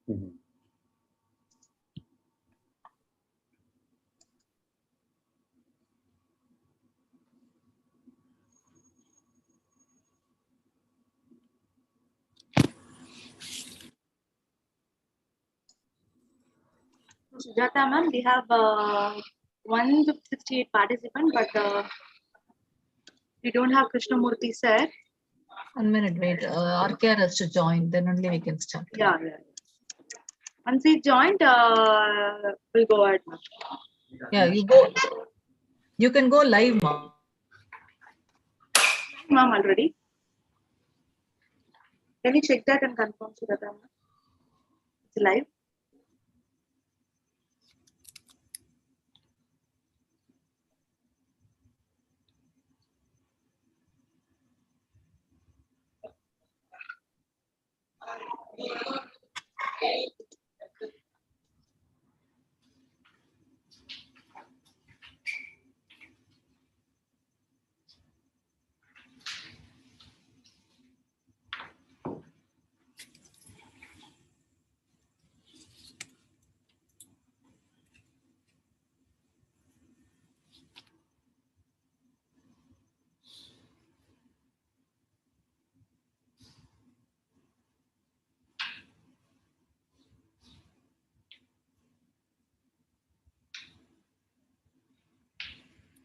Mhm. Sujata ma'am, we have 168 participants, but we don't have Krishnamurthy sir. 1 minute, wait. RKR has to join, then only we can start. Yeah. Once he joined, we'll go ahead. Yeah, you go. You can go live, ma'am. Ma'am, already. Can you check that and confirm, Sujata ma'am? It's live.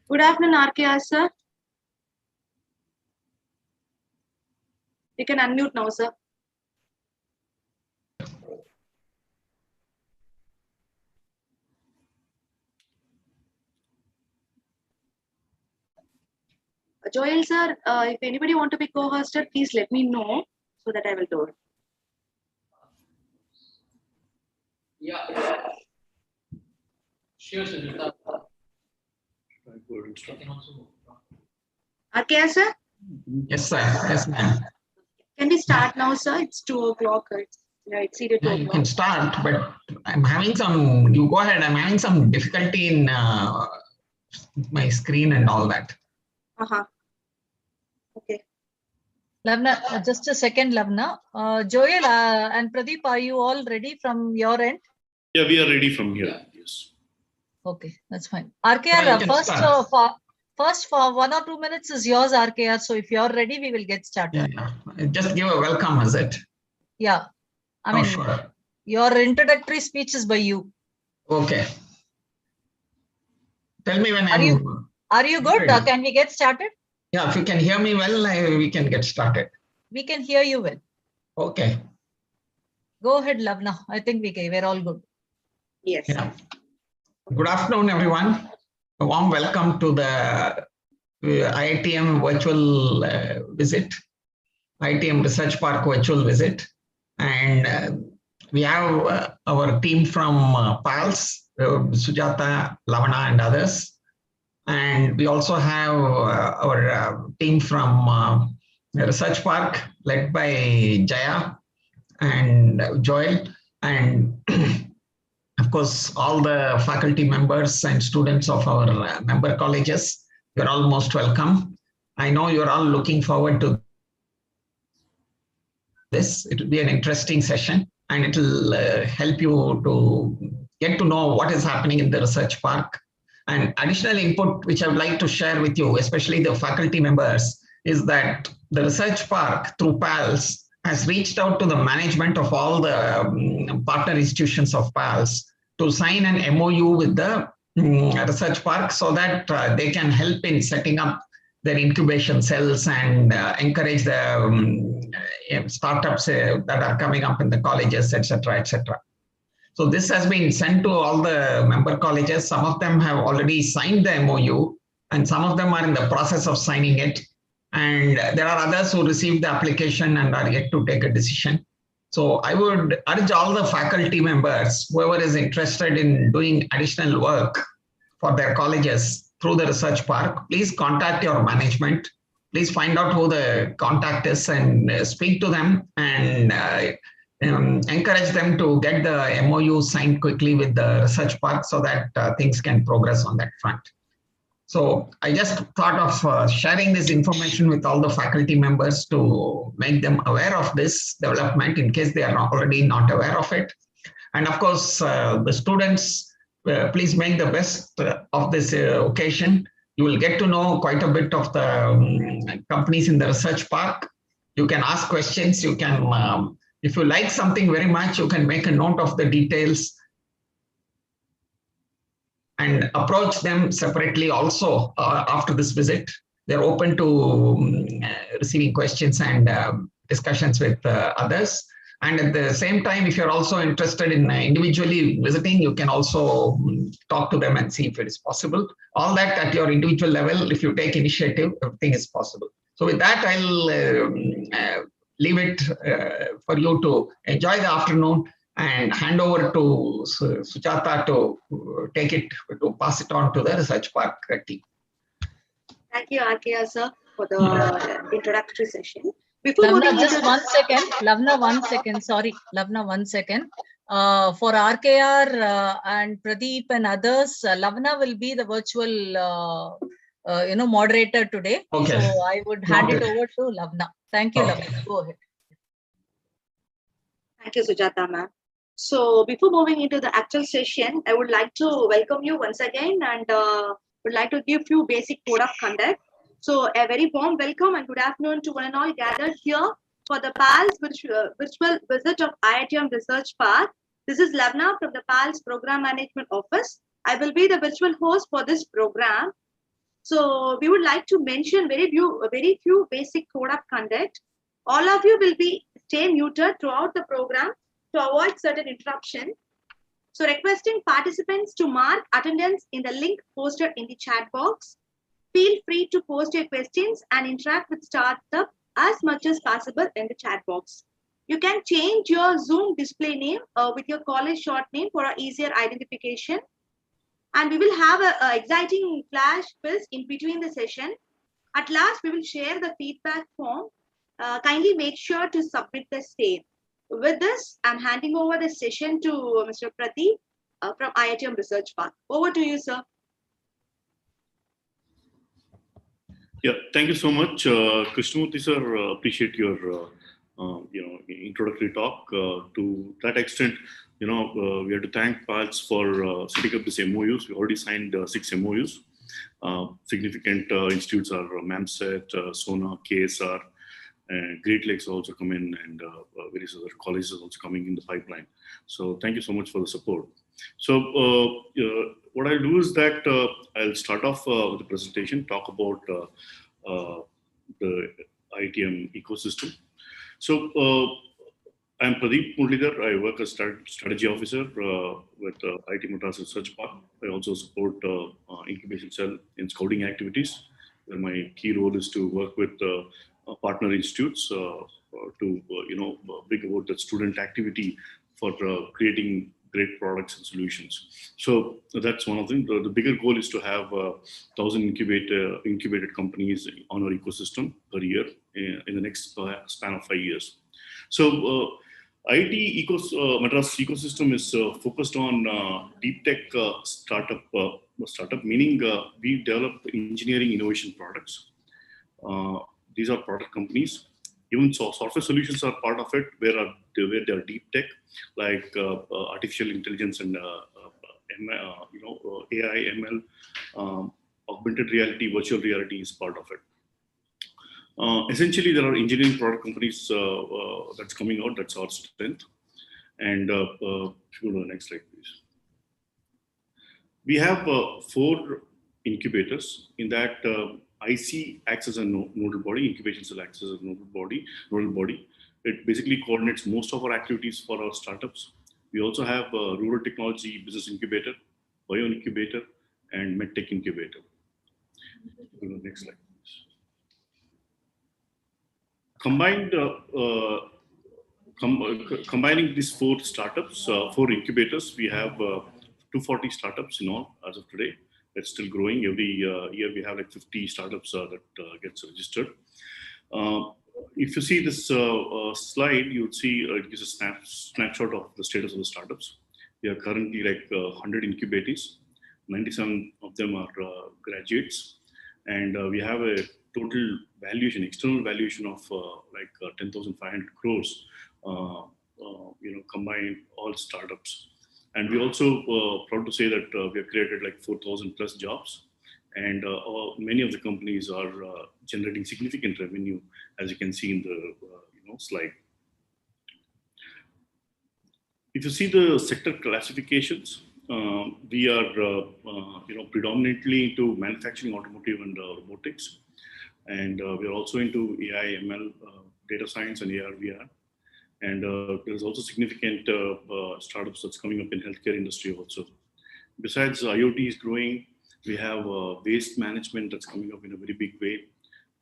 Good afternoon, RKR sir. You can unmute now, sir. Joel sir, if anybody want to be co-hosted, please let me know so that I will do it. Yeah. Sure, Sujata. RKR sir, Yes, sir. Yes, ma'am. can we start now, sir? It's 2 o'clock. It's either 2 Yeah, you o'clock. can start, but I'm having some, you go ahead, I'm having some difficulty in my screen and all that. Okay. Lavna, just a second, Lavna. Joel and Pradeep, are you all ready from your end? Yeah, we are ready from here. Yes. Okay, that's fine. Yeah, RKR, you can start. first for 1 or 2 minutes is yours, RKR. So if you're ready, we will get started. Yeah. Just give a welcome, is it? Yeah. I Oh, mean, sure. your introductory speech is by you. Okay. Tell me when Are you good? ready. Can we get started? Yeah, if you can hear me well, we can get started. We can hear you well. Okay. Go ahead, Lavna. I think we're all good. Yes. Yeah. Good afternoon, everyone. A warm welcome to the Iitm virtual visit, Iitm Research Park virtual visit. And we have our team from PALS, Sujata, Lavana, and others. And we also have our team from the Research Park led by Jaya and Joel, and of course, all the faculty members and students of our member colleges. You're all most welcome. I know you're all looking forward to this. It will be an interesting session, and it will help you to get to know what is happening in the Research Park. And additional input, which I would like to share with you, especially the faculty members, is that the Research Park through PALS has reached out to the management of all the partner institutions of PALS to sign an MOU with the Research Park so that they can help in setting up their incubation cells and encourage the startups that are coming up in the colleges, etc., etc. So this has been sent to all the member colleges. Some of them have already signed the MOU, and some of them are in the process of signing it. And there are others who received the application and are yet to take a decision. So I would urge all the faculty members, whoever is interested in doing additional work for their colleges through the Research Park, please contact your management. Please find out who the contact is and speak to them and encourage them to get the MOU signed quickly with the Research Park so that things can progress on that front. So I just thought of sharing this information with all the faculty members to make them aware of this development in case they are already not aware of it. And of course, the students, please make the best of this occasion. You will get to know quite a bit of the companies in the research park. You can ask questions. You can, if you like something very much, you can make a note of the details and approach them separately also after this visit. They're open to receiving questions and discussions with others. And at the same time, if you're also interested in individually visiting, you can also talk to them and see if it is possible. All that at your individual level, if you take initiative, everything is possible. So with that, I'll leave it for you to enjoy the afternoon and hand over to Sujata to take it, to pass it on to the research park team. Thank you, RKR sir, for the introductory session. Before Lavna, moving just into 1 second. Lavna, 1 second. Sorry, Lavna, 1 second. For RKR and Pradeep and others, Lavna will be the virtual, moderator today. Okay. So I would hand it Noted. over to Lavna. Thank you, Okay. Lavna. Go ahead. Thank you, Sujata ma'am. So before moving into the actual session, I would like to welcome you once again and would like to give you basic code of conduct. So a very warm welcome and good afternoon to one and all gathered here for the PALS virtual visit of Iitm Research Park. This is Lavna from the PALS Program Management Office. I will be the virtual host for this program. So we would like to mention very few basic code of conduct. All of you will be stay muted throughout the program to avoid certain interruption. So requesting participants to mark attendance in the link posted in the chat box. Feel free to post your questions and interact with startup as much as possible in the chat box. You can change your Zoom display name with your college short name for an easier identification. And we will have an exciting flash quiz in between the session. At last, we will share the feedback form. Kindly make sure to submit the same. With this, I'm handing over the session to Mr. Pradeep from Iitm Research Park. Over to you, sir. Yeah, thank you so much, Krishnamurthy sir. Appreciate your introductory talk. To that extent, we have to thank PALS for setting up this MOUs. We already signed 6 MOUs. Significant institutes are MAMSET, SONA, KSR, Great Lakes also come in, and various other colleges also coming in the pipeline. So thank you so much for the support. So what I'll do is that I'll start off with the presentation, talk about the Iitm ecosystem. So I'm Pradeep Murlidhar. I work as strategy officer with Iitm Madras Research Park. I also support incubation cell in scouting activities, where my key role is to work with partner institutes to bring about the student activity for creating great products and solutions. So that's one of them. The bigger goal is to have 1,000 incubated companies on our ecosystem per year in the next span of 5 years. So Madras ecosystem is focused on deep tech startup, meaning we develop engineering innovation products. These are product companies. Even software solutions are part of it, where they are deep tech, like artificial intelligence and AI, ML, augmented reality, virtual reality is part of it. Essentially, there are engineering product companies that's coming out. That's our strength. And if you go to the next slide, please. We have 4 incubators. In that, IC acts as a nodal body, incubation cell acts as a nodal body. It basically coordinates most of our activities for our startups. We also have a rural technology business incubator, bio incubator, and medtech incubator. Go to the next slide, please. Combining these 4 startups, 4 incubators, we have 240 startups in all as of today. It's still growing. Every year we have like 50 startups that gets registered. If you see this slide, you would see it gives a snapshot of the status of the startups. We are currently like 100 incubators. 97 of them are graduates, and we have a total valuation, external valuation of 10,500 crores, combined all startups. And we also proud to say that we have created like 4,000 plus jobs, and many of the companies are generating significant revenue, as you can see in the slide. If you see the sector classifications, we are predominantly into manufacturing, automotive, and robotics, and we are also into AI, ML, data science, and AR, VR. And there's also significant startups that's coming up in healthcare industry also. Besides IoT is growing, we have waste management that's coming up in a very big way.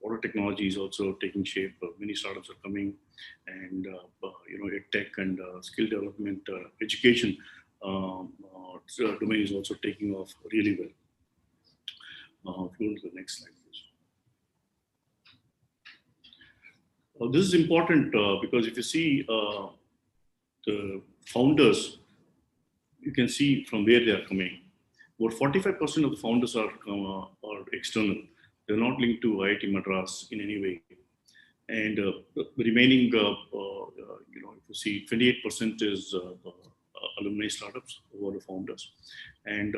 Water technology is also taking shape. Many startups are coming, and tech and skill development, education domain is also taking off really well. Go to the next slide, please. This is important because if you see the founders, you can see from where they are coming. About 45% of the founders are external. They're not linked to IIT Madras in any way. And the remaining, if you see, 28% is alumni startups who are the founders. And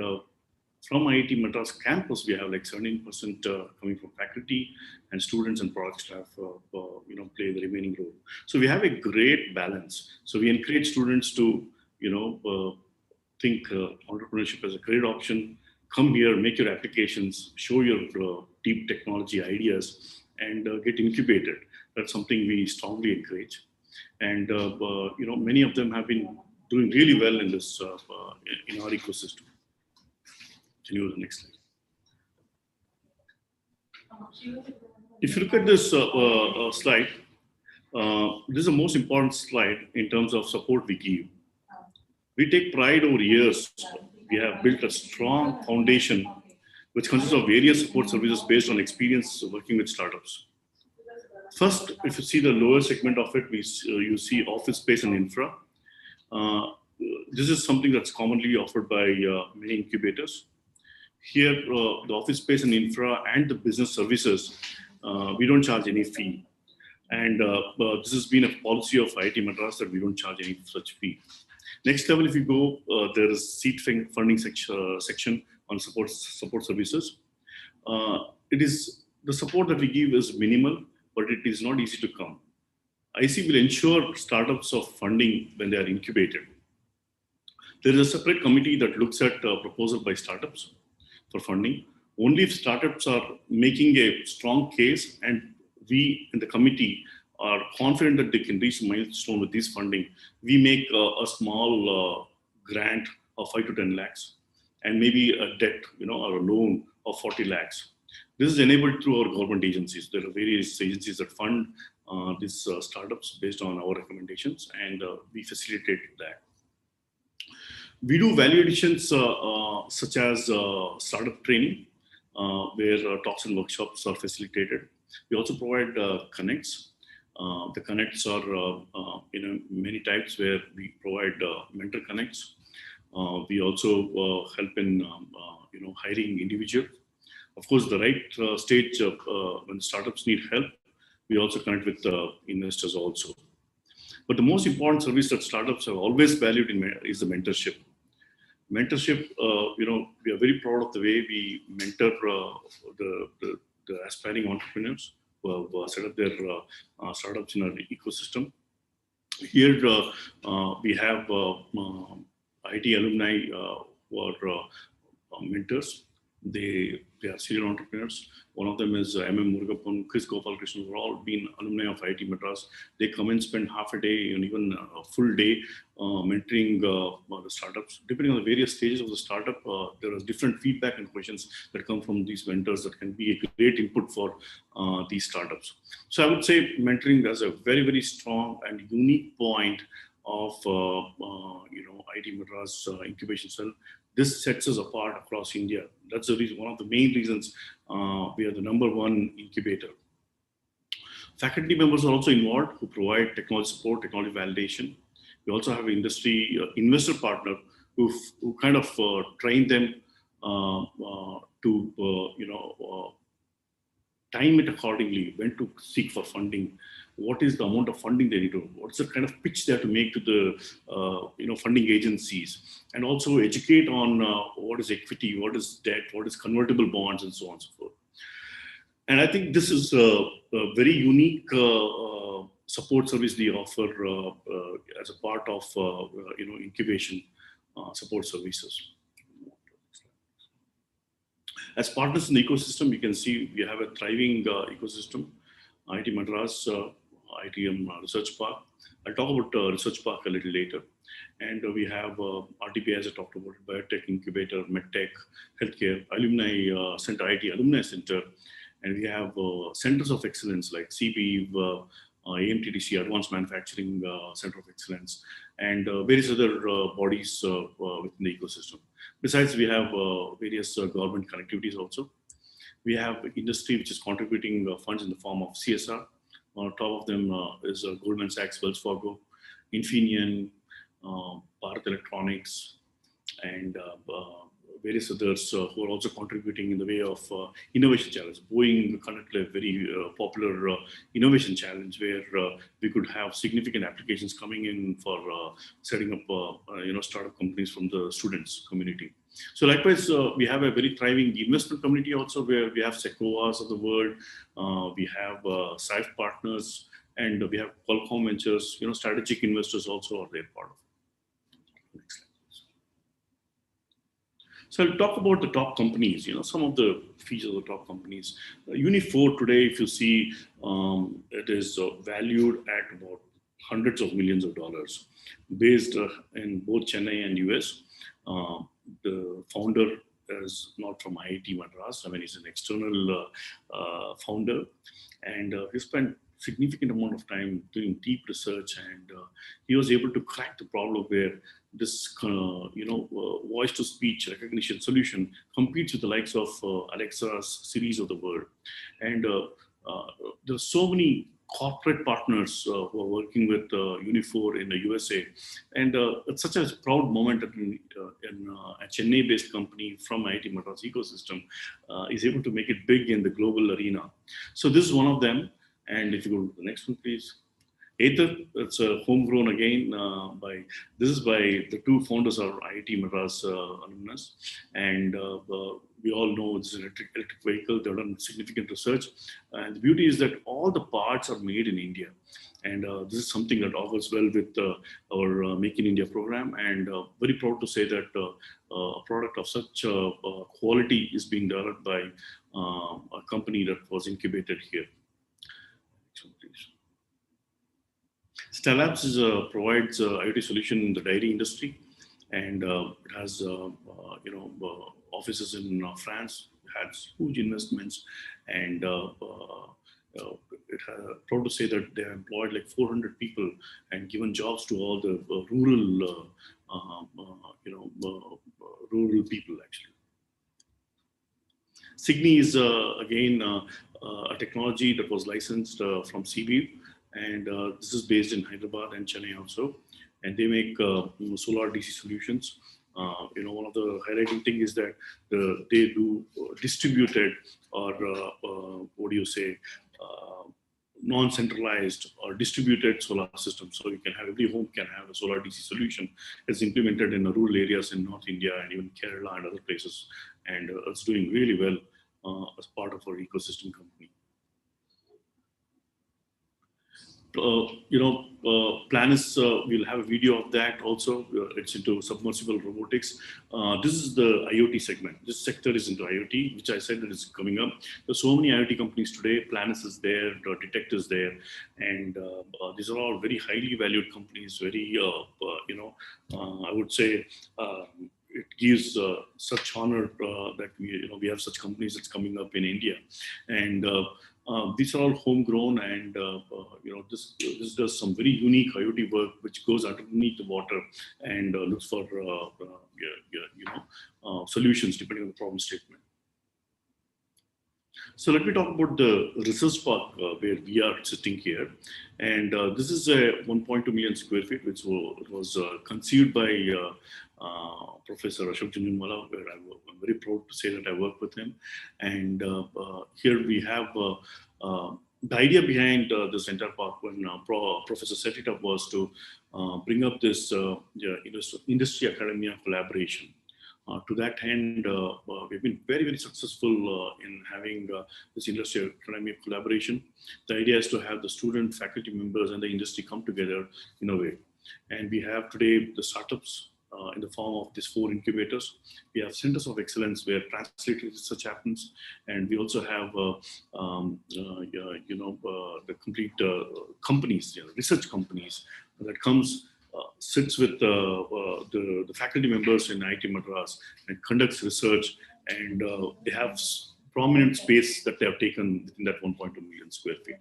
from IIT Madras campus, we have like 17% coming from faculty, and students and product staff play the remaining role. So we have a great balance. So we encourage students to think entrepreneurship as a great option. Come here, make your applications, show your deep technology ideas, and get incubated. That's something we strongly encourage. And many of them have been doing really well in this in our ecosystem. Can you go to the next slide? If you look at this slide, this is the most important slide in terms of support we give. We take pride over years. We have built a strong foundation which consists of various support services based on experience working with startups. First, if you see the lower segment of it, you see office space and infra. This is something that's commonly offered by many incubators. Here, the office space and infra and the business services, we don't charge any fee. And this has been a policy of IIT Madras that we don't charge any such fee. Next level, if you go, there is seed funding section on support services. The support that we give is minimal, but it is not easy to come. IC will ensure startups of funding when they are incubated. There is a separate committee that looks at proposal by startups for funding. Only if startups are making a strong case and we in the committee are confident that they can reach a milestone with this funding, we make a small grant of 5 to 10 lakhs and maybe a debt, or a loan of 40 lakhs. This is enabled through our government agencies. There are various agencies that fund these startups based on our recommendations, and we facilitate that. We do value additions such as startup training, where talks and workshops are facilitated. We also provide connects. The connects are many types, where we provide mentor connects. We also help in hiring individuals. Of course, the right stage when startups need help, we also connect with investors also. But the most important service that startups have always valued is the mentorship. Mentorship, we are very proud of the way we mentor the aspiring entrepreneurs who have set up their startups in our ecosystem. Here we have IT alumni who are mentors. They are serial entrepreneurs. One of them is Murugappan, Chris Gopalakrishnan, who have all been alumni of IIT Madras. They come and spend half a day and even a full day mentoring the startups. Depending on the various stages of the startup, there are different feedback and questions that come from these mentors that can be a great input for these startups. So I would say mentoring is a very, very strong and unique point of IIT Madras incubation cell. This sets us apart across India. That's the reason, one of the main reasons we are the #1 incubator. Faculty members are also involved who provide technology support, technology validation. We also have an industry investor partner who kind of train them to time it accordingly, when to seek for funding, what is the amount of funding they need to, what's the kind of pitch they have to make to the funding agencies, and also educate on what is equity, what is debt, what is convertible bonds, and so on and so forth. And I think this is a very unique support service we offer as a part of incubation support services. As partners in the ecosystem, you can see we have a thriving ecosystem. IIT Madras, Iitm Research Park. I'll talk about Research Park a little later. And we have RTP, as I talked about, Biotech Incubator, MedTech, Healthcare, Alumni Center, IIT Alumni Center. And we have centers of excellence like CB, AMTDC, Advanced Manufacturing Center of Excellence, and various other bodies within the ecosystem. Besides, we have various government connectivities also. We have industry which is contributing funds in the form of CSR. On top of them is Goldman Sachs, Wells Fargo, Infineon, Bharat Electronics, and various others who are also contributing in the way of innovation challenge. Boeing conducted a very popular innovation challenge where we could have significant applications coming in for setting up startup companies from the students community. So likewise, we have a very thriving investment community also, where we have Sequoias of the world, we have SAIF partners, and we have Qualcomm Ventures. Strategic investors also are there part of it. Next slide. So I'll talk about the top companies, some of the features of the top companies. Uni4 today, if you see, it is valued at about hundreds of millions of dollars, based in both Chennai and US. The founder is not from IIT Madras. I mean, he's an external founder, and he spent significant amount of time doing deep research, and he was able to crack the problem where this voice-to-speech recognition solution competes with the likes of Alexa's Series of the world. And there are so many corporate partners who are working with Uni4 in the USA, and it's such a proud moment that a Chennai-based company from IIT Madras ecosystem is able to make it big in the global arena. So this is one of them. And if you go to the next one, please. Iitum, it's homegrown again this is by the two founders are IIT Madras alumnus, and we all know it's an electric vehicle. They've done significant research, and the beauty is that all the parts are made in India, and this is something that augurs well with our Make in India program, and very proud to say that a product of such quality is being developed by a company that was incubated here. Stelabs provides IoT solution in the dairy industry, and it has offices in France. It has huge investments, and proud to say that they have employed like 400 people and given jobs to all the rural people actually. Signy is again a technology that was licensed from CB. And this is based in Hyderabad and Chennai also, and they make solar DC solutions. One of the highlighting thing is that they do distributed or non-centralized or distributed solar system. So you can have, every home can have a solar DC solution. It's implemented in rural areas in North India and even Kerala and other places, and it's doing really well as part of our ecosystem company. Planus, we'll have a video of that also. It's into submersible robotics. This is the IoT segment. This sector is into IoT, which I said that is coming up. There's so many IoT companies today. Planus is there, Detect is there, and these are all very highly valued companies. Very, I would say, it gives such honor that we have such companies that's coming up in India, and these are all homegrown, and this does some very unique IoT work which goes underneath the water and looks for solutions depending on the problem statement. So let me talk about the research park where we are sitting here. And this is a 1.2 million square feet, which was conceived by Professor Ashok Junjunwala, where I'm very proud to say that I work with him. And here we have the idea behind this entire park when Professor set it up was to bring up this industry academia collaboration. To that end, we've been very, very successful in having this industry academic collaboration. The idea is to have the student, faculty members, and the industry come together in a way. And we have today the startups in the form of these 4 incubators. We have centers of excellence where translated research happens, and we also have the complete companies, research companies that comes. Sits with the faculty members in IIT Madras and conducts research, and they have prominent space that they have taken within that 1.2 million square feet.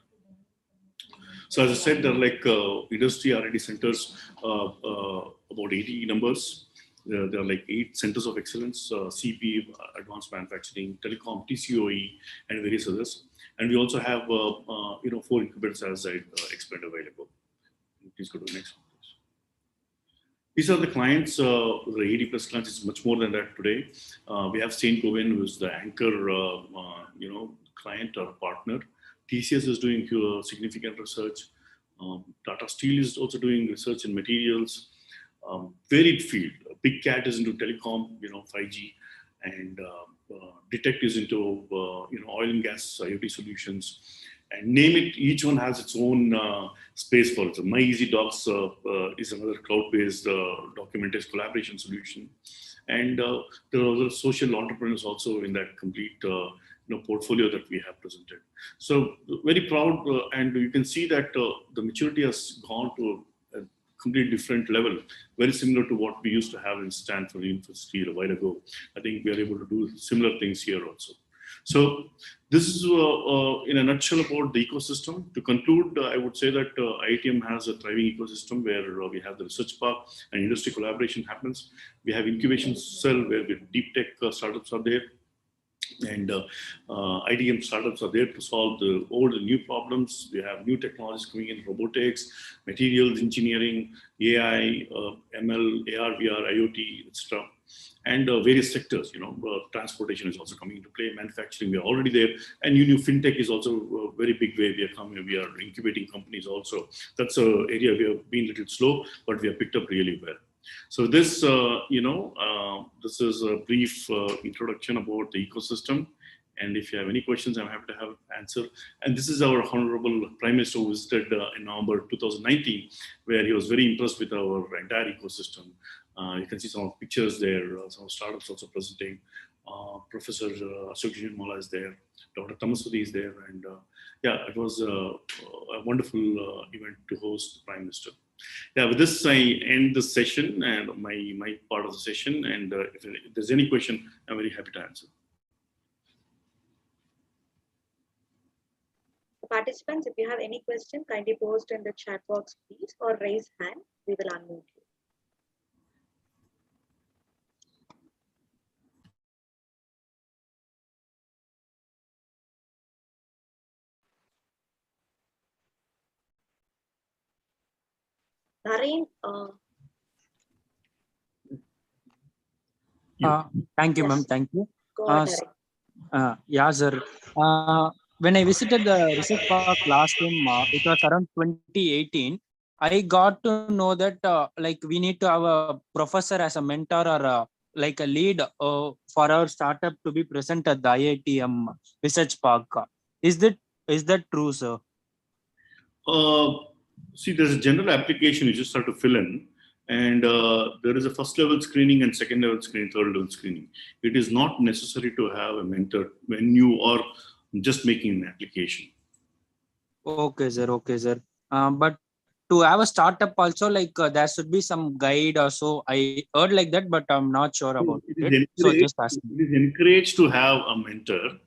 So as I said, there are like industry R&D centers, about 80 numbers. There are like 8 centers of excellence, CP, advanced manufacturing, telecom, TCOE, and various others. And we also have 4 incubators, as I explained a while ago. Please go to the next one. These are the clients, the 80 plus clients. It's much more than that today. We have St. Gobain, who is the anchor, client or partner. TCS is doing significant research. Tata Steel is also doing research in materials. Varied field. Big Cat is into telecom, 5G, and Detect is into oil and gas IoT solutions. And name it, each one has its own space for it. So My Easy Docs is another cloud-based documentation collaboration solution. And there are other social entrepreneurs also in that complete portfolio that we have presented. So very proud, and you can see that the maturity has gone to a completely different level, very similar to what we used to have in Stanford University a while ago. I think we are able to do similar things here also. So this is in a nutshell about the ecosystem. To conclude, I would say that Iitm has a thriving ecosystem where we have the research park and industry collaboration happens. We have incubation cell where the deep tech startups are there. And IDM startups are there to solve the old and new problems. We have new technologies coming in, robotics, materials engineering, AI, ML, AR, VR, IoT, etc. And various sectors, transportation is also coming into play, manufacturing, we are already there, and new fintech is also a very big way we are coming. We are incubating companies also. That's an area we have been a little slow, but we have picked up really well. So this, this is a brief introduction about the ecosystem. And if you have any questions, I'm happy to have answer. And this is our Honorable Prime Minister who visited in November 2019, where he was very impressed with our entire ecosystem. You can see some pictures there, some startups also presenting. Professor Ashok Junjunwala is there, Dr. Tamaswati is there, and yeah, it was a wonderful event to host the Prime Minister. Yeah, with this I end the session and my part of the session, and if there's any question, I'm very happy to answer. Participants, if you have any question, kindly post in the chat box, please, or raise hand. We will unmute you. Naren, thank you, yes. ma'am. Thank you. Go ahead, Naren. Yeah, sir. When I visited the research park last time, it was around 2018. I got to know that like we need to have a professor as a mentor or like a lead for our startup to be present at the Iitm research park. Is that true, sir? See, there's a general application you just have to fill in, and there is a first level screening and second level screening, third level screening. It is not necessary to have a mentor when you are just making an application. Okay, sir. Okay, sir. But to have a startup also, like there should be some guide or so. I heard like that, but I'm not sure about it. So just asking. It is encouraged to have a mentor.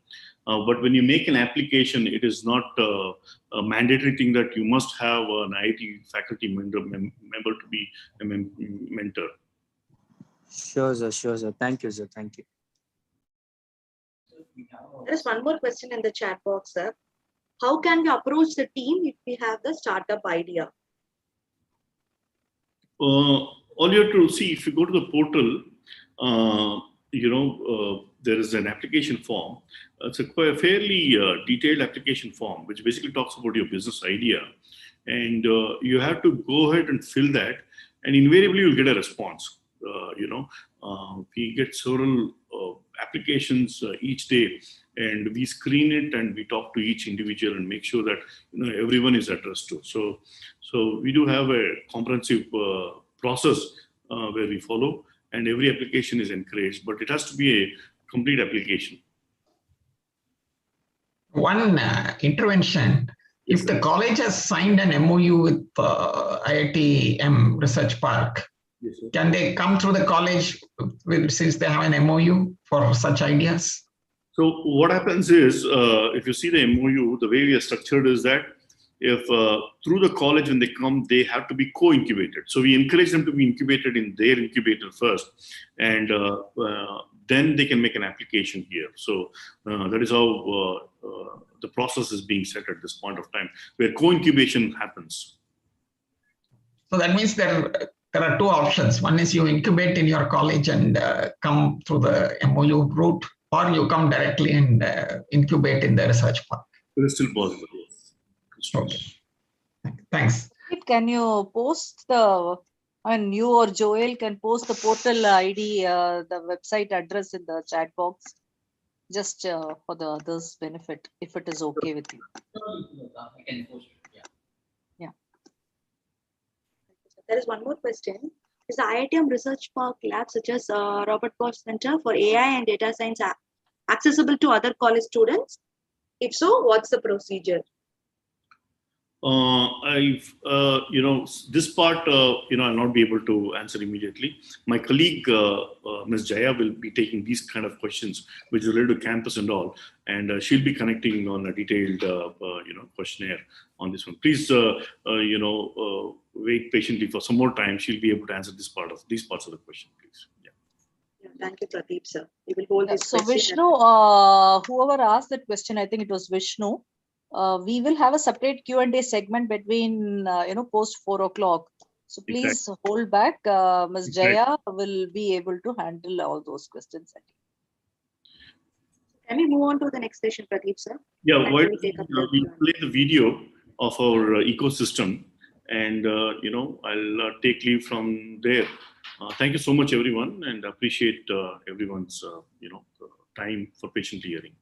But when you make an application, it is not a mandatory thing that you must have an IIT faculty member to be a mentor. Sure, sir. Sure, sir. Thank you, sir. Thank you. There is one more question in the chat box, sir. How can we approach the team if we have the startup idea? All you have to see, if you go to the portal, there is an application form. It's a fairly detailed application form, which basically talks about your business idea. And you have to go ahead and fill that, and invariably you'll get a response. We get several applications each day, and we screen it and we talk to each individual and make sure that everyone is addressed to. So we do have a comprehensive process where we follow, and every application is encouraged, but it has to be a complete application. One intervention. If the college has signed an MOU with Iitm Research Park, Yes, sir. can they come through the college since they have an MOU for such ideas? So what happens is, if you see the MOU, the way we are structured is that if through the college when they come, they have to be co-incubated. So we encourage them to be incubated in their incubator first, and then they can make an application here. So that is how the process is being set at this point of time, where co-incubation happens. So that means there are two options. One is you incubate in your college and come through the MOU route, or you come directly and incubate in the research park. It is still possible, yes. Okay. Thanks. Can you post and you or Joel can post the portal ID, the website address in the chat box, just for the others' benefit, if it is okay with you. I can post it. Yeah. There is one more question. Is the Iitum Research Park lab such as Robert Bosch Center for AI and Data Science accessible to other college students? If so, what's the procedure? This part, I'll not be able to answer immediately. My colleague, Ms. Jaya, will be taking these kind of questions, which is related to campus and all, and she'll be connecting on a detailed, questionnaire on this one. Please, wait patiently for some more time. She'll be able to answer these parts of the question, please. Yeah, thank you, Pradeep, sir. We will hold this So question. Vishnu, whoever asked that question, I think it was Vishnu. We will have a separate Q&A segment between, post 4 o'clock. So please hold back. Ms. Jaya will be able to handle all those questions. Can we move on to the next session, Pradeep, sir? Yeah, And why we take up the we Q&A. play the video of our ecosystem, and I'll take leave from there. Thank you so much, everyone, and appreciate everyone's time for patiently hearing.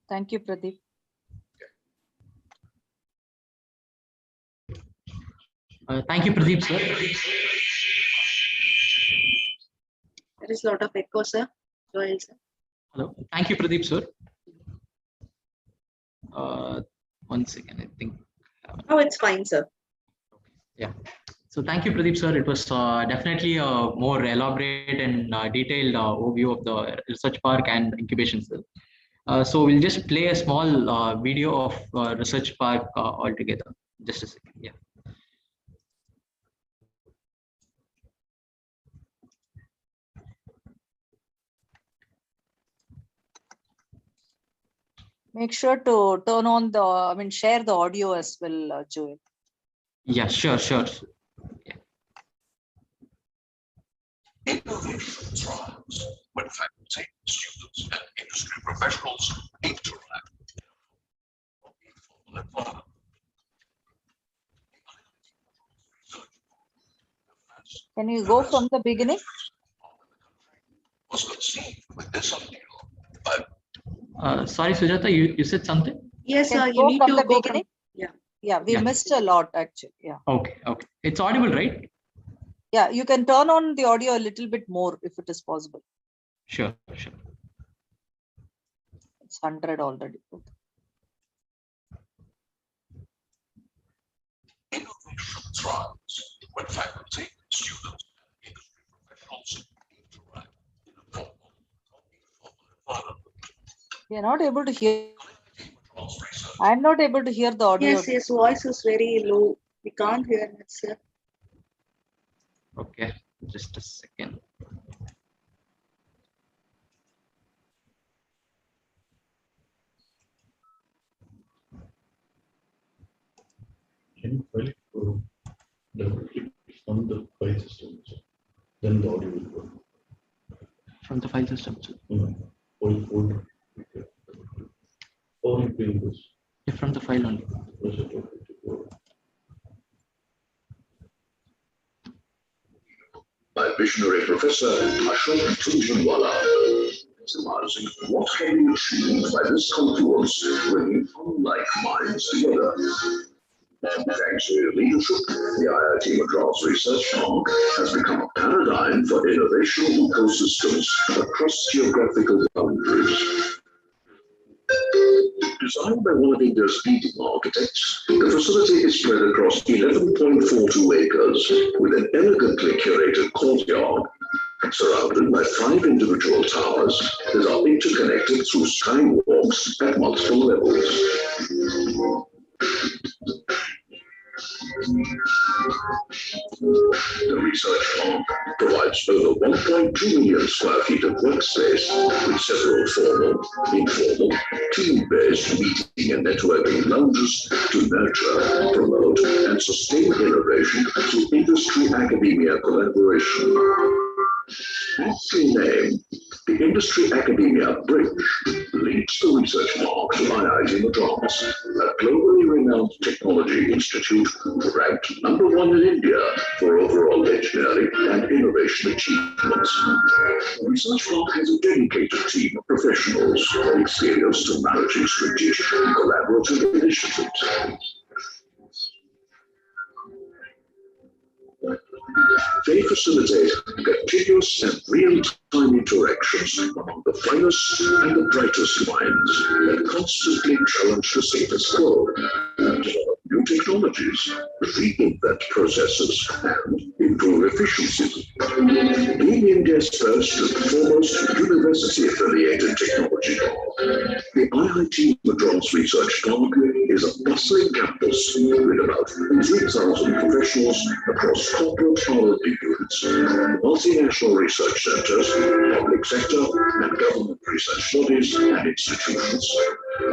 Thank you, Pradeep. Thank you, Pradeep, sir. There is a lot of echo, sir. Joel, sir. Hello. Thank you, Pradeep, sir. One second, I think. Oh, it's fine, sir. Yeah. So thank you, Pradeep, sir. It was definitely a more elaborate and detailed overview of the research park and incubation cell. So we'll just play a small video of research park altogether. Just a second. Yeah. Make sure to turn on share the audio as well, Joel. Yeah, sure. Yeah. Innovation thrives when faculty, students, and industry professionals interact in a informal environment. Can you go from the beginning? Was conceived with this ideal Sorry, Sujata, you said something? Yes, Can sir. you You go need from to the go beginning? from. Yeah, we Yeah. missed a lot actually. Yeah. Okay. It's audible, right? Yeah, you can turn on the audio a little bit more if it is possible. Sure. It's 100 already. Okay. innovation thrives when faculty, students, and industry professionals interact in a formal or informal environment. We are not able to hear. Controls research. I'm not able to hear the audio. Yes, voice is very low. We can't hear it, sir. Okay, just a second. can you file it directly from the file system? Then the audio will work. From the file system. Or you can this. Yeah, from the file only. By visionary Professor Ashok Tunjunwala, summarizing what can be achieved by this confluence, bringing unlike minds together. Thanks to your leadership, the Iitm Madras Research Park has become a paradigm for innovation ecosystems across geographical boundaries. Designed by one of India's leading architects, the facility is spread across 11.42 acres with an elegantly curated courtyard surrounded by 5 individual towers that are interconnected through skywalks at multiple levels. The research park provides over 1.2 million square feet of workspace with several formal, informal, team-based meeting and networking lounges to nurture, promote, and sustain innovation through industry-academia collaboration. Aptly named, the Industry-Academia Bridge links the research park to Iitm Madras, a globally renowned technology institute ranked #1 in India for overall engineering and innovation achievements. The research park has a dedicated team of professionals experienced in managing strategic and collaborative initiatives. They facilitate continuous and real-time interactions among the finest and the brightest minds that constantly challenge the status quo and develop new technologies, reinvent processes, and improve efficiency. Being India's first and foremost university-affiliated technology park, the Iitm Madras Research Park is a bustling campus with about 3,000 professionals across corporate R&D units, multinational research centers, public sector and government research bodies and institutions,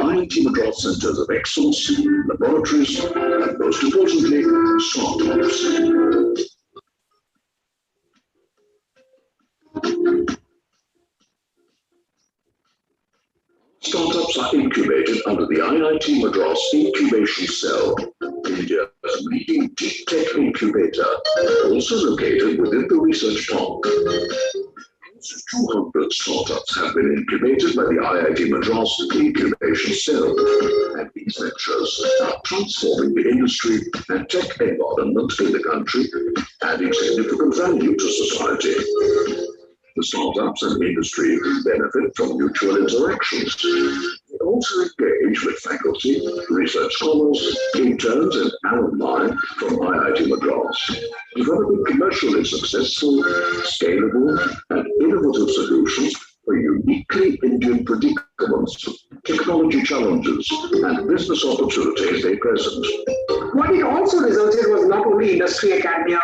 Iitm Madras centers of excellence, laboratories, and most importantly, startups. Startups are incubated under the Iitm Madras Incubation Cell, India's leading deep tech incubator, also located within the research park. 200 startups have been incubated by the Iitm Madras Incubation Cell, and these ventures are transforming the industry and tech environment in the country, adding significant value to society. The startups and industry benefit from mutual interactions. They also engage with faculty, research scholars, interns, and alumni from Iitm Madras, developing commercially successful, scalable, and innovative solutions for uniquely Indian predicaments, technology challenges, and business opportunities they present. What it also resulted was not only industry academia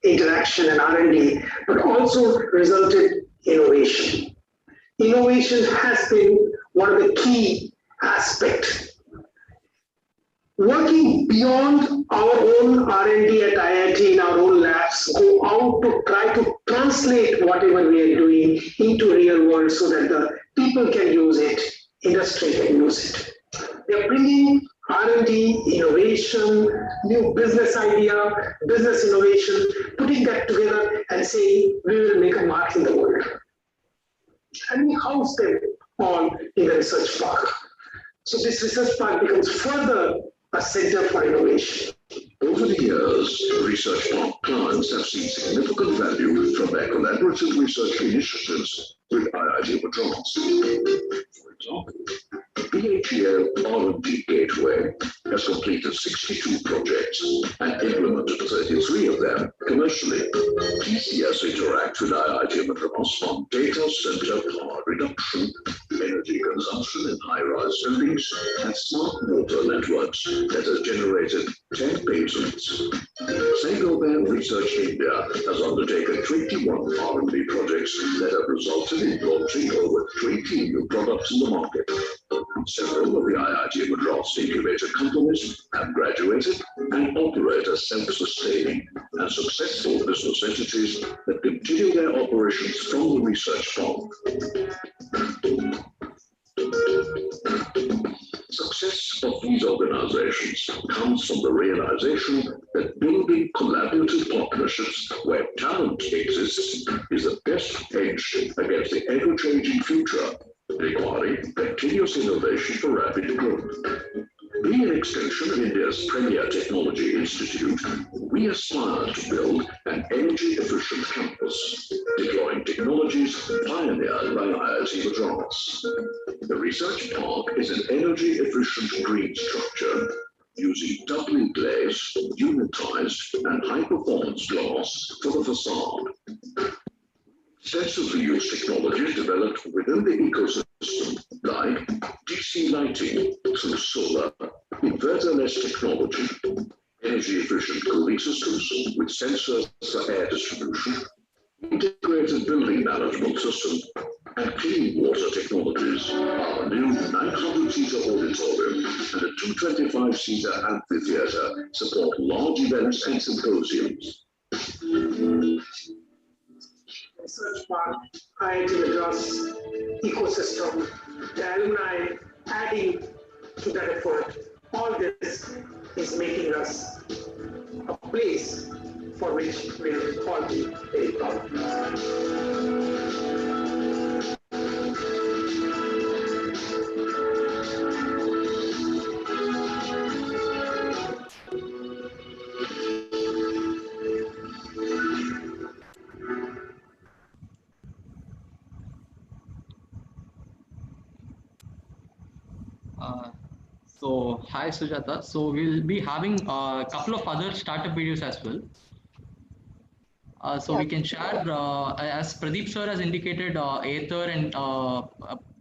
interaction and R&D, but also resulted innovation. Innovation has been one of the key aspects. Working beyond our own R&D at IIT in our own labs, go out to try to translate whatever we are doing into real world so that the people can use it, industry can use it. They're bringing R&D, innovation, new business idea, business innovation, putting that together and saying, we will make a mark in the world. And we house them all in the research park. So this research park becomes further a center for innovation. Over the years, research park clients have seen significant value from their collaborative research initiatives with Iitm Madras. For example, the BHEL R&D Gateway has completed 62 projects and implemented 33 of them commercially. TCS interacts with Iitm Madras on data center power reduction, energy consumption in high-rise buildings, and smart water networks that has generated 10 patents. Saint-Gobain Research India has undertaken 21 R&D projects that have resulted in launching over 20 new products in the market. Several of the IIT Madras incubated companies have graduated and operate as self-sustaining and successful business entities that continue their operations from the research park. Success of these organizations comes from the realization that building collaborative partnerships where talent exists is the best hedge against the ever-changing future, requiring continuous innovation for rapid growth. Being an extension of India's premier technology institute, we aspire to build an energy-efficient campus, deploying technologies pioneered by IIT Madras. The research park is an energy-efficient green structure using doubly glazed, unitized, and high-performance glass for the facade. Extensively used technologies developed within the ecosystem, like DC lighting through solar, inverter-less technology, energy-efficient cooling systems with sensors for air distribution, integrated building management system, and clean water technologies. Our new 900-seater auditorium and a 225-seater amphitheater support large events and symposiums. Research park, IIT Madras ecosystem, the alumni adding to that effort. All this is making us a place for which we'll all be very proud. So hi Sujata. So we'll be having a couple of other startup videos as well. So we can share, as Pradeep sir has indicated, Aether and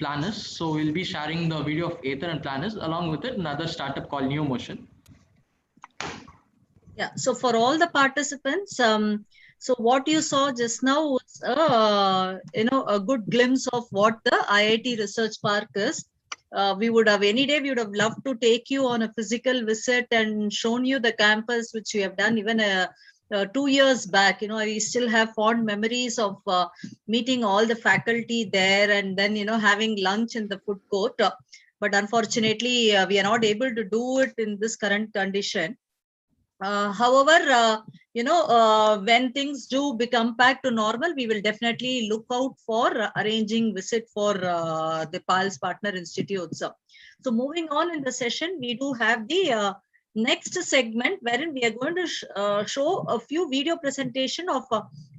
Planus. So we'll be sharing the video of Aether and Planus, along with it another startup called New Motion. Yeah, so for all the participants, so what you saw just now was a good glimpse of what the IIT Research Park is. We would have we would have loved to take you on a physical visit and shown you the campus, which we have done even 2 years back. We still have fond memories of meeting all the faculty there and then, having lunch in the food court. But unfortunately, we are not able to do it in this current condition. However, when things do become back to normal, we will definitely look out for arranging visit for the PALS partner institutes. So moving on in the session, we do have the next segment wherein we are going to show a few video presentation of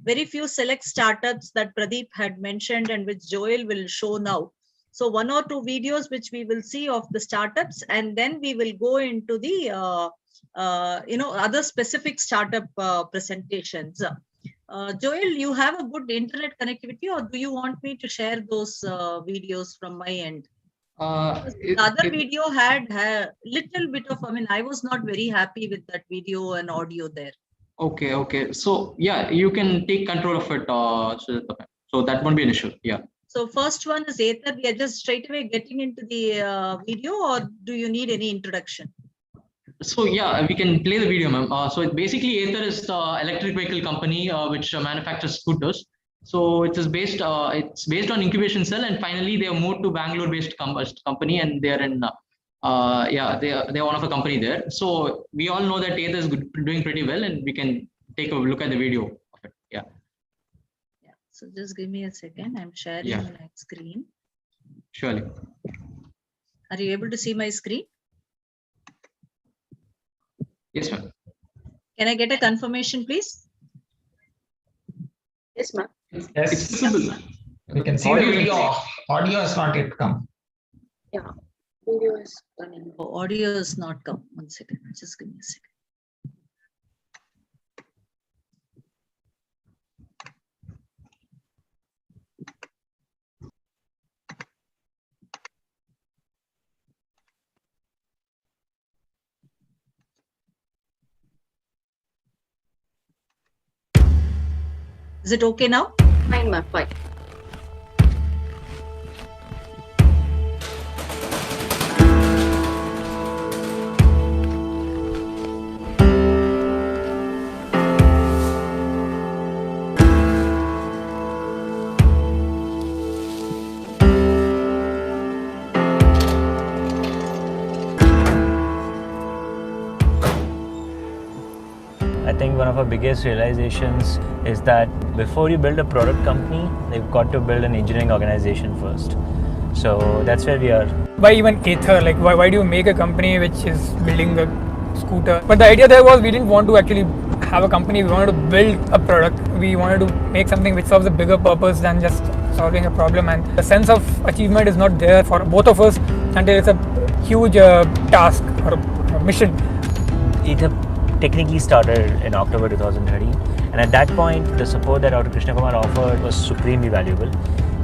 very few select startups that Pradeep had mentioned and which Joel will show now. So 1 or 2 videos which we will see of the startups, and then we will go into the other specific startup presentations. Joel, you have a good internet connectivity, or do you want me to share those videos from my end? The other video had little bit of, I was not very happy with that video and audio there. Okay. So yeah, you can take control of it. So that won't be an issue. Yeah. So first one is Aether. We are just straight away getting into the video, or do you need any introduction? So yeah, we can play the video, ma'am. So basically, Aether is the electric vehicle company which manufactures scooters. So it is based. It's based on Incubation Cell, and finally they have moved to Bangalore-based company, and they are in. They're one of a company there. So we all know that Aether is doing pretty well, and we can take a look at the video of it. Yeah. Yeah. So just give me a second. I'm sharing my screen. Surely. Are you able to see my screen? Yes, ma'am. Can I get a confirmation, please? Yes, ma'am. Yes, it's visible. We can see the video. Audio has not yet come. Yeah, video is coming. Oh, audio has not come. 1 second. Just give me a second. Is it okay now? Fine, ma'am. Fine. think one of our biggest realizations is that before you build a product company, you've got to build an engineering organization first. So that's where we are. Why even Ather? Like, why do you make a company which is building a scooter? But the idea there was we didn't want to actually have a company. We wanted to build a product. We wanted to make something which serves a bigger purpose than just solving a problem. And the sense of achievement is not there for both of us until it's a huge task or a mission. Iitum technically started in October 2013, and at that point, the support that Dr. Krishna Kumar offered was supremely valuable.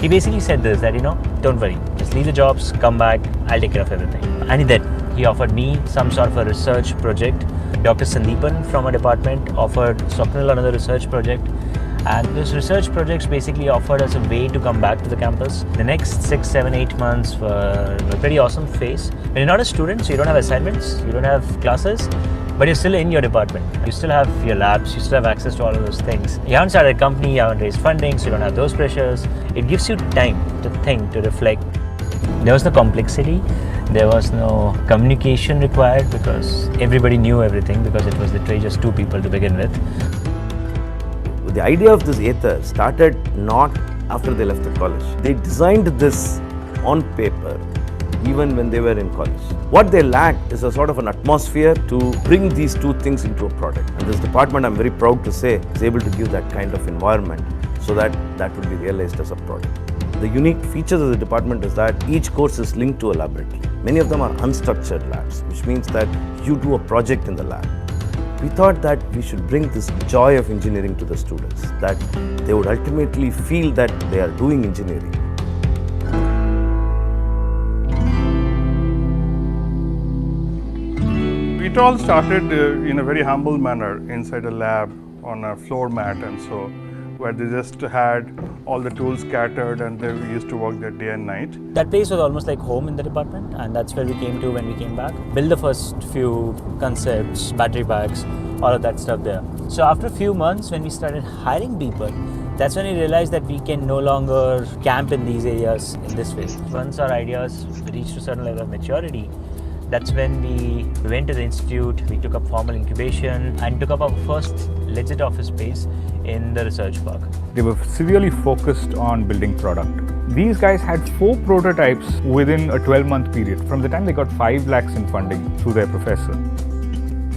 He basically said this, that, don't worry, just leave the jobs, come back, I'll take care of everything. And he did. He offered me some sort of a research project. Dr. Sandeepan from our department offered Swapnil another research project. And those research projects basically offered us a way to come back to the campus. The next 6, 7, 8 months were a pretty awesome phase. When you're not a student, so you don't have assignments, you don't have classes, but you're still in your department. You still have your labs, you still have access to all of those things. You haven't started a company, you haven't raised funding, so you don't have those pressures. It gives you time to think, to reflect. There was no complexity, there was no communication required because everybody knew everything because it was literally just 2 people to begin with. The idea of this Ather started not after they left the college. They designed this on paper even when they were in college. What they lacked is a sort of an atmosphere to bring these 2 things into a product. And this department, I'm very proud to say, is able to give that kind of environment so that will be realized as a product. The unique features of the department is that each course is linked to a laboratory. Many of them are unstructured labs, which means that you do a project in the lab. We thought that we should bring this joy of engineering to the students, that they would ultimately feel that they are doing engineering. It all started in a very humble manner inside a lab on a floor mat, and so where they just had all the tools scattered and they used to work there day and night. That place was almost like home in the department, and that's where we came to when we came back. Build the first few concepts, battery packs, all of that stuff there. So after a few months when we started hiring people, that's when we realized that we can no longer camp in these areas in this way. Once our ideas reached a certain level of maturity, that's when we went to the institute, we took up formal incubation and took up our first legit office space in the research park. They were severely focused on building product. These guys had 4 prototypes within a 12-month period from the time they got 5 lakhs in funding through their professor.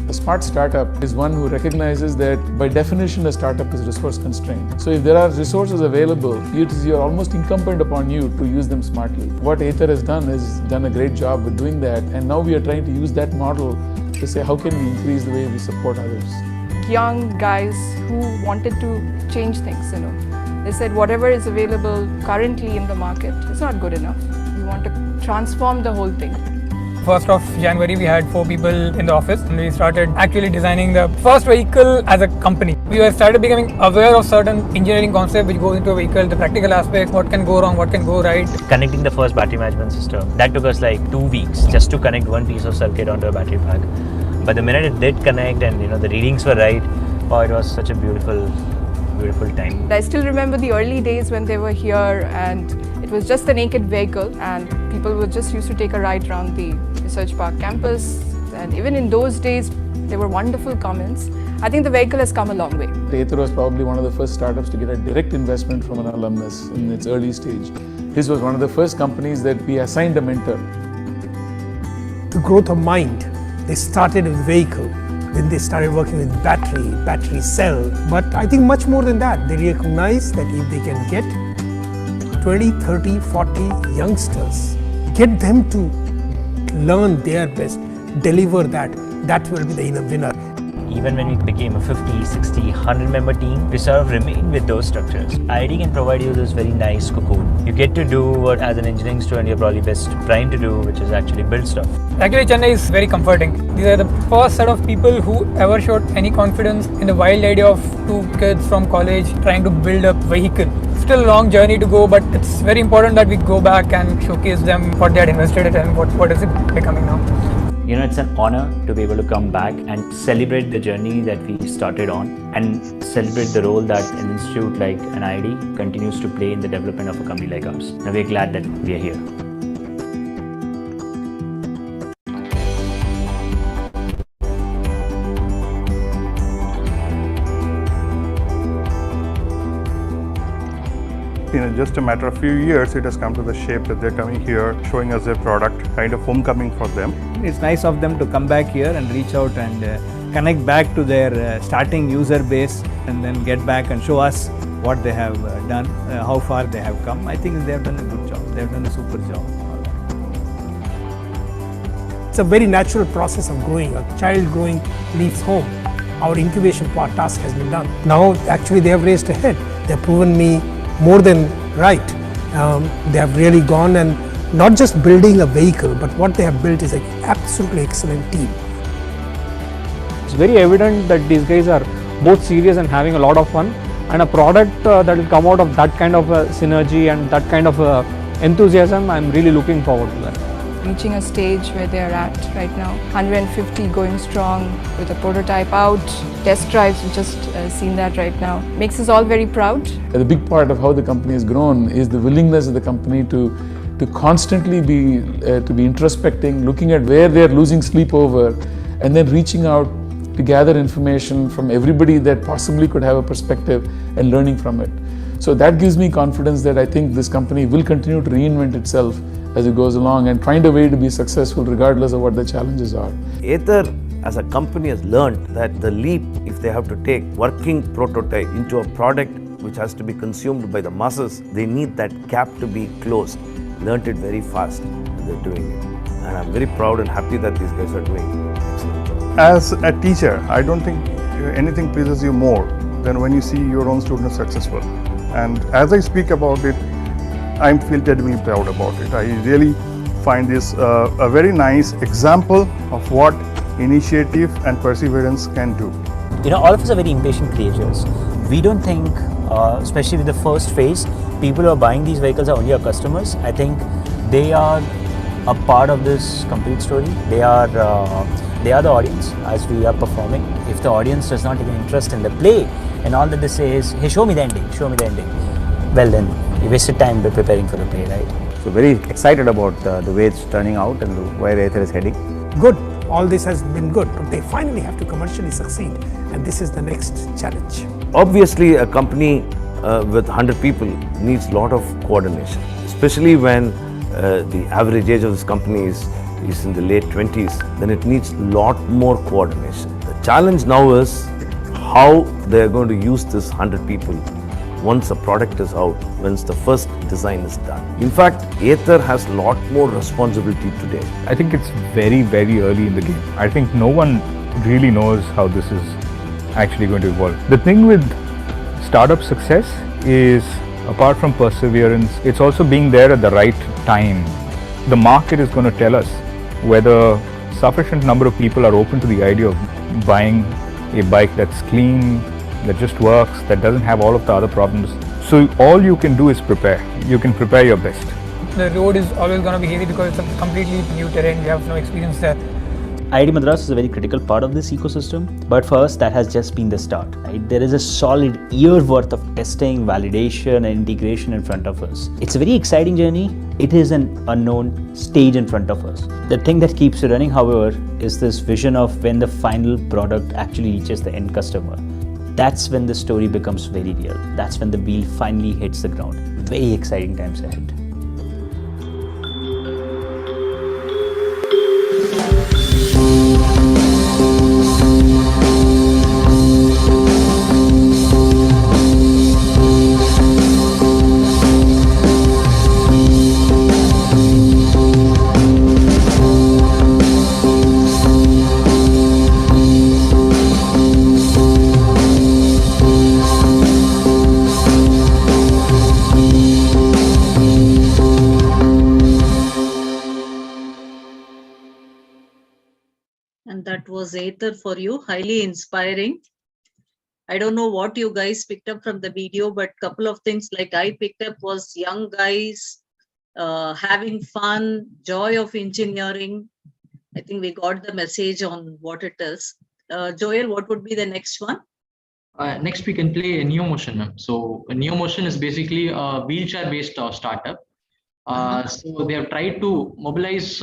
A smart startup is one who recognizes that by definition a startup is resource constrained. So if there are resources available, it is almost incumbent upon you to use them smartly. What Ather has done is done a great job with doing that, and now we are trying to use that model to say how can we increase the way we support others. Young guys who wanted to change things, They said whatever is available currently in the market is not good enough. We want to transform the whole thing. 1st of January, we had 4 people in the office and we started actually designing the first vehicle as a company. We started becoming aware of certain engineering concepts which goes into a vehicle, the practical aspects, what can go wrong, what can go right. Connecting the first battery management system, that took us like 2 weeks just to connect one piece of circuit onto a battery pack. But the minute it did connect and the readings were right, oh, it was such a beautiful time. I still remember the early days when they were here and it was just a naked vehicle and people were just used to take a ride around the Research Park campus, and even in those days there were wonderful comments. I think the vehicle has come a long way. Ather was probably one of the first startups to get a direct investment from an alumnus in its early stage. His was one of the first companies that we assigned a mentor. The growth of mind, they started with vehicle, then they started working with battery cell. But I think much more than that, they recognize that if they can get 20, 30, 40 youngsters, get them to learn their best, deliver that will be the winner. Even when we became a 50, 60, 100-member team, we sort of remain with those structures. IIT can provide you this very nice cocoon. You get to do what as an engineering student you're probably best primed to do, which is actually build stuff. Actually, Chennai is very comforting. These are the first set of people who ever showed any confidence in the wild idea of 2 kids from college trying to build a vehicle. Still a long journey to go, but it's very important that we go back and showcase them what they had invested in and what is it becoming now. It's an honor to be able to come back and celebrate the journey that we started on and celebrate the role that an institute like an IIT continues to play in the development of a company like ours. And we're glad that we are here. just a matter of few years, it has come to the shape that they're coming here, showing us their product, kind of homecoming for them. It's nice of them to come back here and reach out and connect back to their starting user base and then get back and show us what they have done, how far they have come. I think they have done a good job. They have done a super job. It's a very natural process of growing. A child growing leaves home. Our incubation part task has been done. Now, actually, they have raised a head. They have proven me more than right. They have really gone and not just building a vehicle, but what they have built is an absolutely excellent team. It's very evident that these guys are both serious and having a lot of fun, and a product that will come out of that kind of synergy and that kind of enthusiasm, I'm really looking forward to that. Reaching a stage where they are at right now, 150 going strong with a prototype out, test drives, we've just seen that right now. Makes us all very proud. The big part of how the company has grown is the willingness of the company to constantly be introspecting, looking at where they're losing sleep over, and then reaching out to gather information from everybody that possibly could have a perspective and learning from it. So that gives me confidence that I think this company will continue to reinvent itself as it goes along and find a way to be successful regardless of what the challenges are. Ather as a company has learned that the leap, if they have to take working prototype into a product which has to be consumed by the masses, they need that gap to be closed. Learned it very fast and they're doing it. And I'm very proud and happy that these guys are doing it. As a teacher, I don't think anything pleases you more than when you see your own students successful. And as I speak about it, I feel terribly proud about it. I really find this a very nice example of what initiative and perseverance can do. All of us are very impatient creatures. We don't think, especially with the first phase, people who are buying these vehicles are only our customers. I think they are a part of this complete story. They are the audience as we are performing. If the audience does not take an interest in the play and all that they say is, hey, show me the ending, well then, you wasted time by preparing for the play, right? So very excited about the way it's turning out and where Ather is heading. Good. All this has been good, but they finally have to commercially succeed, and this is the next challenge. Obviously, a company with 100 people needs a lot of coordination, especially when the average age of this company is in the late 20s, then it needs a lot more coordination. The challenge now is how they are going to use this 100 people once a product is out, once the first design is done. In fact, Ather has a lot more responsibility today. I think it's very, very early in the game. I think no one really knows how this is actually going to evolve. The thing with startup success is, apart from perseverance, it's also being there at the right time. The market is going to tell us whether sufficient number of people are open to the idea of buying a bike that's clean, that just works, that doesn't have all of the other problems. So all you can do is prepare. You can prepare your best. The road is always going to be hazy because it's a completely new terrain. We have no experience there. IIT Madras is a very critical part of this ecosystem, but for us that has just been the start. Right? There is a solid year worth of testing, validation and integration in front of us. It's a very exciting journey. It is an unknown stage in front of us. The thing that keeps it running, however, is this vision of when the final product actually reaches the end customer. That's when the story becomes very real. That's when the wheel finally hits the ground. Very exciting times ahead. That was Ather for you, highly inspiring. I don't know what you guys picked up from the video, but a couple of things like I picked up was young guys having fun, joy of engineering. I think we got the message on what it is. Joel, what would be the next one? Next, we can play a NeoMotion. So NeoMotion is basically a wheelchair-based startup. So they have tried to mobilize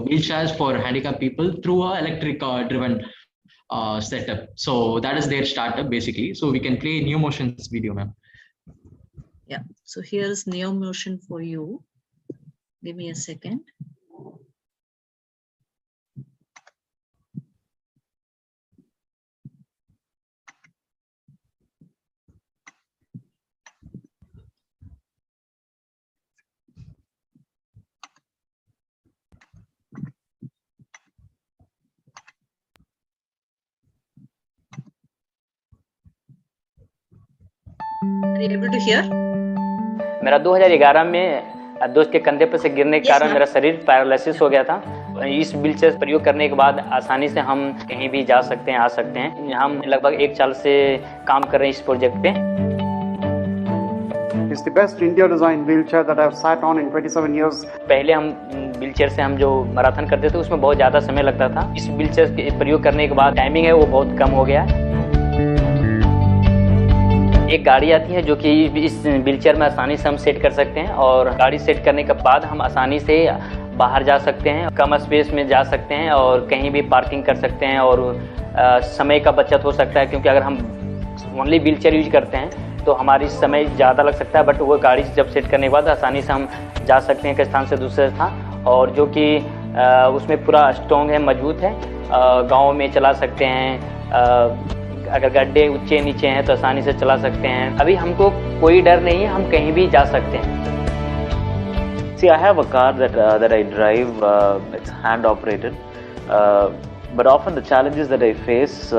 wheelchairs for handicapped people through a electric driven setup. So that is their startup basically. So we can play NeoMotion's video, ma'am. Yeah. So here's NeoMotion for you. Give me a second. Are you able to hear? मेरा 2011 में दोस्त के कंधे पर से गिरने के कारण मेरा शरीर पैरालिसिस हो गया था। इस व्हीलचेयर प्रयोग करने के बाद आसानी से हम कहीं भी जा सकते हैं, आ सकते हैं। हम लगभग 1 साल से काम कर रहे हैं इस प्रोजेक्ट पे। It's the best India-designed wheelchair that I've sat on in 27 years. पहले हम व्हीलचेयर से हम जो मैराथन करते थे उसमें बहुत ज़्यादा समय लगता था। इस व्हीलचेयर के प्रयोग करने के बाद टाइमिंग है वो बहुत कम हो गया। एक गाड़ी आती है जो कि इस व्हीलचेयर में आसानी से हम सेट कर सकते हैं और गाड़ी सेट करने के बाद हम आसानी से बाहर जा सकते हैं, कम स्पेस में जा सकते हैं और कहीं भी पार्किंग कर सकते हैं और समय का बचत हो सकता है, क्योंकि अगर हम ओनली व्हीलचेयर यूज करते हैं तो हमारी समय ज़्यादा लग सकता है। बट वो गाड़ी जब सेट करने के बाद आसानी से हम जा सकते हैं एक स्थान से दूसरे स्थान, और जो कि उसमें पूरा स्ट्रॉन्ग है, मजबूत है, गाँव में चला सकते हैं। अगर गड्ढे ऊंचे नीचे हैं तो आसानी से चला सकते हैं। अभी हमको कोई डर नहीं है, हम कहीं भी जा सकते हैं। See, I have a car that I drive. It's hand operated, but often the challenges that I face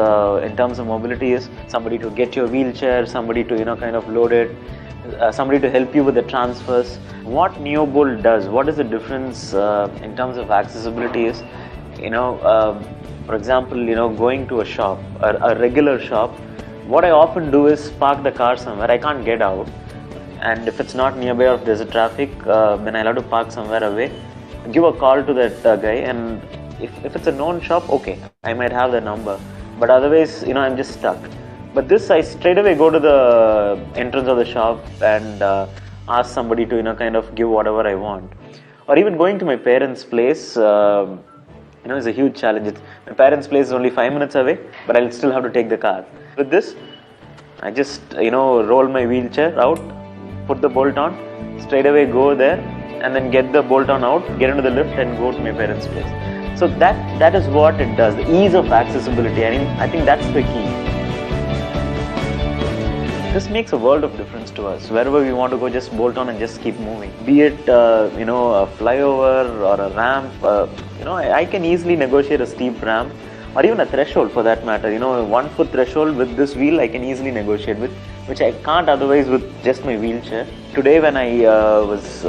in terms of mobility is somebody to get your wheelchair, somebody to kind of load it, somebody to help you with the transfers. What NeoBolt does, what is the difference in terms of accessibility is, for example, going to a shop, a regular shop, what I often do is park the car somewhere. I can't get out, and if it's not nearby or if there's a traffic, then I'll have to park somewhere away, give a call to that guy, and if it's a known shop, okay, I might have the number, but otherwise, I'm just stuck. But this, I straight away go to the entrance of the shop and ask somebody to kind of give whatever I want. Or even going to my parents' place, is a huge challenge. My parents' place is only 5 minutes away, but I'll still have to take the car. With this, I just roll my wheelchair out, put the bolt on, straight away go there, and then get the bolt on out, get into the lift, and go to my parents' place. So that is what it does. The ease of accessibility. I think that's the key. This makes a world of difference to us. Wherever we want to go, just bolt on and just keep moving. Be it a flyover or a ramp. I can easily negotiate a steep ramp, or even a threshold for that matter. A 1 foot threshold with this wheel I can easily negotiate with, which I can't otherwise with just my wheelchair. Today when I was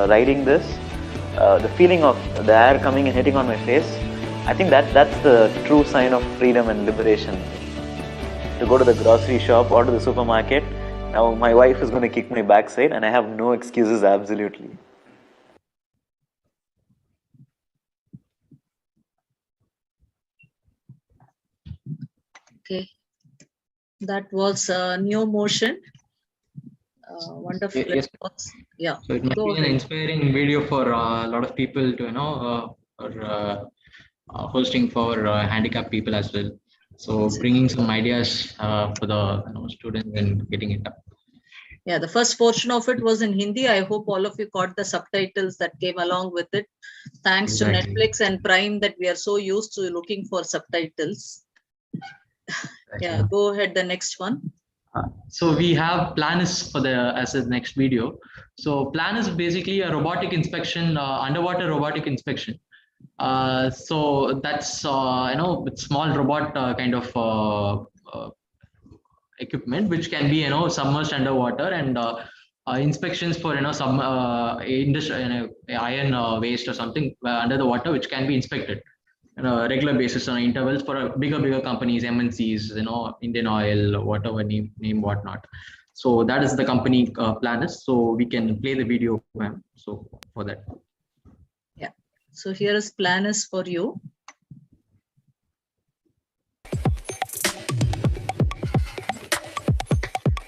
riding this, the feeling of the air coming and hitting on my face, I think that's the true sign of freedom and liberation. To go to the grocery shop or to the supermarket, now my wife is going to kick my backside and I have no excuses, absolutely. Okay, that was NeoMotion. Wonderful. Yes. Yeah. So it must be an inspiring video for a lot of people to hosting for handicapped people as well. So bringing some ideas for the students and getting it up. Yeah, the first portion of it was in Hindi. I hope all of you caught the subtitles that came along with it. Thanks to Netflix and Prime that we are so used to looking for subtitles. Yeah, go ahead, the next one. So we have Planus as the next video. So Planus is basically a robotic inspection, underwater robotic inspection. So that's with small robot kind of equipment which can be submerged underwater, and inspections for some iron waste or something under the water, which can be inspected on a regular basis on intervals for bigger companies, MNCs, Indian Oil, whatever name whatnot. So that is the company Planus. So we can play the video, ma'am. So for that. Yeah. So here is Planus for you.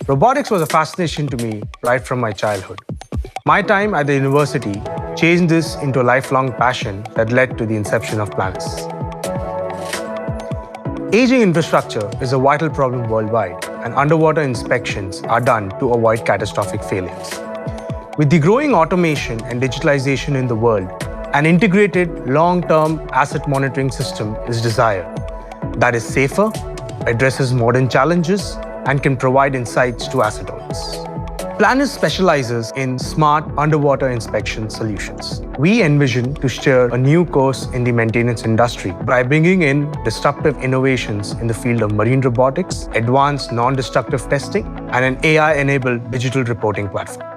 Robotics was a fascination to me right from my childhood. My time at the university changed this into a lifelong passion that led to the inception of Planus. Aging infrastructure is a vital problem worldwide, and underwater inspections are done to avoid catastrophic failures. With the growing automation and digitalization in the world, an integrated long-term asset monitoring system is desired that is safer, addresses modern challenges, and can provide insights to asset owners. Planus specializes in smart underwater inspection solutions. We envision to steer a new course in the maintenance industry by bringing in disruptive innovations in the field of marine robotics, advanced non-destructive testing, and an AI-enabled digital reporting platform.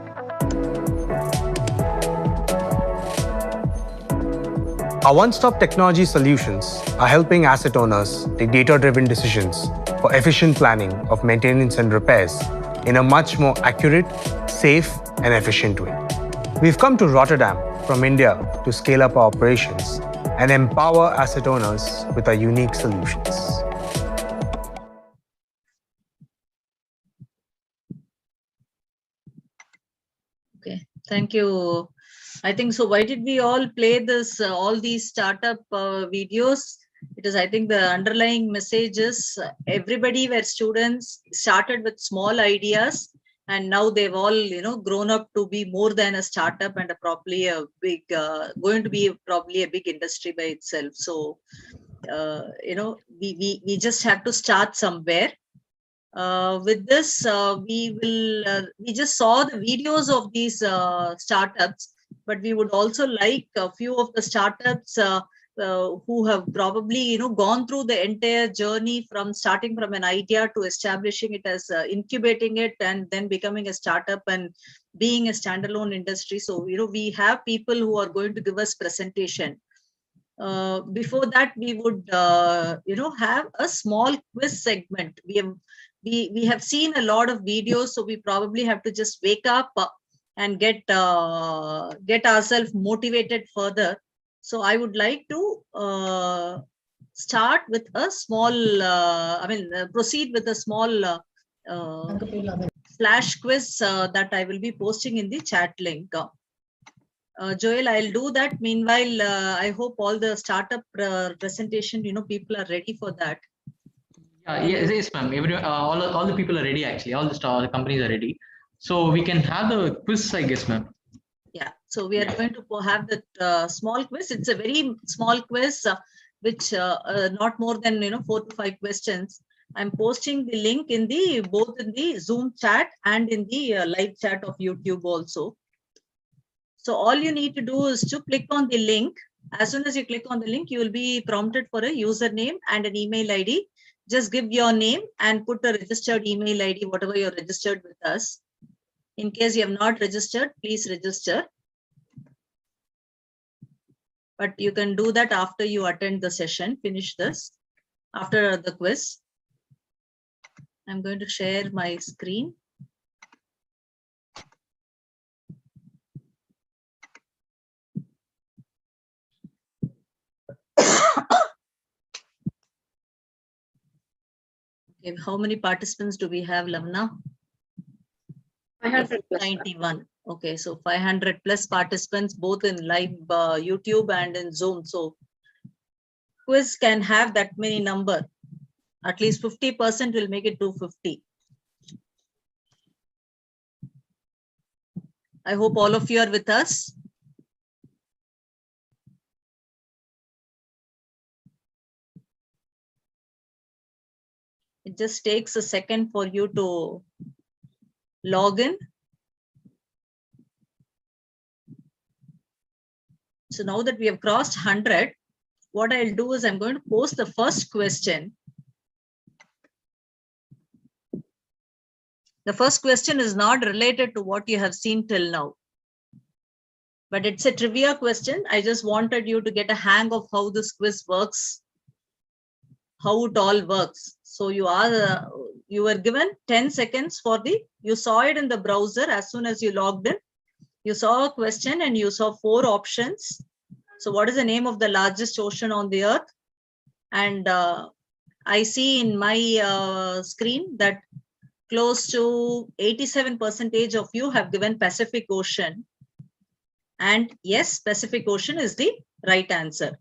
Our one-stop technology solutions are helping asset owners take data-driven decisions for efficient planning of maintenance and repairs in a much more accurate, safe, and efficient way. We've come to Rotterdam from India to scale up our operations and empower asset owners with our unique solutions. Okay, thank you. I think so. Why did we all play this, all these startup videos? Because I think the underlying message is everybody were students, started with small ideas, and now they've all, grown up to be more than a startup and probably a big, going to be probably a big industry by itself. So, we just have to start somewhere. With this, we just saw the videos of these startups, but we would also like a few of the startups who have probably gone through the entire journey from starting from an idea to establishing it as incubating it and then becoming a startup and being a standalone industry. So we have people who are going to give us presentation. Before that, we would have a small quiz segment. We have seen a lot of videos, so we probably have to just wake up and get ourselves motivated further. So I would like to start with a small, proceed with a small flash quiz that I will be posting in the chat link. Joel, I'll do that. Meanwhile, I hope all the startup presentation, people are ready for that. Yes, ma'am. All the people are ready, actually. All the companies are ready. So we can have the quiz, I guess, ma'am. Yeah, so we are going to have that small quiz. It's a very small quiz, which not more than 4 to 5 questions. I'm posting the link in both in the Zoom chat and in the live chat of YouTube also. So all you need to do is to click on the link. As soon as you click on the link, you will be prompted for a username and an email ID. Just give your name and put a registered email ID, whatever you're registered with us. In case you have not registered, please register. But you can do that after you attend the session, finish this, after the quiz. I'm going to share my screen. Okay, how many participants do we have, Lavna? 591. Okay, so 500 plus participants, both in live YouTube and in Zoom. So quiz can have that many number. At least 50% will make it 250. I hope all of you are with us. It just takes a second for you to log in. So now that we have crossed 100, what I'll do is I'm going to post the first question. The first question is not related to what you have seen till now, but it's a trivia question. I just wanted you to get a hang of how this quiz works, how it all works. So you were given 10 seconds you saw it in the browser as soon as you logged in. You saw a question and you saw 4 options. So what is the name of the largest ocean on the earth? And I see in my screen that close to 87% of you have given Pacific Ocean. And yes, Pacific Ocean is the right answer.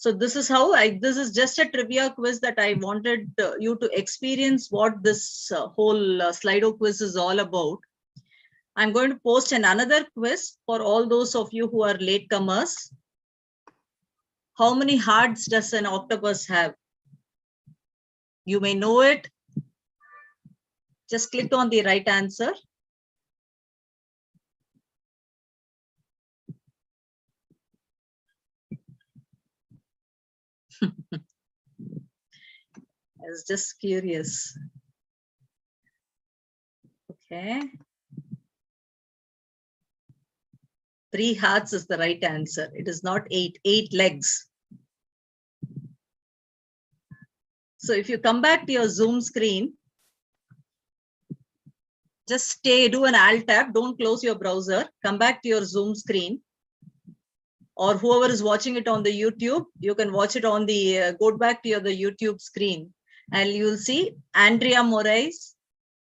So this is how this is just a trivia quiz that I wanted you to experience what this whole Slido quiz is all about. I'm going to post another quiz for all those of you who are latecomers. How many hearts does an octopus have? You may know it. Just click on the right answer. I was just curious. Okay. 3 hearts is the right answer. It is not 8. 8 legs. So if you come back to your Zoom screen, just stay, do an Alt tab, don't close your browser, come back to your Zoom screen, or whoever is watching it on the YouTube, you can watch it on the, go back to the YouTube screen, and you'll see Andrea Moraes,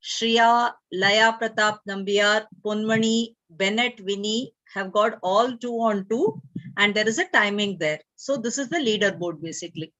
Shriya, Laya Pratap Nambiar, Ponmani, Bennett Winnie have got all 2 on 2, and there is a timing there. So this is the leaderboard basically.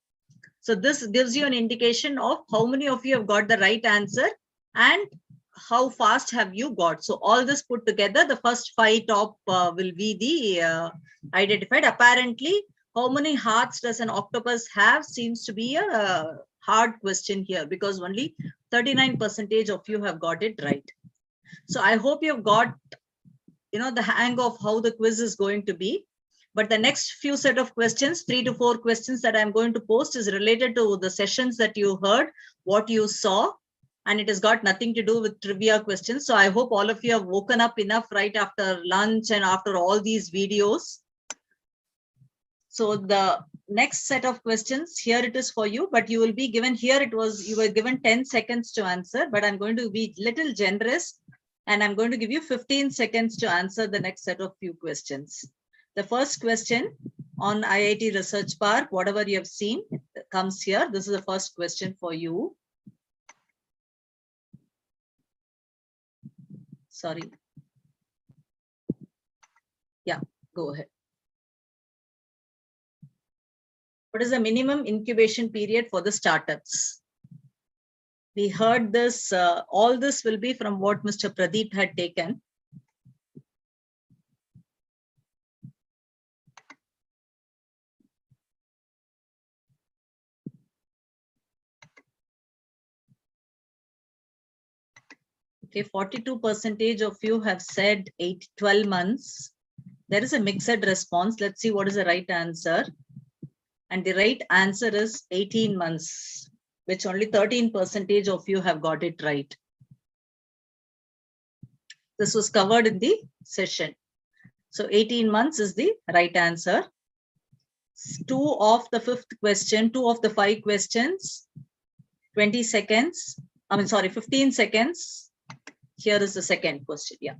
So this gives you an indication of how many of you have got the right answer and how fast have you got. So all this put together, the first 5 top will be the identified. Apparently, how many hearts does an octopus have seems to be a hard question here, because only 39% of you have got it right. So I hope you've got, the hang of how the quiz is going to be. But the next few set of questions, 3 to 4 questions that I'm going to post, is related to the sessions that you heard, what you saw, and it has got nothing to do with trivia questions. So I hope all of you have woken up enough right after lunch and after all these videos. So the next set of questions, here it is for you, but you will be given, here you were given 10 seconds to answer, but I'm going to be little generous and I'm going to give you 15 seconds to answer the next set of few questions. The first question on IIT Research Park, whatever you have seen comes here. This is the first question for you. Sorry. Yeah, go ahead. What is the minimum incubation period for the startups? We heard this, all this will be from what Mr. Pradeep had taken. Okay, 42% of you have said 12 months. There is a mixed response. Let's see what is the right answer. And the right answer is 18 months, which only 13% of you have got it right. This was covered in the session. So 18 months is the right answer. 2 of the 5th question, 2 of the 5 questions, 20 seconds. 15 seconds. Here is the second question. Yeah.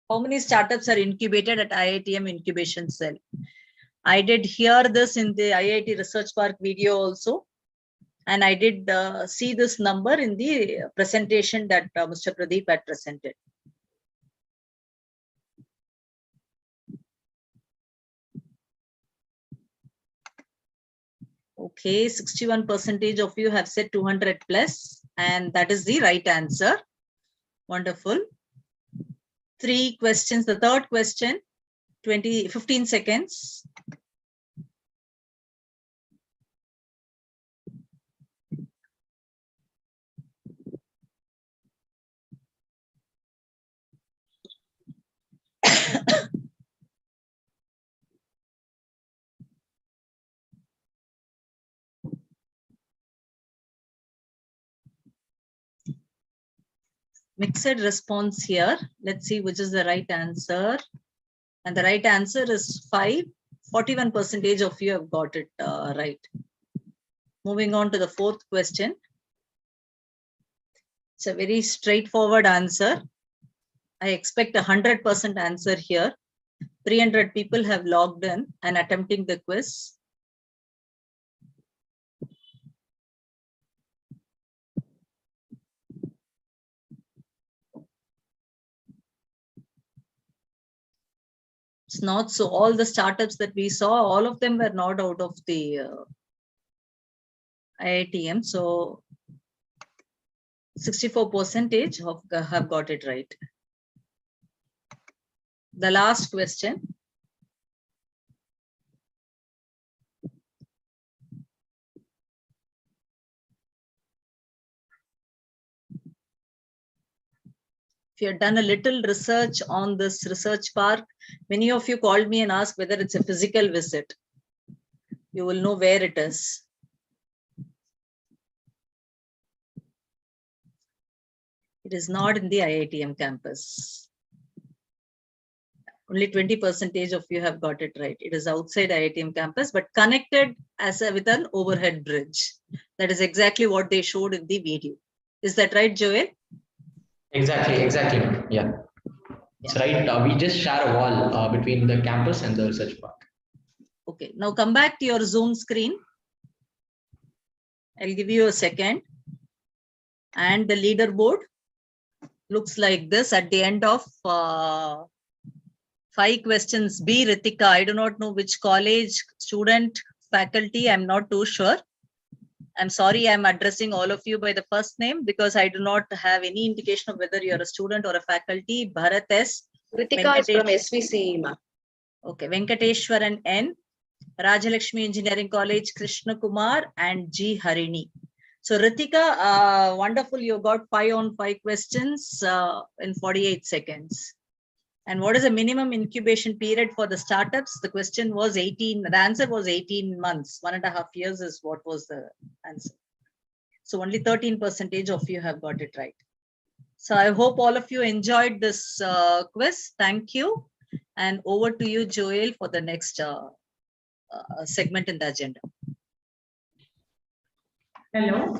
How many startups are incubated at Iitm incubation cell? I did hear this in the IIT Research Park video also. And I did see this number in the presentation that Mr. Pradeep had presented. Okay, 61% of you have said 200 plus, and that is the right answer. Wonderful. 3 questions. The third question, 15 seconds. Mixed response here. Let's see which is the right answer. And the right answer is 5. 41% of you have got it right. Moving on to the 4th question. It's a very straightforward answer. I expect 100% answer here. 300 people have logged in and attempting the quiz. It's not so. All the startups that we saw, all of them were not out of the Iitm. So 64% have got it right. The last question. If you have done a little research on this research park, many of you called me and asked whether it's a physical visit. You will know where it is. It is not in the Iitm campus. Only 20% of you have got it right. It is outside Iitm campus, but connected with an overhead bridge. That is exactly what they showed in the video. Is that right, Joel? Exactly. Yeah. It's right. We just share a wall between the campus and the research park. Okay. Now come back to your Zoom screen. I'll give you a second. And the leaderboard looks like this at the end of 5 questions. B. Ritika, I do not know which college, student, faculty, I'm not too sure. I'm sorry, I'm addressing all of you by the first name because I do not have any indication of whether you're a student or a faculty. Bharat S. Ritika is from SVC, ma. Okay, Venkateshwaran N. Rajalakshmi Engineering College, Krishna Kumar and G. Harini. So Ritika, wonderful, you got 5 on 5 questions in 48 seconds. And what is the minimum incubation period for the startups? The question was 18, the answer was 18 months, 1.5 years is what was the answer. So only 13% of you have got it right. So I hope all of you enjoyed this quiz. Thank you. And over to you, Joel, for the next segment in the agenda. Hello.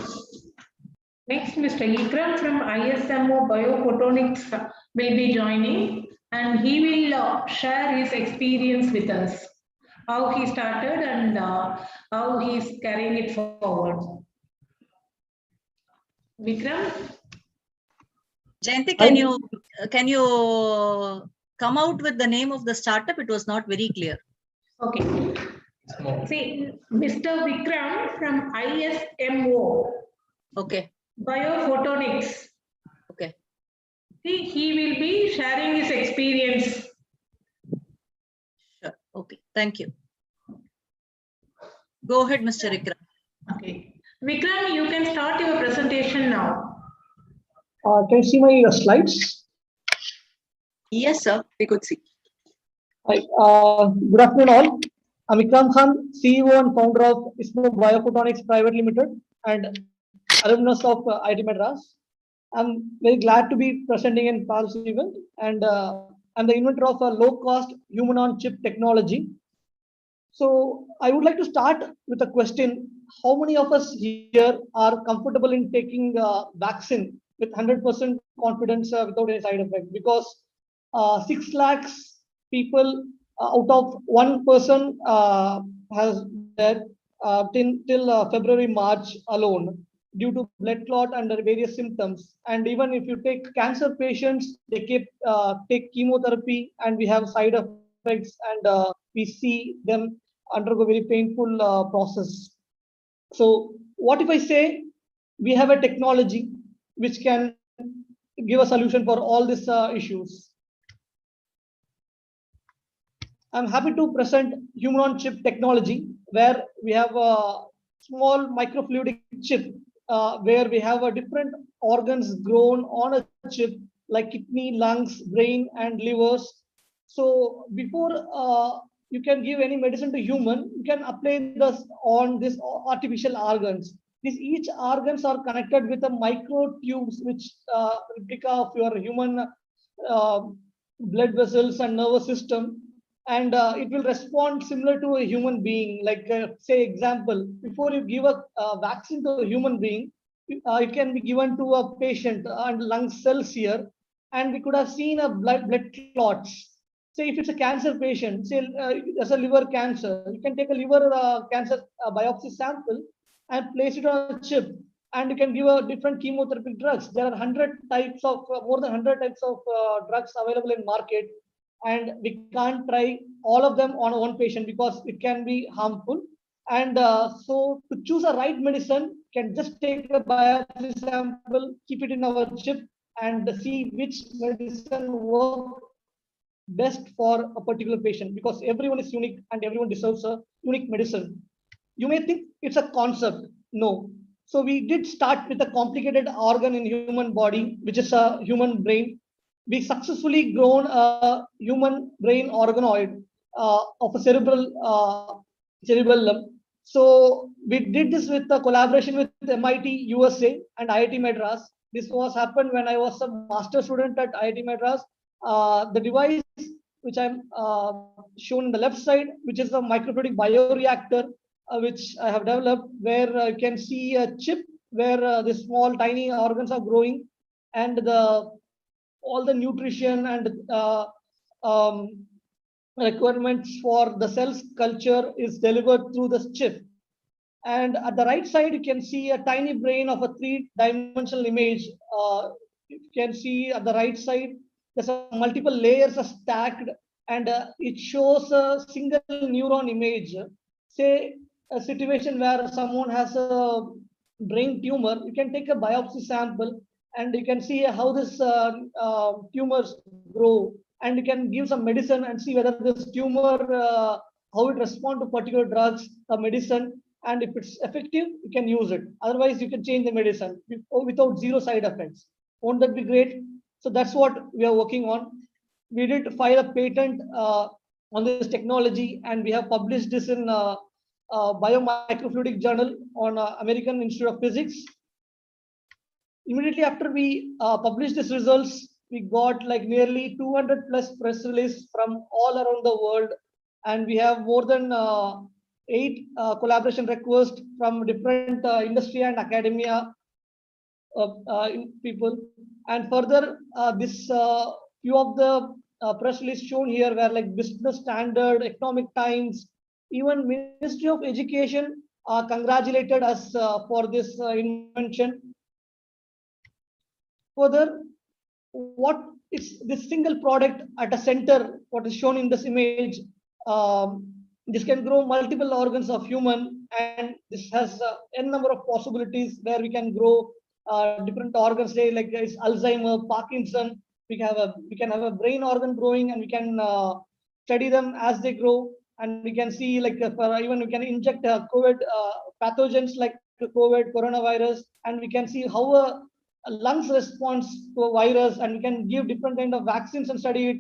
Next, Mr. Ikram from ISMO Biophotonics will be joining, and he will share his experience with us, how he started and how he is carrying it forward. Vikram? Jayanti, can you come out with the name of the startup? It was not very clear. Okay. See, Mr. Vikram from ISMO. Okay. Biophotonics. Okay. See, he will be sharing his experience. Sure. Okay. Thank you. Go ahead, Mr. Vikram. Okay. Vikram, you can start your presentation now. Can you see my slides? Yes, sir. We could see. Hi. Good afternoon, all. I'm Ikram Khan, CEO and founder of ISMO Biophotonics Private Limited and alumnus of IIT Madras. I'm very glad to be presenting in Pal's event, and I'm the inventor of a low-cost human-on-chip technology. So I would like to start with a question: how many of us here are comfortable in taking vaccine with 100% confidence without any side effect? Because 6 lakhs people out of 1 person has died till February, March alone due to blood clot and various symptoms. And even if you take cancer patients, they take chemotherapy and we have side effects, and we see them undergo very painful process. So what if I say we have a technology which can give a solution for all these issues? I'm happy to present human-on-chip technology, where we have a small microfluidic chip where we have different organs grown on a chip like kidney, lungs, brain, and livers. So before you can give any medicine to human, you can apply this on these artificial organs. These each organs are connected with a micro tubes, which replica of your human blood vessels and nervous system. And it will respond similar to a human being. Like say example, before you give a vaccine to a human being, it can be given to a patient and lung cells here, and we could have seen a blood clots. Say if it's a cancer patient, say as a liver cancer, you can take a liver cancer biopsy sample and place it on a chip, and you can give a different chemotherapy drugs. There are 100 types of more than 100 types of drugs available in market. and we can't try all of them on one patient because it can be harmful. And so to choose a right medicine, can just take a biopsy sample, keep it in our chip, and see which medicine works best for a particular patient, because everyone is unique and everyone deserves a unique medicine. You may think it's a concept. No. So we did start with a complicated organ in human body, which is a human brain. We successfully grown a human brain organoid of a cerebellum. So we did this with a collaboration with MIT USA and IIT Madras. This was happened when I was a master student at IIT Madras. The device which I'm shown in the left side, which is a microfluidic bioreactor, which I have developed, where you can see a chip where the small tiny organs are growing, and all the nutrition and requirements for the cells culture is delivered through this chip. And at the right side, you can see a tiny brain of a three-dimensional image. You can see at the right side, there's multiple layers are stacked, and it shows a single neuron image. Say a situation where someone has a brain tumor, you can take a biopsy sample and you can see how this tumors grow, and you can give some medicine and see whether this tumor, how it responds to particular drugs or medicine, and if it's effective, you can use it. Otherwise, you can change the medicine without zero side effects. Won't that be great? So that's what we are working on. We did file a patent on this technology, and we have published this in Biomimicry Journal on American Institute of Physics. Immediately after we published these results, we got like nearly 200 plus press releases from all around the world, and we have more than 8 collaboration requests from different industry and academia people. And further, this few of the press releases shown here were like Business Standard, Economic Times, even Ministry of Education congratulated us for this invention. Further, what is this single product at a center, what is shown in this image, this can grow multiple organs of human, and this has n number of possibilities where we can grow different organs, say like it's Alzheimer, Parkinson. We can have a brain organ growing, and we can study them as they grow, and we can see like even we can inject COVID pathogens like COVID, coronavirus, and we can see how a lungs response to a virus, and we can give different kind of vaccines and study it.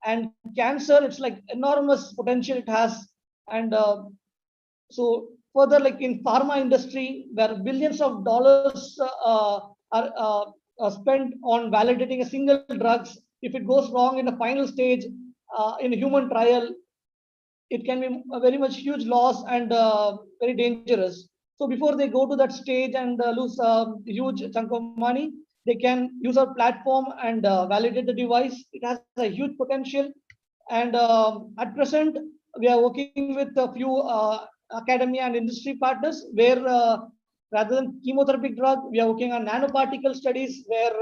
And cancer, it's like enormous potential it has. And so further, like in pharma industry, where billions of dollars are spent on validating a single drugs, if it goes wrong in the final stage in a human trial, it can be a very much huge loss and very dangerous. So before they go to that stage and lose a huge chunk of money, they can use our platform and validate the device. It has a huge potential. And at present, we are working with a few academia and industry partners where rather than chemotherapy drug, we are working on nanoparticle studies where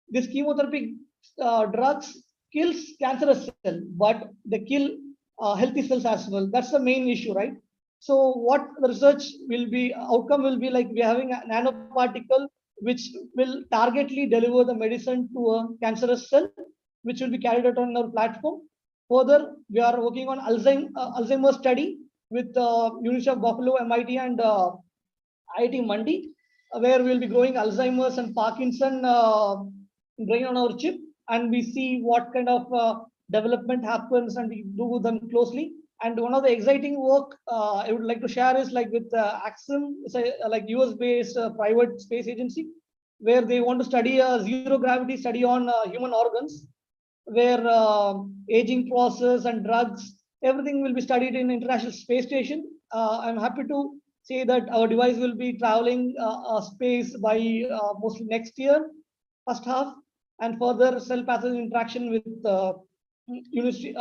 this chemotherapy drugs kills cancerous cell, but they kill healthy cells as well. That's the main issue, right? So what the research will be, outcome will be like we're having a nanoparticle which will targetly deliver the medicine to a cancerous cell, which will be carried out on our platform. Further, we are working on Alzheimer's study with University of Buffalo, MIT, and IIT Mandi, where we'll be growing Alzheimer's and Parkinson brain on our chip, and we see what kind of development happens, and we do them closely. And one of the exciting work I would like to share is like with Iitum, like US-based private space agency, where they want to study a zero gravity study on human organs, where aging process and drugs, everything will be studied in International Space Station. I'm happy to say that our device will be traveling space by mostly next year, first half, and further cell pathogen interaction with University,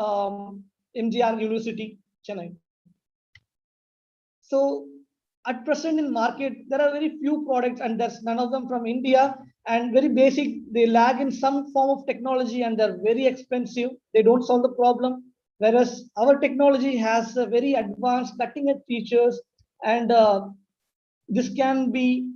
MGR University, Chennai. So at present in market, there are very few products and there's none of them from India, and very basic, they lag in some form of technology and they're very expensive. They don't solve the problem. Whereas our technology has a very advanced cutting edge features, and this can be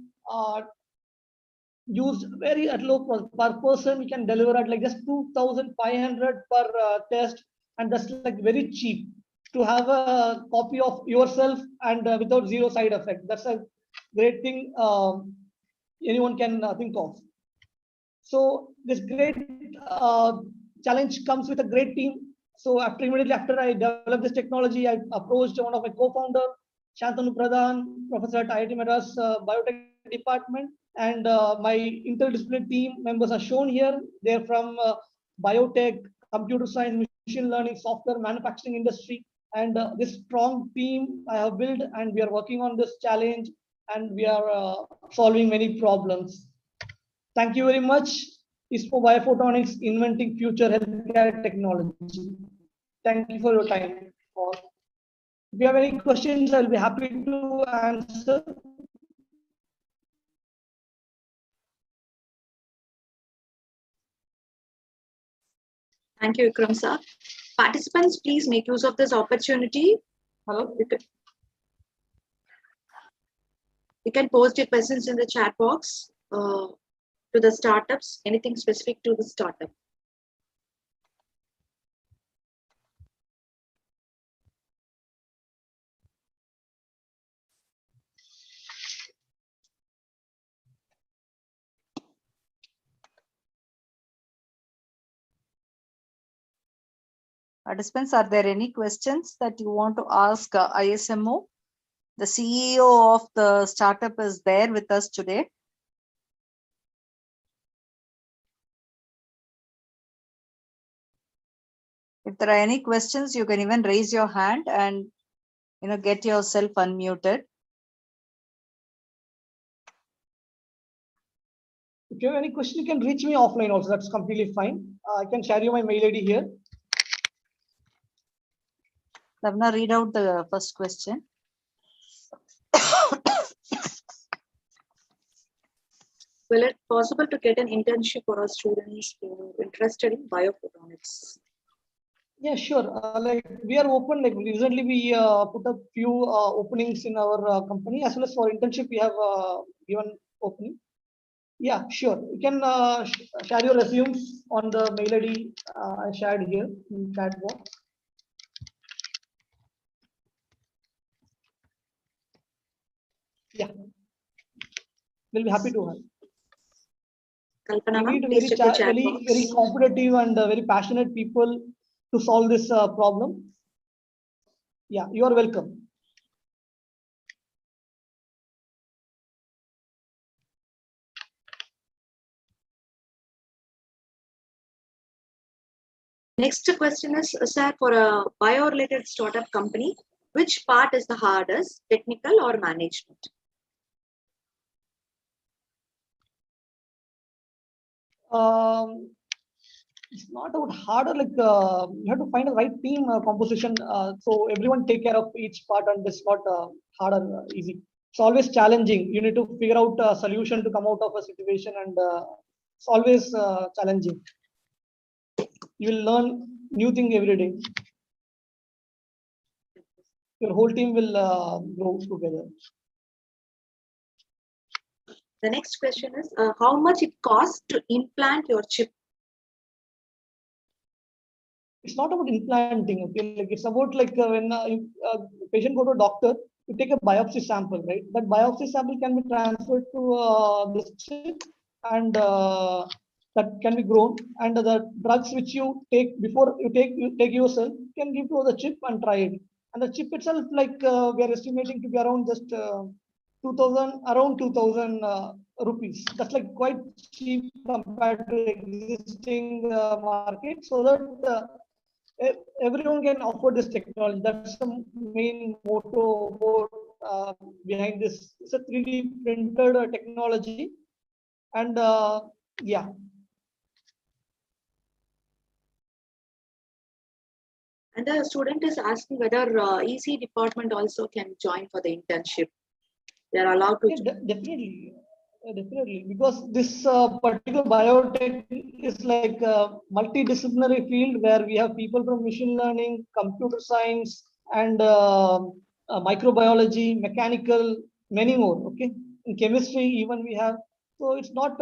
used very at low cost per person. We can deliver at like just 2,500 per test, and that's like very cheap to have a copy of yourself and without zero side effect. That's a great thing anyone can think of. So this great challenge comes with a great team. So immediately after I developed this technology, I approached one of my co-founder, Shantanu Pradhan, professor at Iitum Madras Biotech Department, and my interdisciplinary team members are shown here. They're from biotech, computer science, machine learning, software, manufacturing industry. And this strong team I have built, and we are working on this challenge, and we are solving many problems. Thank you very much. ISPO Biophotonics, inventing future healthcare technology. Thank you for your time. If you have any questions, I'll be happy to answer. Thank you, Ikram sir. Participants, please make use of this opportunity. Hello. You can post your questions in the chat box to the startups, anything specific to the startup. Participants, are there any questions that you want to ask ISMO? The CEO of the startup is there with us today. If there are any questions, you can even raise your hand and get yourself unmuted. If you have any question, you can reach me offline also. That's completely fine. I can share you my mail ID here. Lavna, read out the first question. Will it possible to get an internship for our students who are interested in biophotonics? Yeah, sure. Like we are open. Like recently, we put up few openings in our company, as well as for internship, we have given opening. Yeah, sure. You can share your resumes on the mail ID I shared here in chat box. Yeah, we'll be happy to help. Kalpana, we need please check the chat box. very competitive and very passionate people to solve this problem. Yeah, you are welcome. Next question is, sir, for a bio-related startup company, which part is the hardest, technical or management? It's not about harder, like you have to find the right team composition, so everyone take care of each part, and it's not hard or easy. It's always challenging. You need to figure out a solution to come out of a situation, and it's always challenging. You will learn new thing every day. Your whole team will grow together. The next question is, how much it costs to implant your chip? It's not about implanting. Okay, like it's about like when a patient go to a doctor, you take a biopsy sample, right? That biopsy sample can be transferred to this chip, and that can be grown. And the drugs which you take before you take yourself, you can give to the chip and try it. And the chip itself, like we are estimating to be around just 2,000 rupees. That's like quite cheap compared to existing market, so that everyone can afford this technology. That's the main motto behind this. It's a 3D printed technology, and yeah. And the student is asking whether EC department also can join for the internship. They are allowed to. Yeah, definitely. Definitely, because this particular biotech is like a multidisciplinary field where we have people from machine learning, computer science, and microbiology, mechanical, many more. Okay, in chemistry even we have. So it's not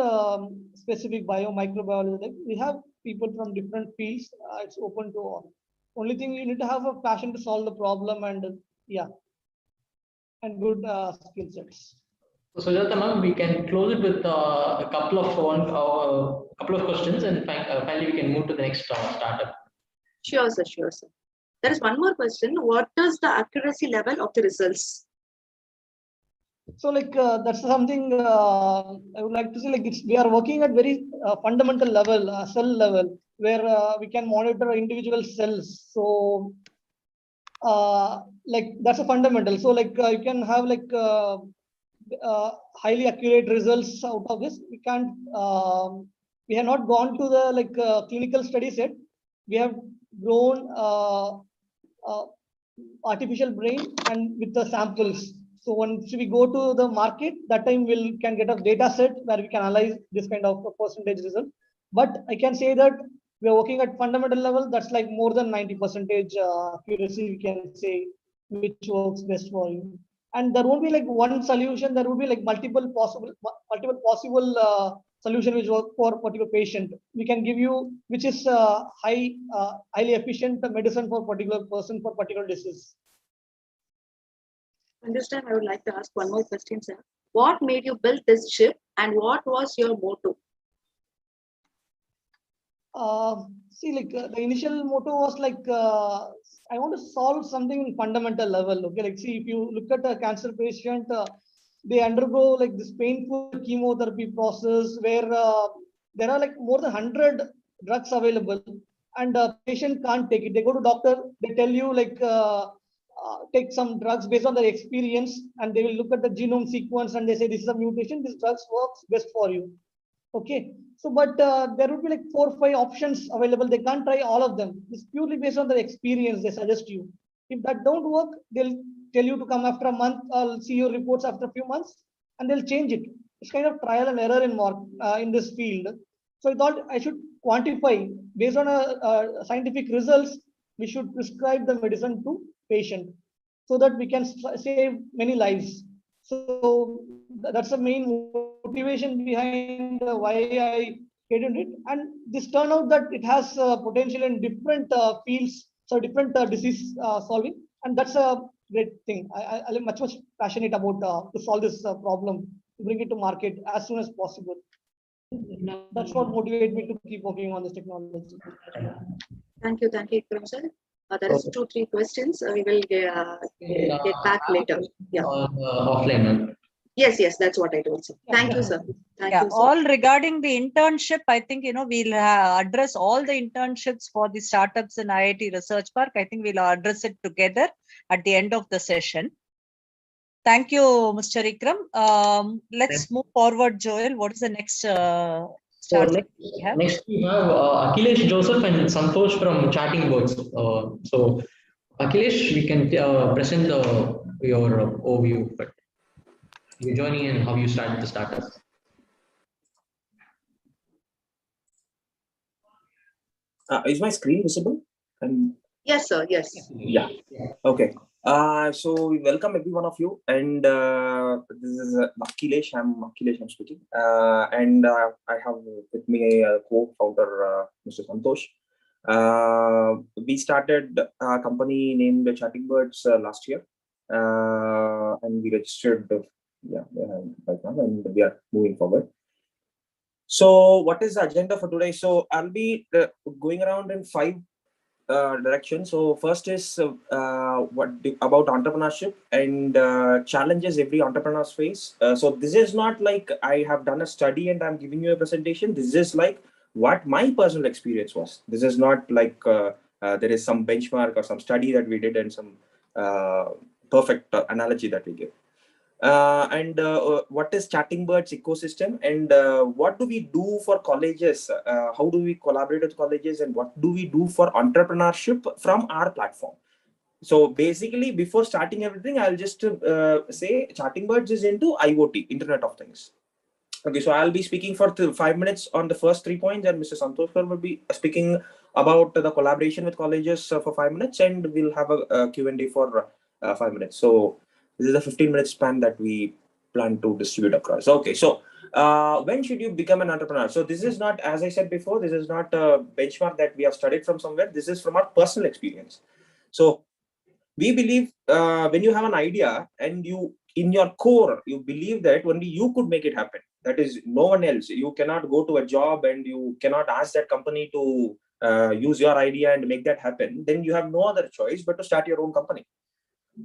specific microbiology. Like, we have people from different fields. It's open to all. Only thing you need to have a passion to solve the problem and yeah, and good skill sets. So Sujata ma'am, we can close it with a couple of questions, and finally we can move to the next startup. Sure, sir. Sure, sir. There is one more question. What is the accuracy level of the results? So like that's something I would like to say, like we are working at very fundamental level, cell level, where we can monitor individual cells. So like that's a fundamental. So like you can have like highly accurate results out of this. We can't. We have not gone to the like clinical studies yet. We have grown artificial brain and with the samples. So once we go to the market, that time we can get a data set where we can analyze this kind of percentage result. But I can say that we are working at fundamental level. That's like more than 90% accuracy. We can say which works best for you. And there won't be like one solution. There will be like multiple possible solution which work for particular patient. We can give you which is highly efficient medicine for particular person for particular disease. And this time I would like to ask one more question, sir. What made you build this chip and what was your motto? See, like the initial motto was like I want to solve something in fundamental level. Okay, like see, if you look at a cancer patient, they undergo like this painful chemotherapy process where there are like more than 100 drugs available, and the patient can't take it. They go to doctor, they tell you like take some drugs based on their experience, and they will look at the genome sequence and they say this is a mutation. This drugs works best for you. Okay, so but there would be like 4 or 5 options available. They can't try all of them. It's purely based on their experience. They suggest you. If that don't work, they'll tell you to come after a month or see your reports after a few months, and they'll change it. It's kind of trial and error in this field. So I thought I should quantify based on a scientific results. We should prescribe the medicine to patient so that we can save many lives. So that's the main motivation behind why I created it. And this turned out that it has potential in different fields, so different disease solving. And that's a great thing. I'm much passionate about to solve this problem, to bring it to market as soon as possible. That's what motivated me to keep working on this technology. Thank you, Ikram sir. There is 2-3 questions. We will get back later. Yeah. Offline. Yes, that's what I told, sir. Thank you, sir. Thank you, sir. All regarding the internship, I think, we'll address all the internships for the startups in IIT Research Park. I think we'll address it together at the end of the session. Thank you, Mr. Ikram. Let's move forward, Joel. What is the next startup we have? Next we have Akhilesh Joseph and Santosh from Chatting Boards. So Akhilesh, we can present your overview, but you're joining and how you started the startup. Is my screen visible? Yes, sir. Yes. Yeah. Okay. So we welcome every one of you, and this is Akhilesh. I'm speaking, and I have with me a co-founder, Mr. Santosh. We started a company named Chatting Birds last year, and we registered right now, and we are moving forward. So what is the agenda for today? So I'll be going around in 5 direction. So first is about entrepreneurship and challenges every entrepreneur face. So this is not like I have done a study and I'm giving you a presentation. This is like what my personal experience was. This is not like there is some benchmark or some study that we did and some perfect analogy that we give. What is Chatting Birds ecosystem, and what do we do for colleges? How do we collaborate with colleges, and what do we do for entrepreneurship from our platform? So basically, before starting everything, I'll just say Chattingbirds is into IoT, Internet of Things. Okay, so I'll be speaking for 5 minutes on the first 3 points, and Mr. Santoshkar will be speaking about the collaboration with colleges for 5 minutes, and we'll have a Q&A for 5 minutes. So this is a 15-minute span that we plan to distribute across. Okay, so when should you become an entrepreneur? So this is not, as I said before, this is not a benchmark that we have studied from somewhere. This is from our personal experience. So we believe when you have an idea and you, in your core, you believe that only you could make it happen. That is no one else. You cannot go to a job and you cannot ask that company to use your idea and make that happen. Then you have no other choice but to start your own company.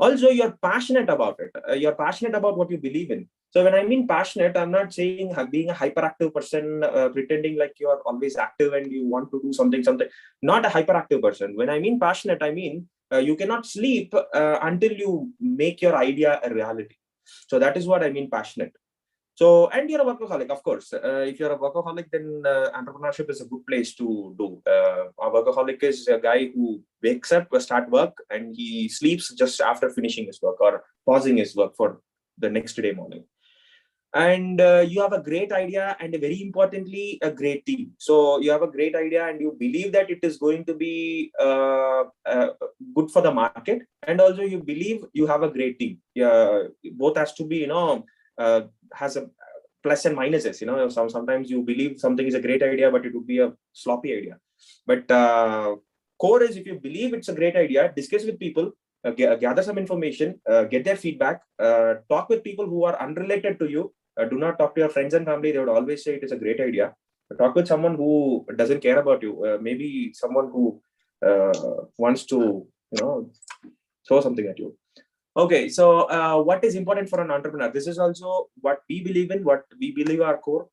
Also, you're passionate about it. You're passionate about what you believe in. So when I mean passionate, I'm not saying being a hyperactive person, pretending like you're always active and you want to do something. Not a hyperactive person. When I mean passionate, I mean you cannot sleep until you make your idea a reality. So that is what I mean passionate. So, and you're a workaholic, of course. If you're a workaholic, then entrepreneurship is a good place to do. A workaholic is a guy who wakes up, start work, and he sleeps just after finishing his work or pausing his work for the next day morning. And you have a great idea and very importantly, a great team. So you have a great idea and you believe that it is going to be good for the market. And also you believe you have a great team. Both has to be, has a plus and minuses. Sometimes you believe something is a great idea, but it would be a sloppy idea. But core is, if you believe it's a great idea, discuss with people, gather some information, get their feedback, talk with people who are unrelated to you. Do not talk to your friends and family. They would always say it is a great idea. Talk with someone who doesn't care about you. Maybe someone who wants to, throw something at you. Okay, so what is important for an entrepreneur? This is also what we believe in, what we believe our core.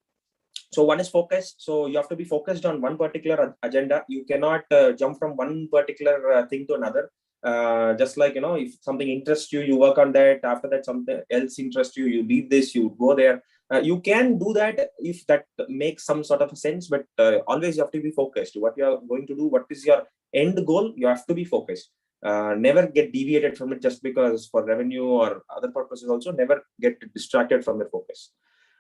So one is focus. So you have to be focused on one particular agenda. You cannot jump from one particular thing to another. Just like, if something interests you, you work on that. After that, something else interests you, you leave this, you go there. You can do that if that makes some sort of a sense, but always you have to be focused. What you are going to do, what is your end goal, you have to be focused. Never get deviated from it just because for revenue or other purposes. Also never get distracted from your focus.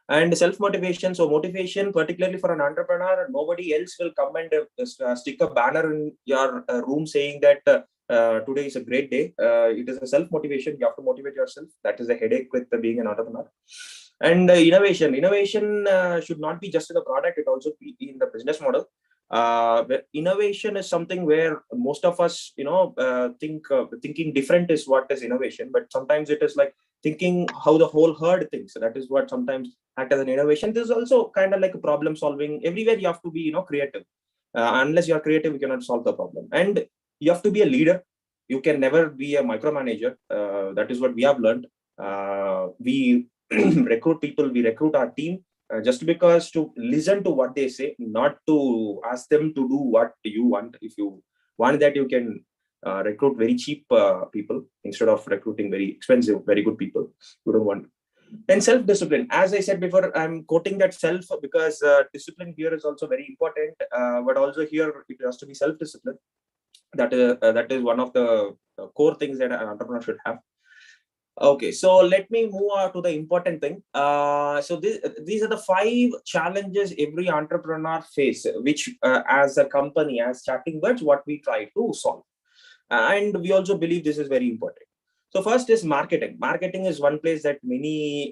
And self-motivation. So motivation, particularly for an entrepreneur, nobody else will come and stick a banner in your room saying that today is a great day. It is a self-motivation. You have to motivate yourself. That is the headache with being an entrepreneur. And innovation. Innovation should not be just in the product. It also be in the business model. Innovation is something where most of us, thinking different is what is innovation. But sometimes it is like thinking how the whole herd thinks. So that is what sometimes act as an innovation. This is also kind of like a problem solving. Everywhere you have to be, creative. Unless you are creative, you cannot solve the problem. And you have to be a leader. You can never be a micromanager. That is what we have learned. We recruit people. We recruit our team. Just because to listen to what they say, not to ask them to do what you want. If you want that, you can recruit very cheap people instead of recruiting very expensive, very good people. You don't want. And self-discipline. As I said before, I'm quoting that self because discipline here is also very important. But also here, it has to be self-discipline. That is one of the core things that an entrepreneur should have. Okay, so let me move on to the important thing. So these are the 5 challenges every entrepreneur face, which as a company, as Chattingbirds, what we try to solve. And we also believe this is very important. So first is marketing. Marketing is one place that many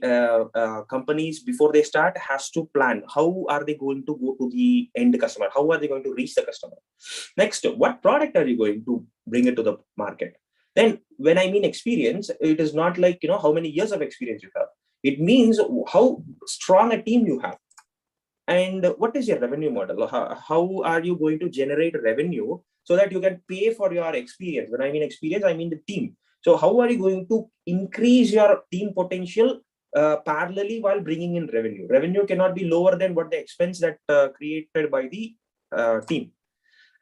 companies, before they start, has to plan. How are they going to go to the end customer? How are they going to reach the customer? Next, what product are you going to bring it to the market? Then when I mean experience, it is not like, how many years of experience you have. It means how strong a team you have. And what is your revenue model? How are you going to generate revenue so that you can pay for your experience? When I mean experience, I mean the team. So how are you going to increase your team potential parallelly while bringing in revenue? Revenue cannot be lower than what the expense that created by the team.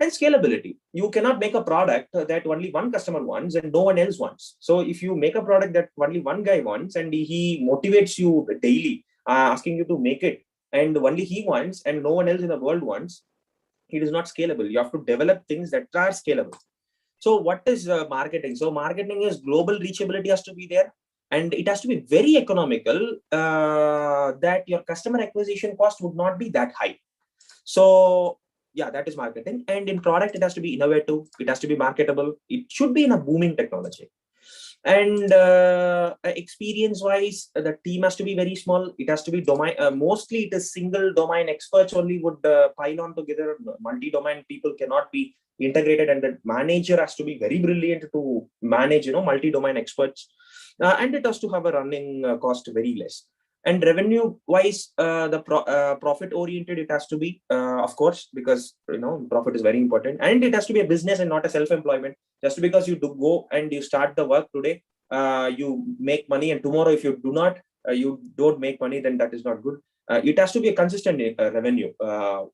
And scalability. You cannot make a product that only one customer wants and no one else wants. So if you make a product that only one guy wants and he motivates you daily, asking you to make it, and only he wants and no one else in the world wants, it is not scalable. You have to develop things that are scalable. So what is marketing? So marketing is global reachability has to be there, and it has to be very economical, that your customer acquisition cost would not be that high. So yeah, that is marketing. And in product, it has to be innovative, it has to be marketable, it should be in a booming technology. And experience wise, the team has to be very small. It has to be domain, mostly it is single domain experts only would pile on together. Multi-domain people cannot be integrated, and the manager has to be very brilliant to manage, multi-domain experts. And it has to have a running cost very less. And revenue wise, the profit oriented it has to be, of course, because profit is very important. And it has to be a business and not a self-employment. Just because you do go and you start the work today, you make money, and tomorrow if you do not, you don't make money, then that is not good. It has to be a consistent revenue.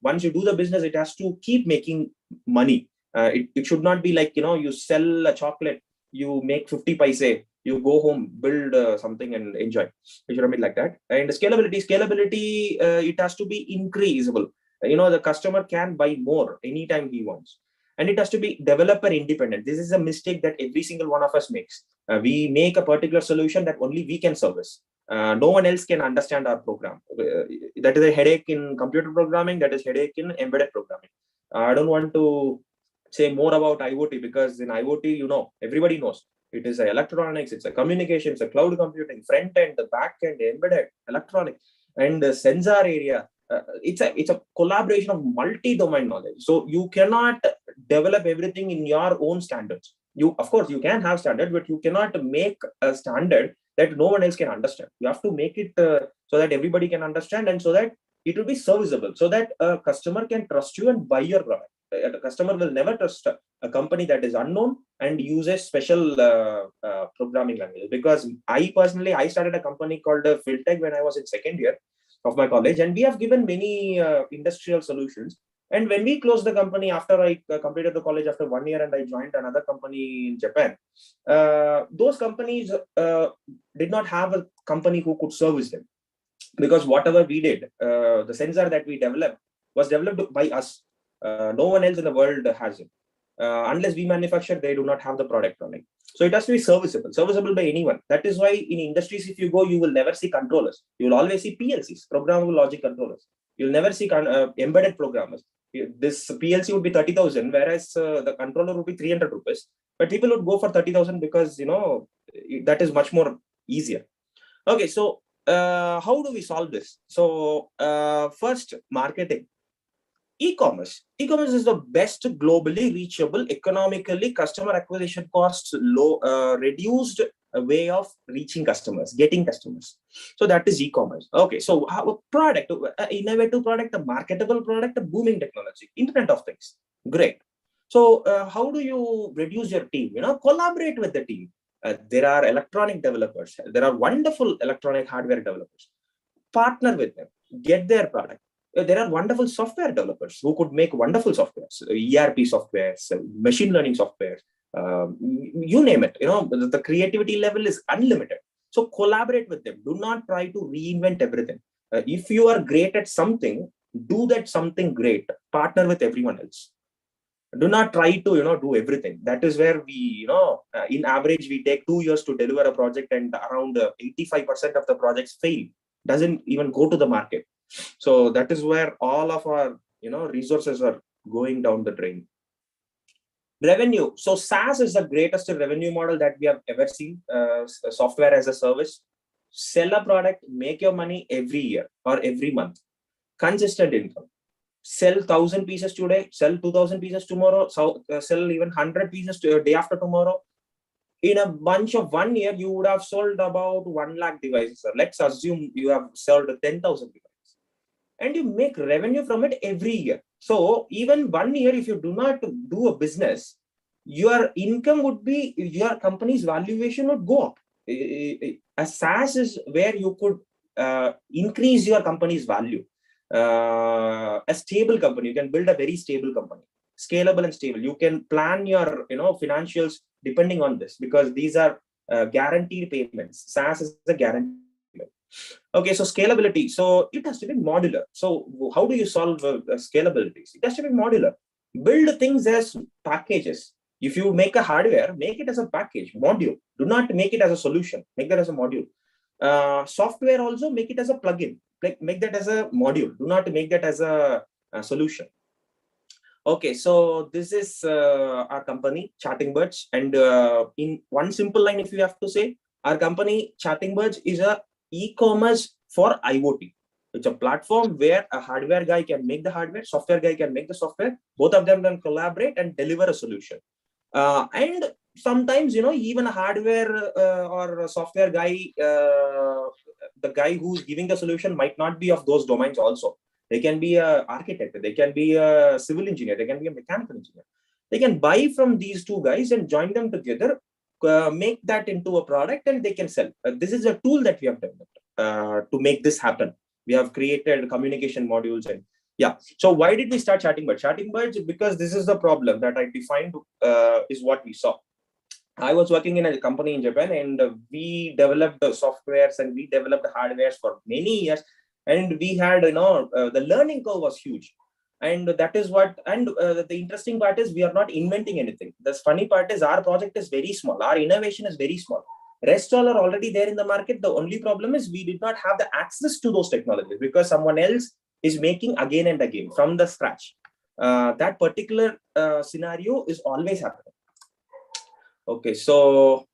Once you do the business, it has to keep making money. It should not be like, you sell a chocolate, you make 50 paise, you go home, build something and enjoy. It shouldn't be like that. And scalability, it has to be increasable. The customer can buy more anytime he wants. And it has to be developer independent. This is a mistake that every single one of us makes. We make a particular solution that only we can service. No one else can understand our program. That is a headache in computer programming. That is headache in embedded programming. I don't want to say more about IoT, because in IoT, everybody knows. It is electronics, it's a communication, it's a cloud computing, front end, the back end, embedded, electronic, and the sensor area. It's a collaboration of multi-domain knowledge. So you cannot develop everything in your own standards. Of course, you can have standard, but you cannot make a standard that no one else can understand. You have to make it so that everybody can understand, and so that it will be serviceable, so that a customer can trust you and buy your product. A customer will never trust a company that is unknown and uses special programming language. Because I started a company called Filtech when I was in second year of my college, and we have given many industrial solutions. And when we closed the company after I completed the college after 1 year, and I joined another company in Japan, those companies did not have a company who could service them, because whatever we did, the sensor that we developed was developed by us. No one else in the world has it. Unless we manufacture, they do not have the product running. So it has to be serviceable by anyone. That is why in industries, if you go, you will never see controllers. You will always see PLCs, programmable logic controllers. You'll never see embedded programmers. This PLC would be 30,000, whereas the controller would be 300 rupees. But people would go for 30,000 because, that is much more easier. Okay, so how do we solve this? So first, marketing. E-commerce is the best globally reachable, economically customer acquisition costs low, reduced way of reaching customers, getting customers. So that is e-commerce. Okay, so a product, innovative product, a marketable product, a booming technology, Internet of Things. Great. So how do you reduce your team? Collaborate with the team. There are electronic developers. There are wonderful electronic hardware developers. Partner with them. Get their product. There are wonderful software developers who could make wonderful softwares, ERP softwares, machine learning softwares, you name it. The creativity level is unlimited. So collaborate with them. Do not try to reinvent everything. If you are great at something, do that something great. Partner with everyone else. Do not try to do everything. That is where we in average we take 2 years to deliver a project, and around 85% of the projects fail. Doesn't even go to the market. So that is where all of our resources are going down the drain. Revenue. So SaaS is the greatest revenue model that we have ever seen. Software as a service. Sell a product, make your money every year or every month. Consistent income. Sell 1,000 pieces today, sell 2,000 pieces tomorrow, sell even 100 pieces day after tomorrow. In a bunch of 1 year, you would have sold about 1 lakh devices. Let's assume you have sold 10,000 devices. And you make revenue from it every year. So even 1 year, if you do not do a business, your income would be, your company's valuation would go up. A SaaS is where you could increase your company's value. A stable company, you can build a very stable company, scalable and stable. You can plan your financials depending on this, because these are guaranteed payments. SaaS is a guarantee. Okay, so scalability. So it has to be modular. So how do you solve scalability? It has to be modular. Build things as packages. If you make a hardware, make it as a package, module. Do not make it as a solution. Make that as a module. Software also, make it as a plugin. Like make that as a module. Do not make that as a solution. Okay, so this is our company, Chatting Birds, and in one simple line, if you have to say, our company, Chatting Birds, is a e-commerce for IoT. It's a platform where a hardware guy can make the hardware, software guy can make the software. Both of them can collaborate and deliver a solution. And sometimes, even a hardware or a software guy, the guy who's giving the solution might not be of those domains also. They can be an architect, they can be a civil engineer, they can be a mechanical engineer. They can buy from these two guys and join them together, make that into a product, and they can sell. This is a tool that we have developed to make this happen. We have created communication modules and yeah. So why did we start Chatting Birds? Chatting Birds, because this is the problem that I defined is what we saw. I was working in a company in Japan, and we developed the softwares and we developed hardwares for many years. And we had, the learning curve was huge. And that is what, and the interesting part is we are not inventing anything. The funny part is our project is very small. Our innovation is very small. Rest all are already there in the market. The only problem is we did not have the access to those technologies because someone else is making again and again from the scratch. That particular scenario is always happening. Okay, so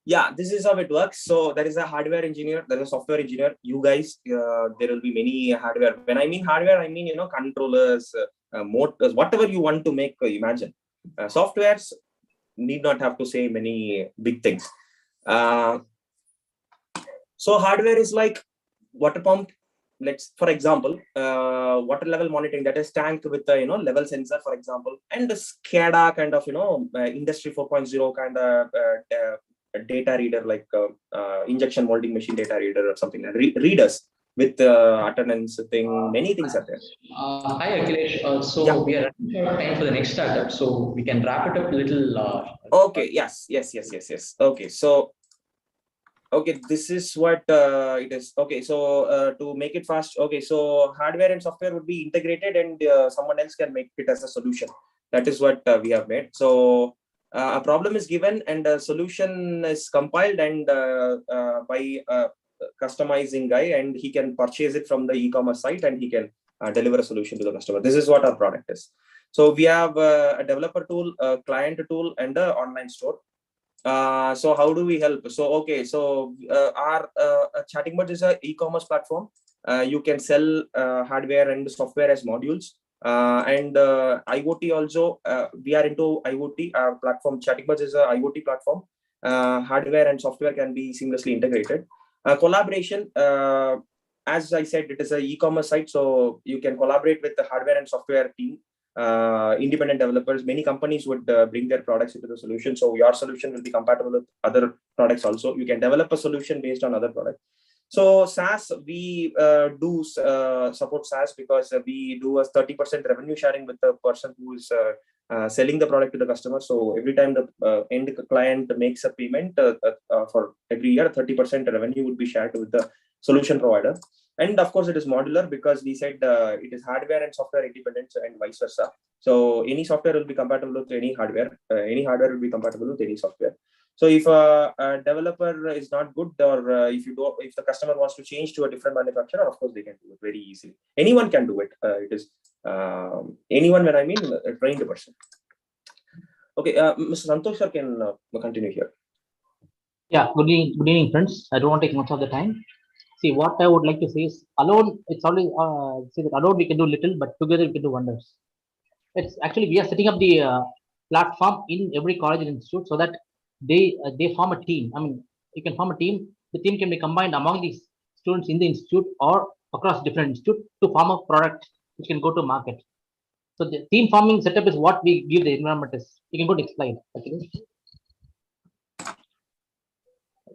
yeah, this is how it works. So there is a hardware engineer, there is a software engineer. You guys, there will be many hardware. When I mean hardware, I mean controllers, motors, whatever you want to make. Imagine softwares need not have to say many big things. So hardware is like water pump. For example, water level monitoring, that is tank with the level sensor, for example, and the SCADA kind of industry 4.0 kind of data reader, like injection molding machine data reader or something, and readers with attendance thing. Many things are there. Hi Akhilesh. So we are running out of time for the next startup, so we can wrap it up a little. Okay. Yes. Okay. So. Okay, this is what it is. Okay, so to make it fast, okay, so hardware and software would be integrated, and someone else can make it as a solution. That is what we have made. So a problem is given, and a solution is compiled, and by a customizing guy, and he can purchase it from the e-commerce site, and he can deliver a solution to the customer. This is what our product is. So we have a developer tool, a client tool, and an online store. So how do we help? So okay, so our Chatting Birds is an e-commerce platform. You can sell hardware and software as modules, and IoT also. We are into IoT. Our platform Chatting Birds is an IoT platform. Hardware and software can be seamlessly integrated. Collaboration, as I said, it is an e-commerce site, so you can collaborate with the hardware and software team. Independent developers, many companies would bring their products into the solution. So your solution will be compatible with other products also. You can develop a solution based on other products. So SaaS, we do support SaaS because we do a 30% revenue sharing with the person who is selling the product to the customer. So every time the end client makes a payment for every year, 30% revenue would be shared with the solution provider. And of course, it is modular because we said it is hardware and software independent and vice versa. So any software will be compatible with any hardware will be compatible with any software. So if a developer is not good, or if the customer wants to change to a different manufacturer, of course they can do it very easily. Anyone can do it. It is anyone when I mean a trained person. Okay, Mr. Santosh sir can continue here. Yeah, good evening, friends. I don't want to take much of the time. See, what I would like to say is, alone, it's always say that alone we can do little, but together we can do wonders. It's actually we are setting up the platform in every college and institute so that they form a team. I mean, you can form a team. The team can be combined among these students in the institute or across different institutes to form a product which can go to market. So the team forming setup is what we give the environment is. You can go to next slide. Okay.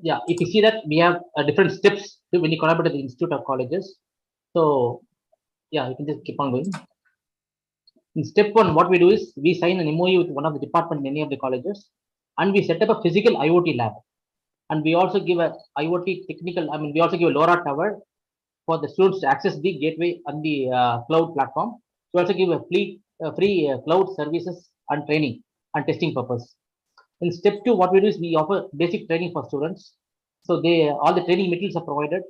Yeah, if you see that we have different steps when you collaborate with the institute or colleges. So yeah, you can just keep on going. In step one, what we do is we sign an MOU with one of the department in any of the colleges, and we set up a physical IoT lab. And we also give a IoT technical, I mean, we also give a LoRa tower for the students to access the gateway and the cloud platform. We also give a free cloud services and training. and testing purpose. In step 2, what we do is we offer basic training for students. So all the training materials are provided,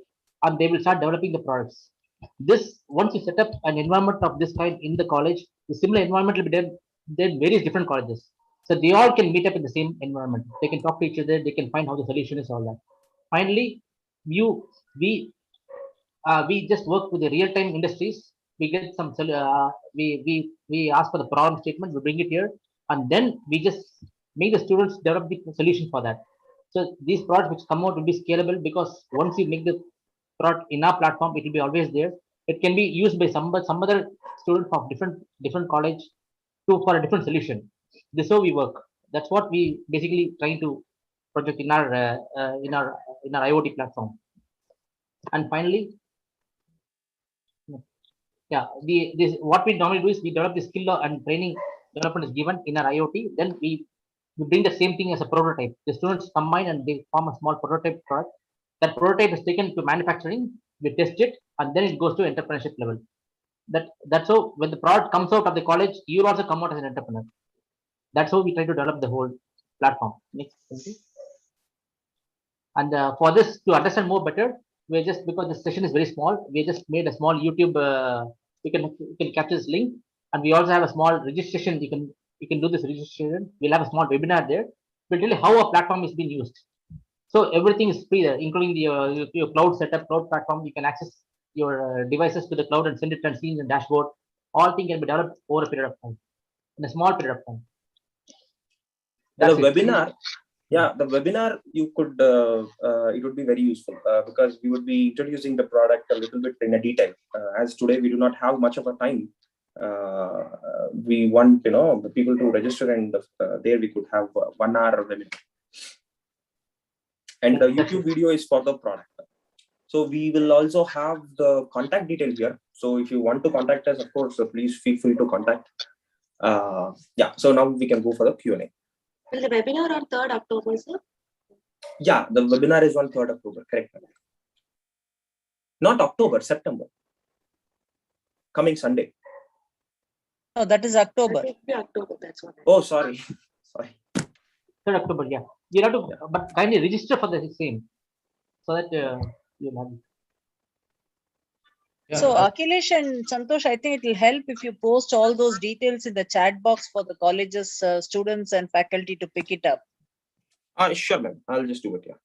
and they will start developing the products. This, once you set up an environment of this kind in the college, the similar environment will be there in various different colleges. So they all can meet up in the same environment. They can talk to each other. They can find how the solution is, all that. Finally, we just work with the real-time industries. We get some we ask for the problem statement. We bring it here, and then we just make the students develop the solution for that. So these products which come out will be scalable, because once you make the product in our platform, it will be always there. It can be used by some other student of different college for a different solution. This is how we work. That's what we basically trying to project in our IoT platform. And finally, yeah, what we normally do is we develop the skill and training development is given in our IoT. Then we bring the same thing as a prototype. The students combine and they form a small prototype product. That prototype is taken to manufacturing. We test it, and then it goes to entrepreneurship level. That's how when the product comes out of the college, you will also come out as an entrepreneur. That's how we try to develop the whole platform. Next, and for this, to understand more better, we just, because the session is very small, we just made a small YouTube. You can capture this link, and we also have a small registration. You can do this registration. We'll have a small webinar there. We'll tell you how a platform is being used. So everything is free there, including your cloud setup, cloud platform. You can access your devices to the cloud and send it and see in the dashboard. All things can be developed over a period of time, in a small period of time. The webinar, yeah, the webinar you could it would be very useful because we would be introducing the product a little bit in a detail. As today we do not have much of a time. We want the people to register, and there we could have 1 hour webinar. And the YouTube video is for the product. So we will also have the contact detail here. So if you want to contact us, of course, please feel free to contact. Yeah. So now we can go for the Q&A. Will the webinar on 3rd October, sir? Yeah, the webinar is on 3rd October. Correct. Not October, September. Coming Sunday. No, that is October. October. That's what. Oh, sorry. Sorry. 3rd October. Yeah. You have to, but kindly register for the same, so that you'll have it. Yeah. So Akhilesh and Santosh, I think it will help if you post all those details in the chat box for the college's students and faculty to pick it up. Sure, ma'am. I'll just do it. Yeah.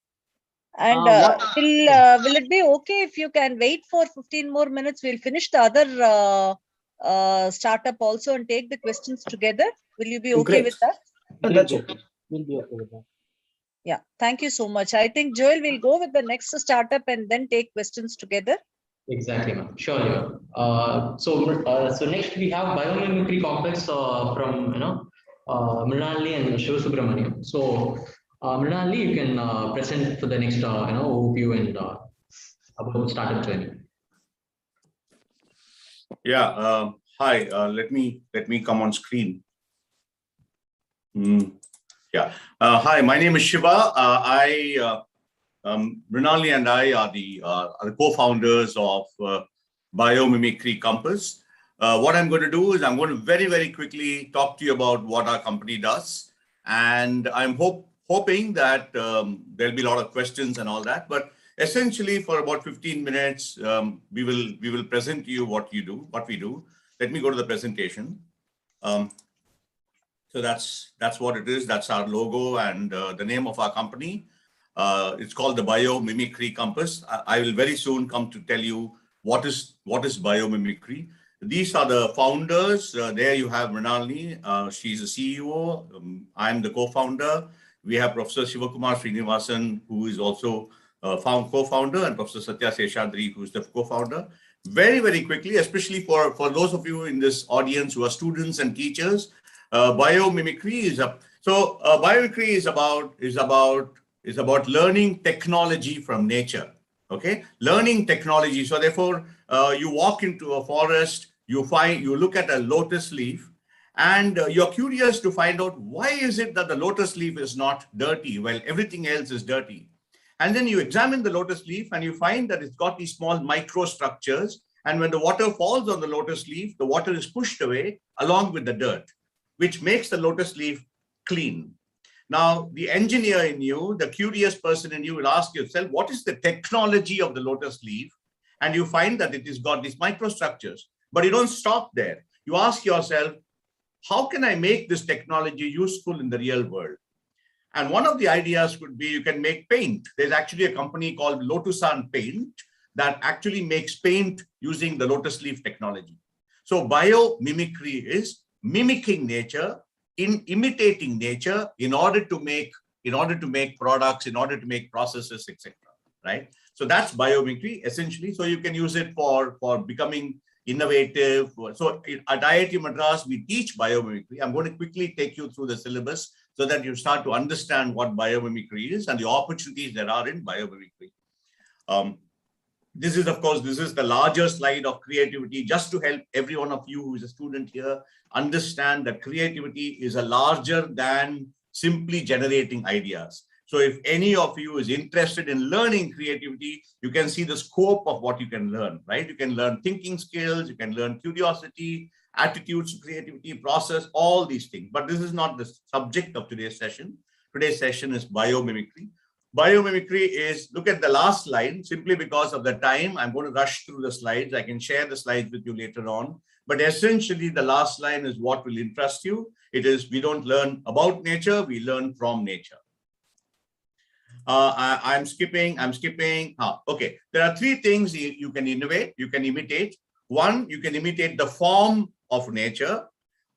And will it be okay if you can wait for 15 more minutes? We'll finish the other startup also and take the questions together. Will you be okay with that? That's okay. We'll be okay with that. Yeah. Thank you so much. I think Joel will go with the next startup and then take questions together. Exactly, ma'am. Sure. So next we have Biomimicry Complex from Mrinalini and Shivasubramaniam. So Mrinalini, you can present for the next overview and about startup training. Yeah. Hi. Let me come on screen. Yeah. Hi. My name is Shiva. Mrinalini and I are the co-founders of Biomimicry Compass. What I'm going to do is I'm going to very, very quickly talk to you about what our company does. And I'm hoping that there'll be a lot of questions and all that. But essentially, for about 15 minutes, we will present to you what we do. Let me go to the presentation. So that's what it is. That's our logo and the name of our company. It's called the Biomimicry Compass. I will very soon come to tell you what is biomimicry. These are the founders. There you have Mrinalini. She's the CEO. I'm the co-founder. We have Professor Shivakumar Srinivasan, who is also co-founder, and Professor Satya Seshadri, who is the co-founder. Very, very quickly, especially for those of you in this audience who are students and teachers, biomimicry is about learning technology from nature. Okay, learning technology. So therefore, you walk into a forest, you look at a lotus leaf, and you're curious to find out why is it that the lotus leaf is not dirty while everything else is dirty. And then you examine the lotus leaf and you find that it's got these small microstructures. And when the water falls on the lotus leaf, the water is pushed away along with the dirt, which makes the lotus leaf clean. Now, the engineer in you, the curious person in you will ask yourself, what is the technology of the lotus leaf? And you find that it has got these microstructures, but you don't stop there. You ask yourself, how can I make this technology useful in the real world? And one of the ideas could be you can make paint. There's actually a company called Lotusan Paint that actually makes paint using the lotus leaf technology. So biomimicry is mimicking nature, imitating nature in order to make products, in order to make processes, etc. Right? So that's biomimicry essentially. So you can use it for becoming innovative. So at Iitum Madras, we teach biomimicry. I'm going to quickly take you through the syllabus so that you start to understand what biomimicry is and the opportunities there are in biomimicry. This is the larger slide of creativity, just to help every one of you who is a student here understand that creativity is a larger than simply generating ideas. So if any of you is interested in learning creativity, you can see the scope of what you can learn, right? You can learn thinking skills, you can learn curiosity, attitudes to creativity, process, all these things. But this is not the subject of today's session. Today's session is biomimicry. Biomimicry is, look at the last line, simply because of the time, I'm going to rush through the slides. I can share the slides with you later on. But essentially, the last line is what will interest you. It is, we don't learn about nature, we learn from nature. I'm skipping. Okay, there are three things you can innovate, you can imitate. One, you can imitate the form of nature,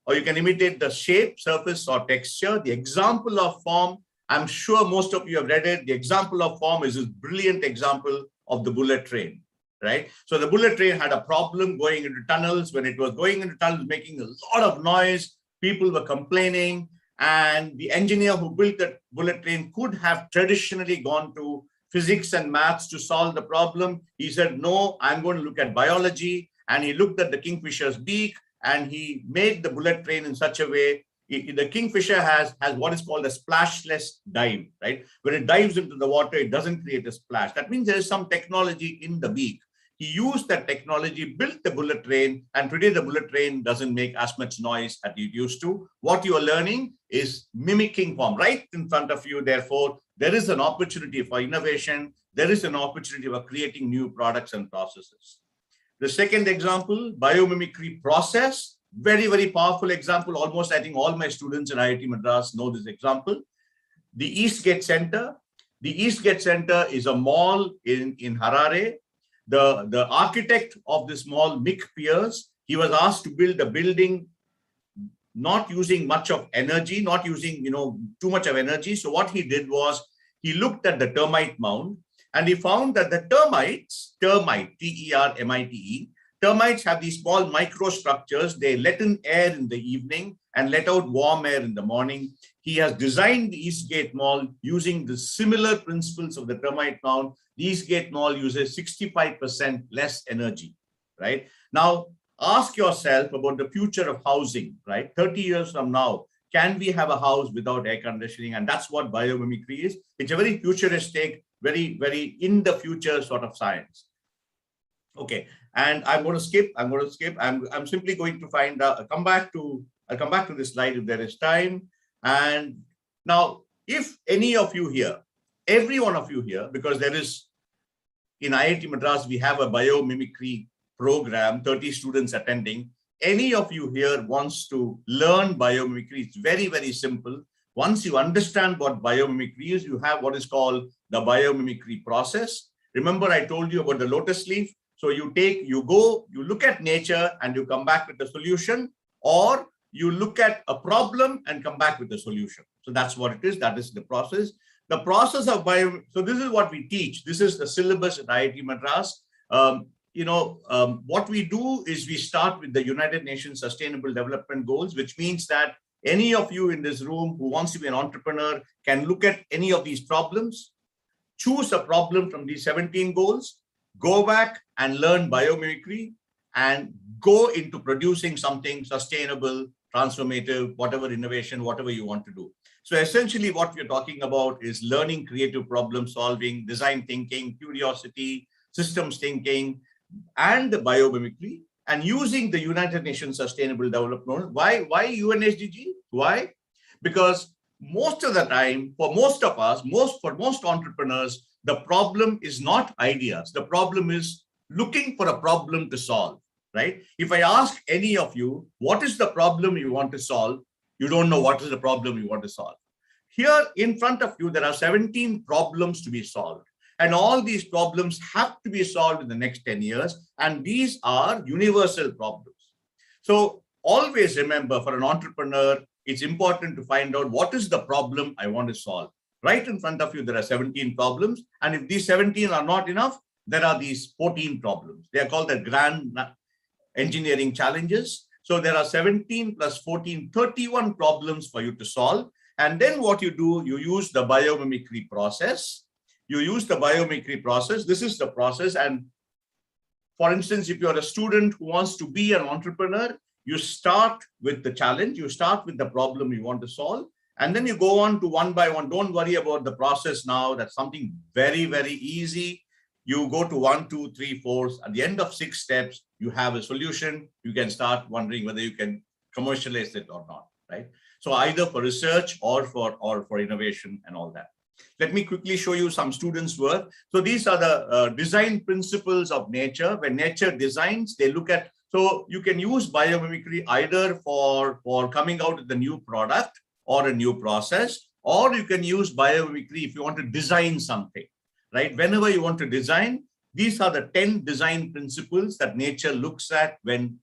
or you can imitate the shape, surface, or texture. The example of form, I'm sure most of you have read it. The example of form is this brilliant example of the bullet train, right? So the bullet train had a problem going into tunnels. When it was going into tunnels, making a lot of noise, people were complaining. And the engineer who built that bullet train could have traditionally gone to physics and maths to solve the problem. He said, no, I'm going to look at biology. And he looked at the kingfisher's beak and he made the bullet train in such a way. The kingfisher has what is called a splashless dive, right? When it dives into the water, it doesn't create a splash. That means there is some technology in the beak. He used that technology, built the bullet train, and today the bullet train doesn't make as much noise as it used to. What you are learning is mimicking form right in front of you. Therefore, there is an opportunity for innovation. There is an opportunity for creating new products and processes. The second example, biomimicry process, very, very powerful example. Almost, I think all my students in Iitum Madras know this example. The Eastgate Center. The Eastgate Center is a mall in Harare. The architect of this mall, Mick Pierce, he was asked to build a building not using much of energy, not using too much of energy. So what he did was he looked at the termite mound and he found that the termites, T-E-R-M-I-T-E, termites have these small microstructures. They let in air in the evening and let out warm air in the morning. He has designed the Eastgate Mall using the similar principles of the termite mound. The Eastgate Mall uses 65% less energy, right? Now, ask yourself about the future of housing, right? 30 years from now, can we have a house without air conditioning? And that's what biomimicry is. It's a very futuristic, very, very in the future sort of science. Okay, and I'm going to skip. I'm simply going to find out. I'll come back to this slide if there is time. And now, if any of you here, every one of you here, because there is in Iitum Madras, we have a biomimicry program, 30 students attending. Any of you here wants to learn biomimicry, it's very, very simple. Once you understand what biomimicry is, you have what is called the biomimicry process. Remember, I told you about the lotus leaf. So you look at nature and you come back with a solution, or you look at a problem and come back with a solution. So that's what it is. That is the process. The process of so this is what we teach. This is the syllabus at Iitum Madras. What we do is we start with the United Nations Sustainable Development Goals, which means that any of you in this room who wants to be an entrepreneur can look at any of these problems, choose a problem from these 17 goals, go back and learn biomimicry and go into producing something sustainable, transformative, whatever innovation, whatever you want to do. So essentially what we're talking about is learning creative problem solving, design thinking, curiosity, systems thinking, and the biomimicry, and using the United Nations Sustainable Development Goals. Why UNSDG? Why? Because most of the time, for most of us, for most entrepreneurs, the problem is not ideas. The problem is looking for a problem to solve, right? If I ask any of you, what is the problem you want to solve? You don't know what is the problem you want to solve. Here in front of you, there are 17 problems to be solved. And all these problems have to be solved in the next 10 years. And these are universal problems. So always remember, for an entrepreneur, it's important to find out what is the problem I want to solve. Right in front of you, there are 17 problems. And if these 17 are not enough, there are these 14 problems. They are called the grand engineering challenges. So there are 17 plus 14, 31 problems for you to solve. And then what you do, you use the biomimicry process. You use the biomimicry process. This is the process. And for instance, if you're a student who wants to be an entrepreneur, you start with the challenge, you start with the problem you want to solve, and then you go on to one by one. Don't worry about the process now. That's something very, very easy. You go to 1, 2, 3, 4. At the end of 6 steps, you have a solution. You can start wondering whether you can commercialize it or not, right? So either for research or for innovation and all that. Let me quickly show you some students' work. So these are the design principles of nature. When nature designs, they look at, so you can use biomimicry either for coming out with a new product or a new process, or you can use biomimicry if you want to design something, right? Whenever you want to design, these are the 10 design principles that nature looks at when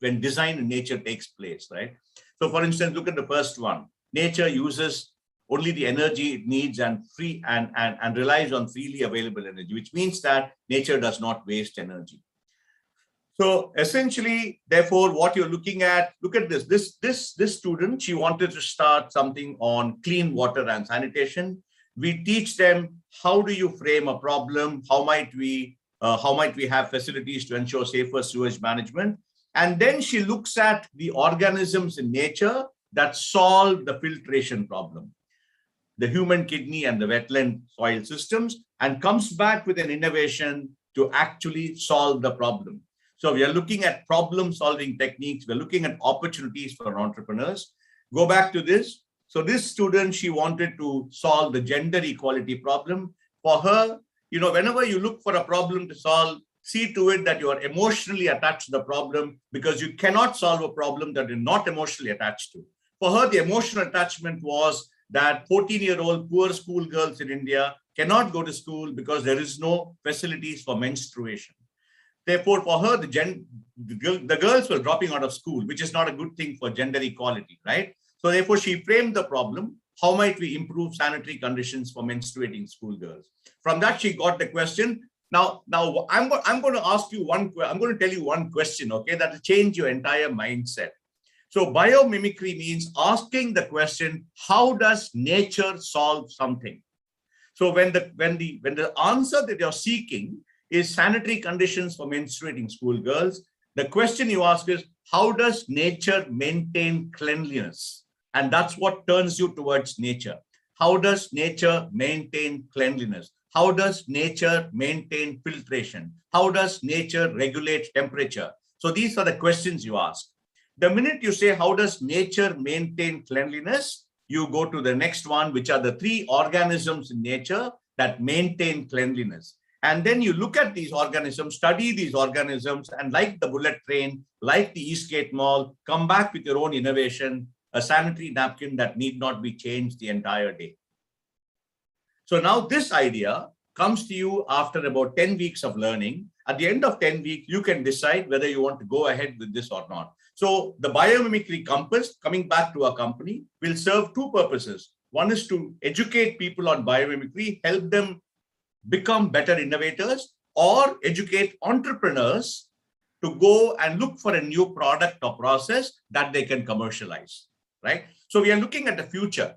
design in nature takes place, right? So for instance, look at the first one. Nature uses only the energy it needs and relies on freely available energy, which means that nature does not waste energy. So essentially, therefore, what you're looking at, look at this. This student, she wanted to start something on clean water and sanitation. We teach them, how do you frame a problem? How might we have facilities to ensure safer sewage management? And then she looks at the organisms in nature that solve the filtration problem, the human kidney and the wetland soil systems, and comes back with an innovation to actually solve the problem. So we are looking at problem-solving techniques. We're looking at opportunities for entrepreneurs. Go back to this. So this student, she wanted to solve the gender equality problem. For her, whenever you look for a problem to solve, see to it that you are emotionally attached to the problem, because you cannot solve a problem that you're not emotionally attached to. For her, the emotional attachment was that 14-year-old poor schoolgirls in India cannot go to school because there is no facilities for menstruation. Therefore, for her, the girls were dropping out of school, which is not a good thing for gender equality, right? So therefore, she framed the problem, how might we improve sanitary conditions for menstruating schoolgirls? From that, she got the question. Now I'm going to ask you I'm going to tell you one question, okay, that will change your entire mindset. So biomimicry means asking the question, how does nature solve something? So when the answer that you're seeking is sanitary conditions for menstruating schoolgirls, the question you ask is, how does nature maintain cleanliness? And that's what turns you towards nature. How does nature maintain cleanliness? How does nature maintain filtration? How does nature regulate temperature? So these are the questions you ask. The minute you say, how does nature maintain cleanliness? You go to the next one, which are the 3 organisms in nature that maintain cleanliness. And then you look at these organisms, study these organisms, and like the bullet train, like the Eastgate Mall, come back with your own innovation, a sanitary napkin that need not be changed the entire day. So now this idea comes to you after about 10 weeks of learning. At the end of 10 weeks, you can decide whether you want to go ahead with this or not. So the biomimicry compass, coming back to our company, will serve 2 purposes. One is to educate people on biomimicry, help them become better innovators, or educate entrepreneurs to go and look for a new product or process that they can commercialize, right? So we are looking at the future.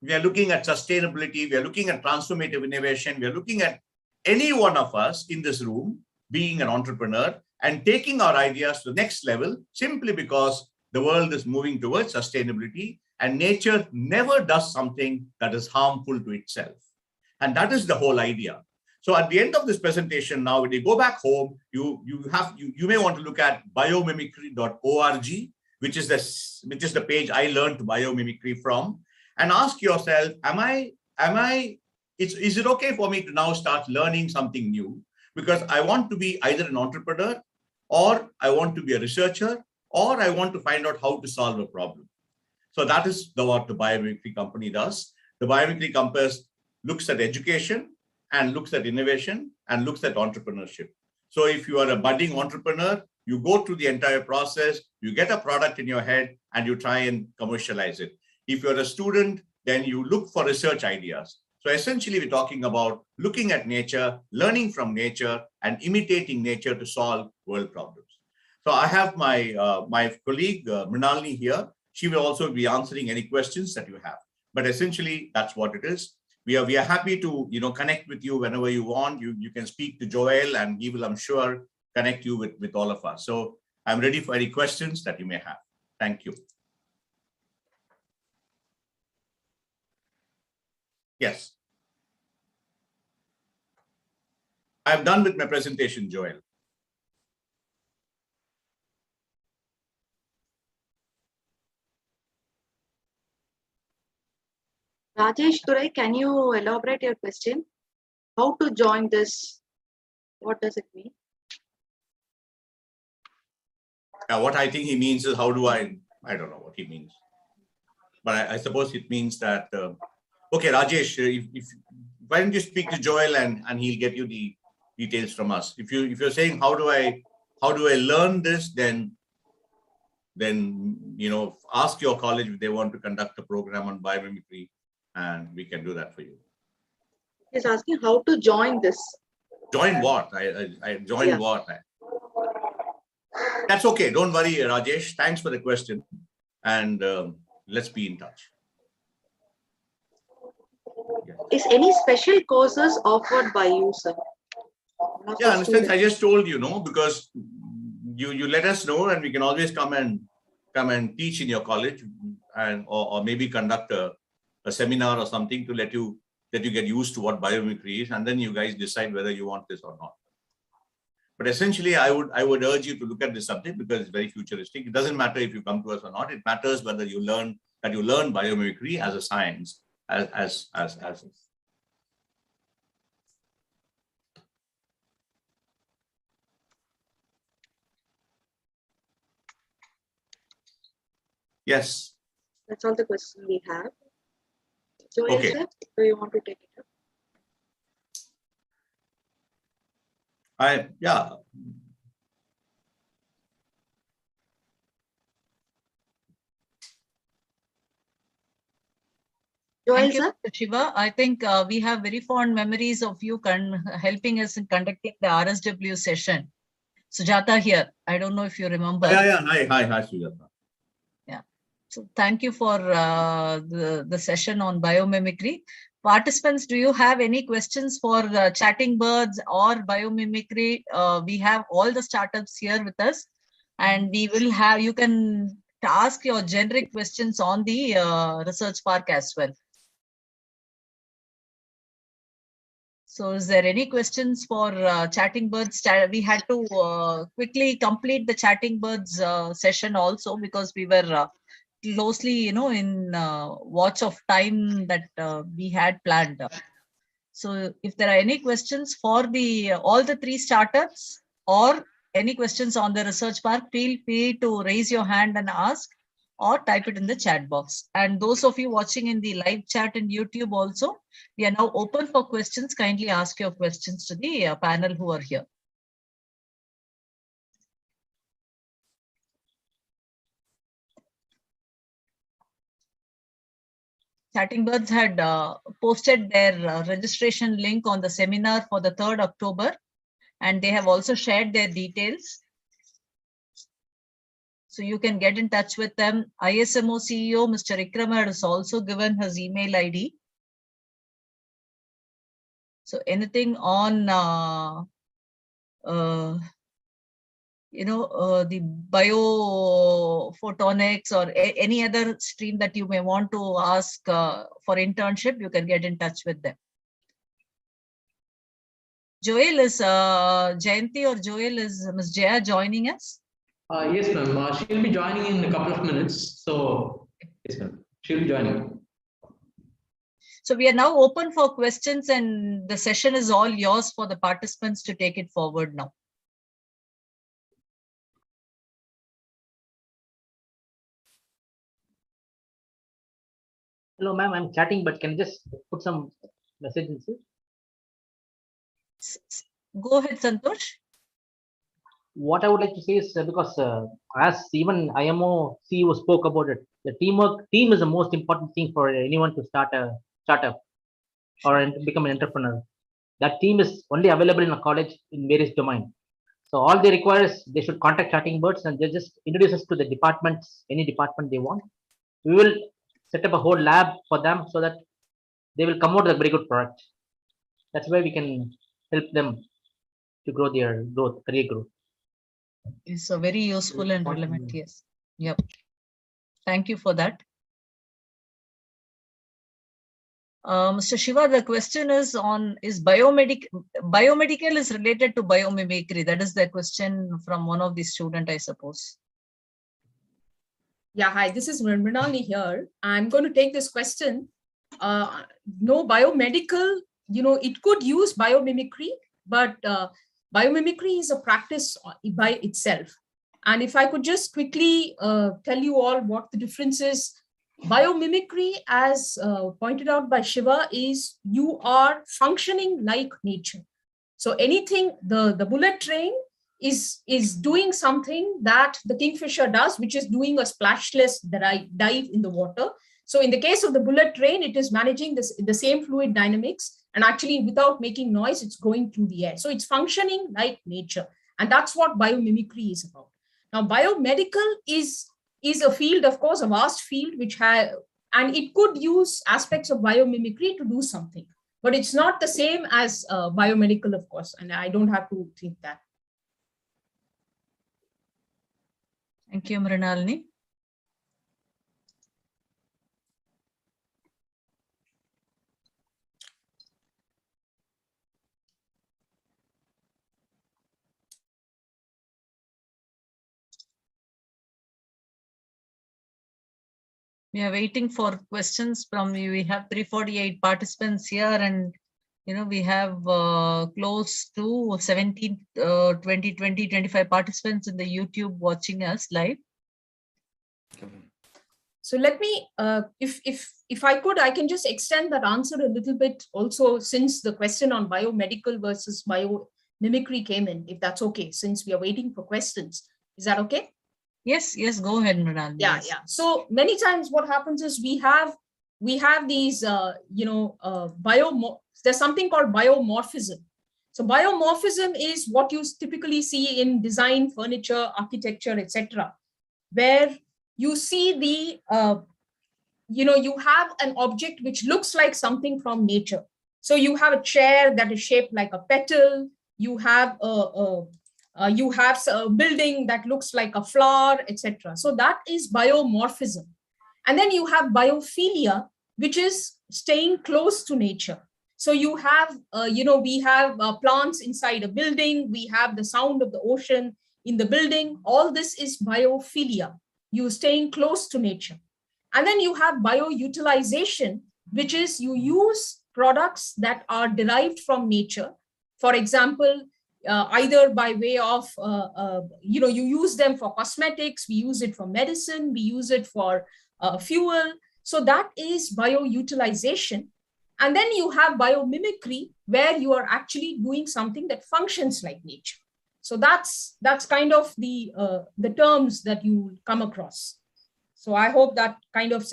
We are looking at sustainability. We are looking at transformative innovation. We are looking at any one of us in this room being an entrepreneur and taking our ideas to the next level, simply because the world is moving towards sustainability and nature never does something that is harmful to itself. And that is the whole idea. So at the end of this presentation now, when you go back home, you may want to look at biomimicry.org, which is the page I learned biomimicry from. and ask yourself, is it okay for me to now start learning something new? Because I want to be either an entrepreneur, or I want to be a researcher, or I want to find out how to solve a problem. So that is what the Biomimicry company does. The Biomimicry Compass looks at education and looks at innovation and looks at entrepreneurship. So if you are a budding entrepreneur, you go through the entire process, you get a product in your head and you try and commercialize it. If you're a student, then you look for research ideas. So essentially we're talking about looking at nature, learning from nature and imitating nature to solve world problems. So I have my colleague Mrinalini here. She will also be answering any questions that you have. But essentially, that's what it is. We are happy to connect with you whenever you want. You can speak to Joel, and he will, I'm sure, connect you with all of us. So I'm ready for any questions that you may have. Thank you. Yes. I'm done with my presentation, Joel. Rajesh Durai, can you elaborate your question? How to join this? What does it mean? What I think he means is how do I don't know what he means. But I suppose it means that, okay, Rajesh, why don't you speak to Joel and he'll get you the details from us. If you're saying how do I learn this, then ask your college if they want to conduct a program on biomimicry, and we can do that for you. He's asking how to join this. Join what? I join what? That's okay. Don't worry, Rajesh. Thanks for the question, and let's be in touch. Is any special courses offered by you, sir? Yeah, in a sense, I just told you, because you let us know, and we can always come and teach in your college, and or maybe conduct a seminar or something to let you get used to what biomimicry is, and then you guys decide whether you want this or not. But essentially, I would urge you to look at this subject because it's very futuristic. It doesn't matter if you come to us or not. It matters whether you learn biomimicry as a science, as Yes. That's all the questions we have. Joel, Okay. sir, do you want to take it up? Yeah. Thank you, Shiva. I think we have very fond memories of you helping us in conducting the RSW session. Sujata here. I don't know if you remember. Yeah. Hi, Sujata. Yeah. So thank you for the session on biomimicry. Participants, do you have any questions for Chatting Birds or biomimicry? We have all the startups here with us, and we will have, you can ask your generic questions on the research park as well. So is there any questions for Chatting Birds? We had to quickly complete the Chatting Birds session also because we were closely, in watch of time that we had planned. So if there are any questions for all the three startups or any questions on the research park, feel free to raise your hand and ask or type it in the chat box. And those of you watching in the live chat in YouTube also, we are now open for questions. Kindly ask your questions to the panel who are here. Chatting Birds had posted their registration link on the seminar for the 3rd October, and they have also shared their details. So you can get in touch with them. ISMO CEO, Mr. Ikram, has also given his email ID. So anything on, the biophotonics or any other stream that you may want to ask for internship, you can get in touch with them. Joel, is Jayanti or Joel, is Ms. Jaya joining us? Yes, ma'am. She'll be joining in a couple of minutes. So, yes, ma'am. She'll be joining. So we are now open for questions, and the session is all yours for the participants to take it forward now. Hello, ma'am. I'm chatting, but can you just put some messages? Go ahead, Santosh. What I would like to say is because as even IMO CEO spoke about it, the team is the most important thing for anyone to start a startup or become an entrepreneur. That team is only available in a college in various domains. So all they require is they should contact Chatting Birds and they just introduce us to the departments, any department they want. We will set up a whole lab for them so that they will come out with a very good product. That's why we can help them to grow their career growth. It's a very useful and relevant. Yes. Yep. Thank you for that. Mr. Shiva, the question is biomedical is related to biomimicry. That is the question from one of the student, I suppose. Yeah, hi, this is Mrinalini here. I'm going to take this question. No, biomedical, it could use biomimicry, but biomimicry is a practice by itself. And if I could just quickly tell you all what the difference is. Biomimicry, as pointed out by Shiva, is you are functioning like nature. So anything, the bullet train is doing something that the kingfisher does, which is doing a splashless dive in the water. So in the case of the bullet train, it is managing the same fluid dynamics, and actually without making noise, it's going through the air. So it's functioning like nature. And that's what biomimicry is about. Now, biomedical is a field, of course, a vast field, and it could use aspects of biomimicry to do something. But it's not the same as biomedical, of course, and I don't have to think that. Thank you, Mrinalini. We are waiting for questions from you. We have 348 participants here, and we have close to 17, 20, 25 participants in the YouTube watching us live. So let me, if I could, I can just extend that answer a little bit also, since the question on biomedical versus biomimicry came in, if that's okay, since we are waiting for questions. Is that okay? Yes, go ahead, Mrinalini. Yeah. So many times what happens is we have these, there's something called biomorphism. So biomorphism is what you typically see in design, furniture, architecture, etc., where you see you have an object which looks like something from nature. So you have a chair that is shaped like a petal. You have a building that looks like a flower, etc. So that is biomorphism. And then you have biophilia, which is staying close to nature. So you have, we have plants inside a building. We have the sound of the ocean in the building. All this is biophilia. You're staying close to nature. And then you have bioutilization, which is you use products that are derived from nature. For example, either by way of, you use them for cosmetics, we use it for medicine, we use it for fuel. So that is bioutilization. And then you have biomimicry, where you are actually doing something that functions like nature. So that's kind of the terms that you come across. So I hope that kind of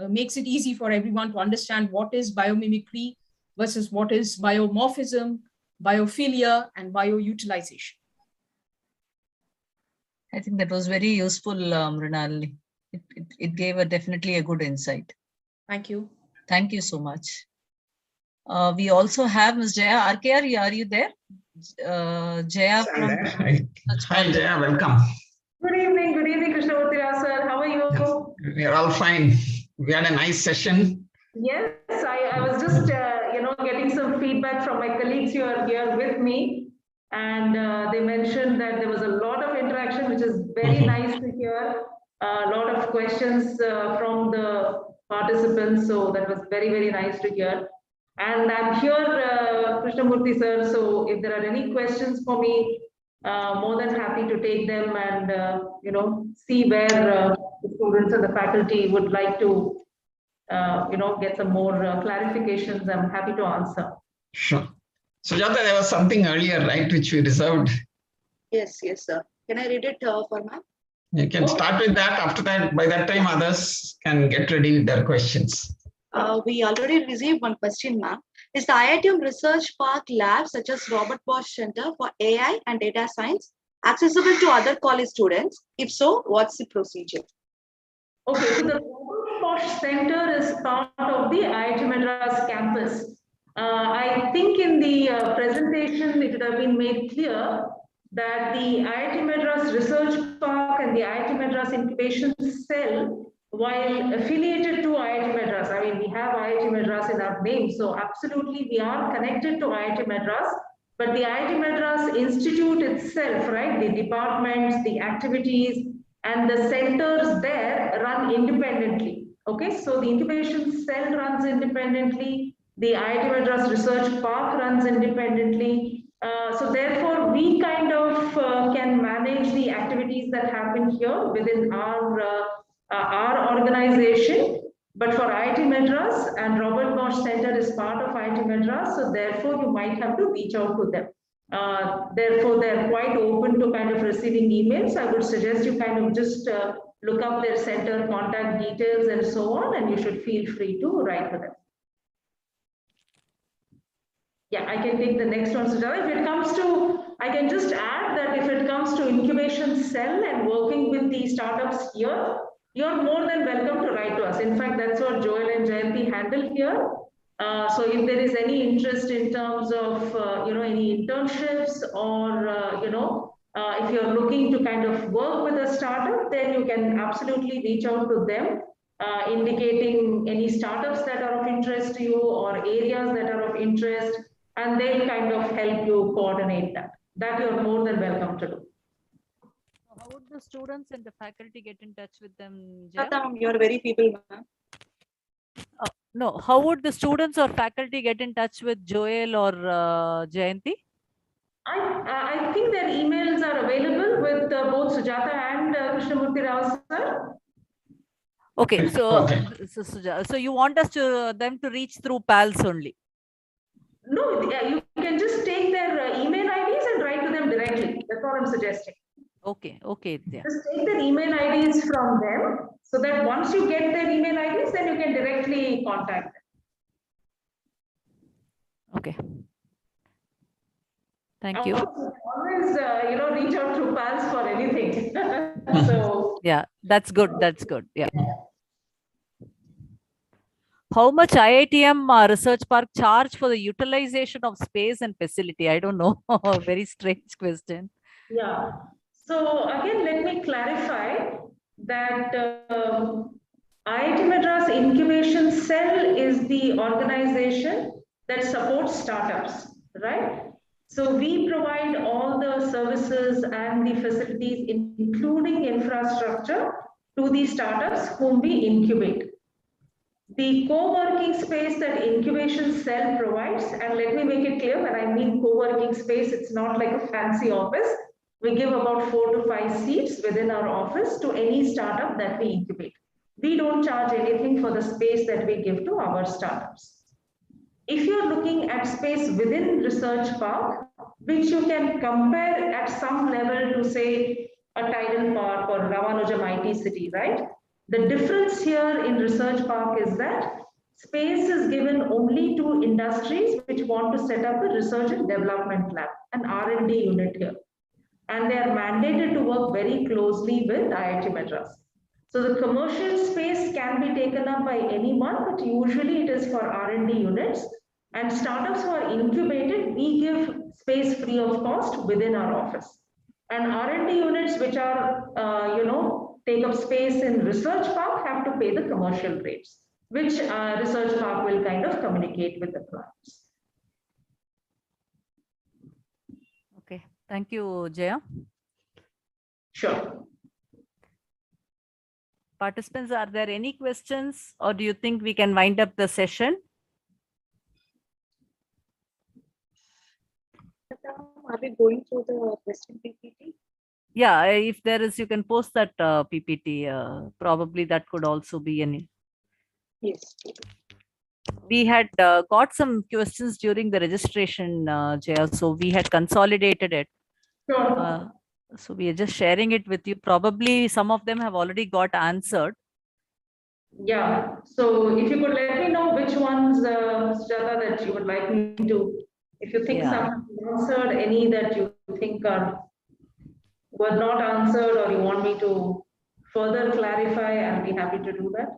makes it easy for everyone to understand what is biomimicry versus what is biomorphism, biophilia, and bioutilization. I think that was very useful, Mrinalini. It gave definitely a good insight. Thank you. Thank you so much. We also have Ms. Jaya. RKR, are you there? Jaya from... Hi, Jaya, welcome. Good evening, Krishnamurti sir. How are you? We are all fine. We had a nice session. Yes, I was just, getting some feedback from my colleagues who are here with me. And they mentioned that there was a lot of interaction, which is very nice to hear. A lot of questions from the participants. So that was very, very nice to hear. And I'm here, Krishnamurthy sir. So if there are any questions for me, more than happy to take them and see where the students and the faculty would like to get some more clarifications. I'm happy to answer. Sure. Sujata, there was something earlier, right, which we reserved. Yes, sir. Can I read it for ma'am? You can start with that. After that, by that time, others can get ready with their questions. We already received one question, ma'am. Is the Iitum Research Park lab, such as Robert Bosch Center for AI and Data Science, accessible to other college students? If so, what's the procedure? Okay, so the Robert Bosch Center is part of the Iitum Madras campus. I think in the presentation, it would have been made clear that the Iitum Madras Research Park and the Iitum Madras Incubation Cell, while affiliated to Iitum Madras, I mean, we have Iitum Madras in our name, so absolutely we are connected to Iitum Madras, but the Iitum Madras Institute itself, right, the departments, the activities, and the centers there run independently. Okay, so the incubation cell runs independently, the Iitum Madras Research Park runs independently. So therefore, we kind of can manage the activities that happen here within our organization. But for Iitum Madras, and Robert Bosch Center is part of Iitum Madras, so therefore you might have to reach out to them. Therefore, they're quite open to kind of receiving emails. I would suggest you kind of just look up their center contact details and so on, and you should feel free to write to them. Yeah, I can take the next one, Sujata. If it comes to, I can just add that if it comes to incubation cell and working with the startups here, you're more than welcome to write to us. In fact, that's what Joel and Jayanti handle here. So if there is any interest in terms of, any internships or, if you're looking to kind of work with a startup, then you can absolutely reach out to them, indicating any startups that are of interest to you or areas that are of interest, and they'll kind of help you coordinate that. That you're more than welcome to do. How would the students and the faculty get in touch with them, Jaya? You're very feeble, ma'am. No, how would the students or faculty get in touch with Joel or Jayanti? I think their emails are available with both Sujata and Krishnamurthy Rao sir. Okay, so so you want us to them to reach through PALs only? No, you can just take their email IDs and write to them directly. That's what I'm suggesting. Okay, yeah. Just take their email IDs from them, so that once you get their email IDs, then you can directly contact them. Okay. Thank you. Always, reach out to PALs for anything. So yeah, that's good. That's good. Yeah. How much Iitm Research Park charge for the utilization of space and facility? I don't know. Very strange question. Yeah. So again, let me clarify that Iitum Madras Incubation Cell is the organization that supports startups, right? So we provide all the services and the facilities, including infrastructure, to the startups whom we incubate. The co-working space that Incubation Cell provides, and let me make it clear, when I mean co-working space, it's not like a fancy office. We give about 4 to 5 seats within our office to any startup that we incubate. We don't charge anything for the space that we give to our startups. If you're looking at space within Research Park, which you can compare at some level to, say, a Tidal Park or Ramanujam IT City, right? The difference here in Research Park is that space is given only to industries which want to set up a research and development lab, an R&D unit here. And they are mandated to work very closely with IIT Madras. So the commercial space can be taken up by anyone, but usually it is for R&D units. And startups who are incubated, we give space free of cost within our office. And R&D units which are, take up space in Research Park have to pay the commercial rates, which Research Park will kind of communicate with the clients. Okay, thank you, Jaya. Sure. Participants, are there any questions, or do you think we can wind up the session? Are we going through the question PPT? Yeah, if there is, you can post that PPT. Probably that could also be any. Yes. We had got some questions during the registration, Jaya, so we had consolidated it. Sure. So we are just sharing it with you. Probably some of them have already got answered. Yeah. So if you could let me know which ones, Sujata, that you would like me to, if you think some have been answered, any that you think were not answered, or you want me to further clarify, I'll be happy to do that.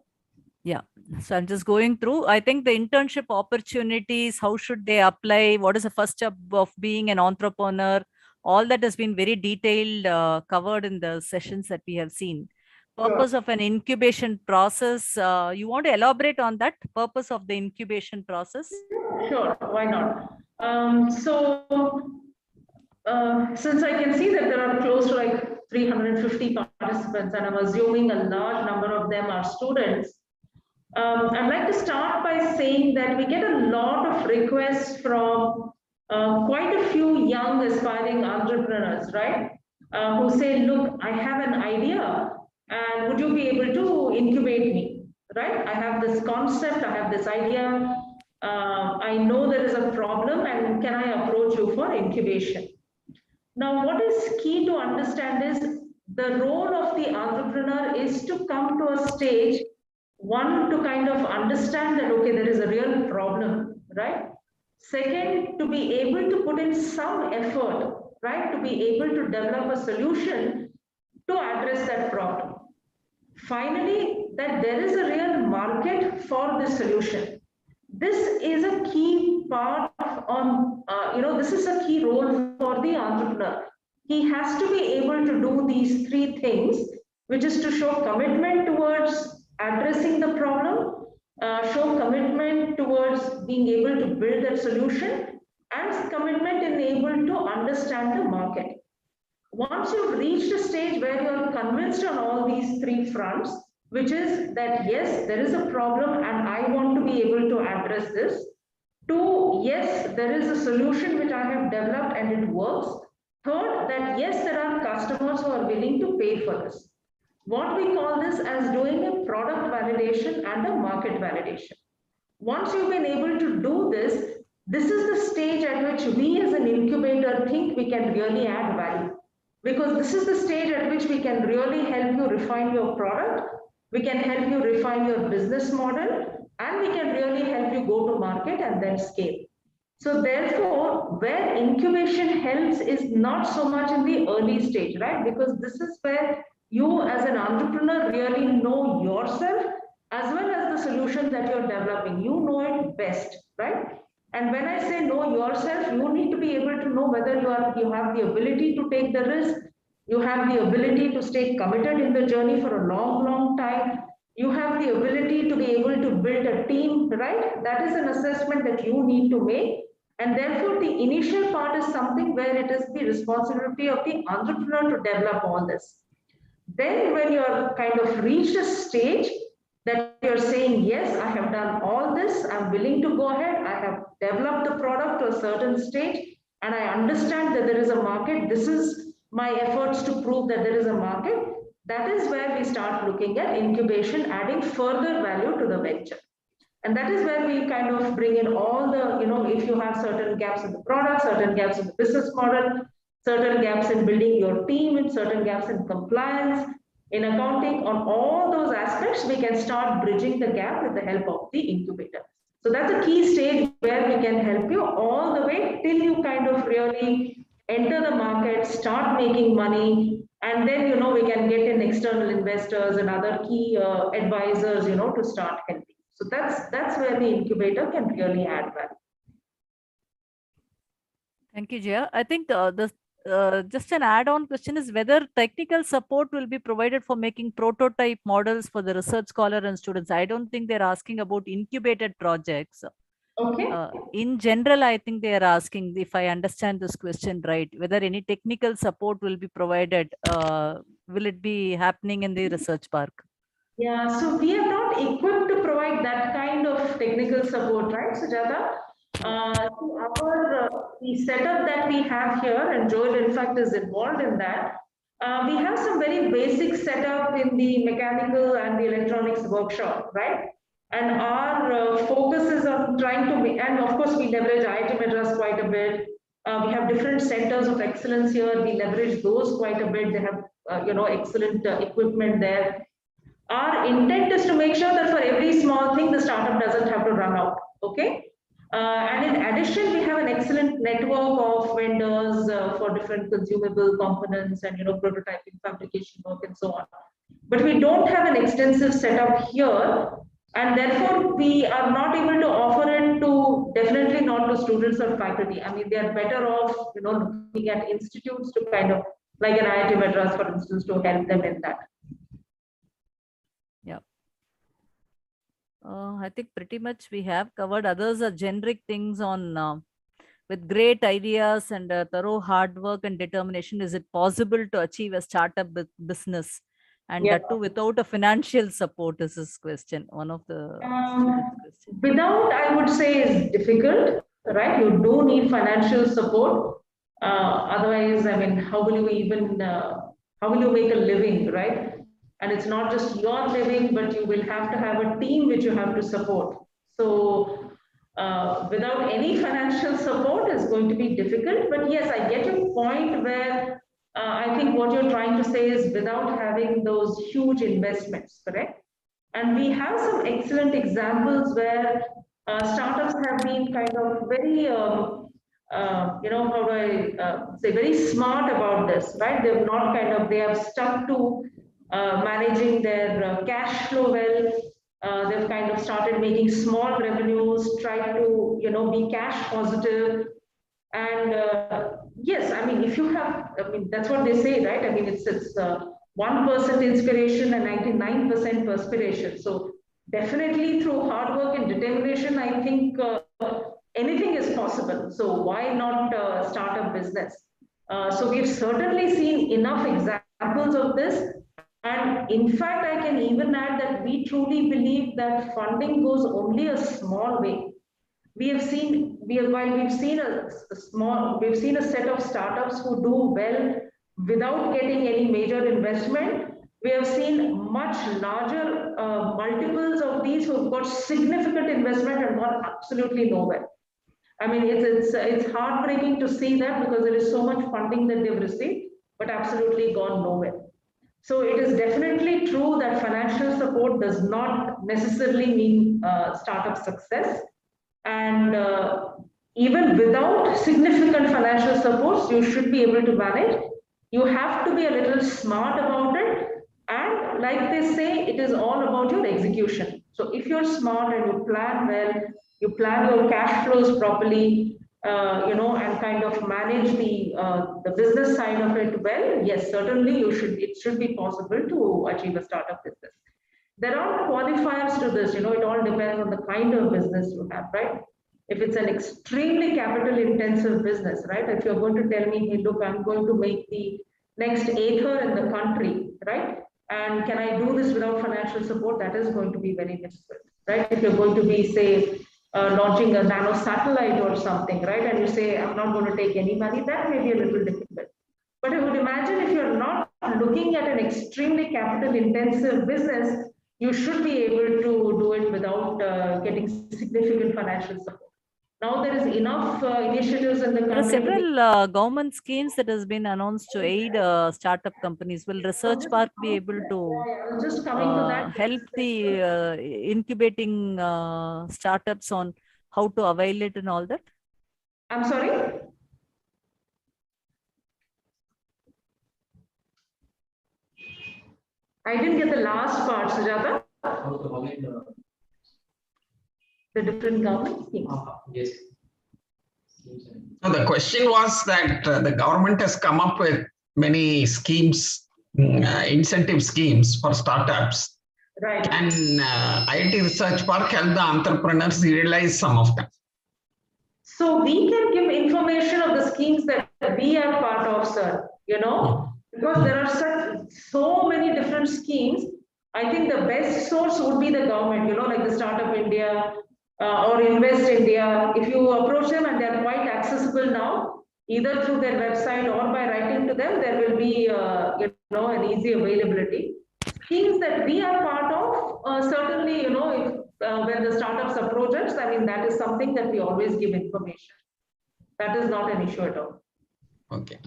Yeah, so I'm just going through. I think the internship opportunities, how should they apply? What is the first step of being an entrepreneur? All that has been very detailed, covered in the sessions that we have seen. Purpose of an incubation process. You want to elaborate on that purpose of the incubation process? Sure, why not? Since I can see that there are close to like 350 participants, and I'm assuming a large number of them are students, I'd like to start by saying that we get a lot of requests from quite a few young aspiring entrepreneurs, right? Who say, look, I have an idea, and would you be able to incubate me, right? I have this concept, I have this idea, I know there is a problem, and can I approach you for incubation? Now, what is key to understand is the role of the entrepreneur is to come to a stage, one, to kind of understand that, okay, there is a real problem, right? Second, to be able to put in some effort, right, to be able to develop a solution to address that problem. Finally, that there is a real market for this solution. This is a key part on, this is a key role for the entrepreneur. He has to be able to do these three things, which is to show commitment towards addressing the problem, show commitment towards being able to build that solution, and commitment in able to understand the market. Once you've reached a stage where you're convinced on all these three fronts, which is that yes, there is a problem and I want to be able to address this. Two, yes, there is a solution which I have developed and it works. Third, that yes, there are customers who are willing to pay for this. What we call this as doing a product validation and a market validation. Once you've been able to do this, this is the stage at which we as an incubator think we can really add value. Because this is the stage at which we can really help you refine your product, we can help you refine your business model, and we can really help you go to market and then scale. So therefore, where incubation helps is not so much in the early stage, right? Because this is where you as an entrepreneur really know yourself as well as the solution that you're developing. You know it best, right? And when I say know yourself, you need to be able to know whether you have the ability to take the risk, you have the ability to stay committed in the journey for a long, long time, you have the ability to be able to build a team, right? That is an assessment that you need to make. And therefore, the initial part is something where it is the responsibility of the entrepreneur to develop all this. Then when you're kind of reached a stage that you're saying, yes, I have done all this, I'm willing to go ahead, I have developed the product to a certain stage, and I understand that there is a market, this is my efforts to prove that there is a market, that is where we start looking at incubation, adding further value to the venture. And that is where we kind of bring in all the, if you have certain gaps in the product, certain gaps in the business model, certain gaps in building your team, and certain gaps in compliance, in accounting, on all those aspects, we can start bridging the gap with the help of the incubator. So that's a key stage where we can help you all the way till you kind of really enter the market, start making money, and then, we can get in external investors and other key advisors, to start helping. So that's where the incubator can really add value. Thank you, Jaya. I think just an add-on question is whether technical support will be provided for making prototype models for the research scholar and students. I don't think they're asking about incubated projects. Okay. In general, I think they are asking, if I understand this question right, whether any technical support will be provided. Will it be happening in the research park? Yeah, so we are not equipped to provide that kind of technical support, right, Sujata? The setup that we have here, and Joel, in fact, is involved in that. We have some very basic setup in the mechanical and the electronics workshop, right? And our focus is on trying to be, and of course, we leverage Iitum Madras quite a bit. We have different centers of excellence here. We leverage those quite a bit. They have, excellent equipment there. Our intent is to make sure that for every small thing, the startup doesn't have to run out, okay? And in addition, we have an excellent network of vendors for different consumable components and, prototyping, fabrication work, and so on. But we don't have an extensive setup here, and therefore we are not able to offer it to, definitely not to students or faculty. I mean, they are better off, looking at institutes to kind of, like an IIT Madras, for instance, to help them in that. Yeah. I think pretty much we have covered. Others are generic things on with great ideas and thorough hard work and determination. Is it possible to achieve a startup business, and that too without a financial support? Is this question one of the without, I would say, is difficult, right? You do need financial support. Otherwise, I mean, how will you even how will you make a living, right? And it's not just your living, but you will have to have a team which you have to support. So without any financial support is going to be difficult. But yes, I get your point where I think what you're trying to say is without having those huge investments, correct? And we have some excellent examples where startups have been kind of very, how do I say, very smart about this, right? They've not kind of, they have stuck to managing their cash flow well. They've kind of started making small revenues, try to, be cash positive. And yes, I mean, if you have, I mean, that's what they say, right? I mean, it's 1% inspiration and 99% perspiration. So definitely through hard work and determination, I think anything is possible. So why not start a business? So we've certainly seen enough examples of this. And in fact, I can even add that we truly believe that funding goes only a small way. We've seen a set of startups who do well without getting any major investment. We have seen much larger multiples of these who've got significant investment and gone absolutely nowhere. I mean, it's heartbreaking to see that because there is so much funding that they've received, but absolutely gone nowhere. So it is definitely true that financial support does not necessarily mean startup success. And even without significant financial supports, you should be able to manage. You have to be a little smart about it. And like they say, it is all about your execution. So if you're smart and you plan well, you plan your cash flows properly, and kind of manage the business side of it well, yes, certainly it should be possible to achieve a startup business. There are qualifiers to this, it all depends on the kind of business you have, right? If it's an extremely capital intensive business, right? If you're going to tell me, hey, look, I'm going to make the next Ather in the country, right? And can I do this without financial support? That is going to be very difficult, right? If you're going to be, say, launching a nano satellite or something, right? And you say, I'm not going to take any money, that may be a little difficult. But I would imagine if you're not looking at an extremely capital intensive business, you should be able to do it without getting significant financial support. Now there is enough initiatives in the country. There are several government schemes that has been announced to aid startup companies. Will Research Park be able to just coming to that, help the incubating startups on how to avail it and all that? I'm sorry? I didn't get the last part, Sujata. The different government schemes. Yes. So the question was that the government has come up with many schemes, incentive schemes for startups. Right. And IIT Research Park help the entrepreneurs realize some of them. So we can give information of the schemes that we are part of, sir, because there are so many different schemes. I think the best source would be the government, like the Startup India or Invest India. If you approach them and they're quite accessible now, either through their website or by writing to them, there will be, an easy availability. Schemes that we are part of, certainly, if when the startups approach us, I mean, that is something that we always give information. That is not an issue at all. Okay.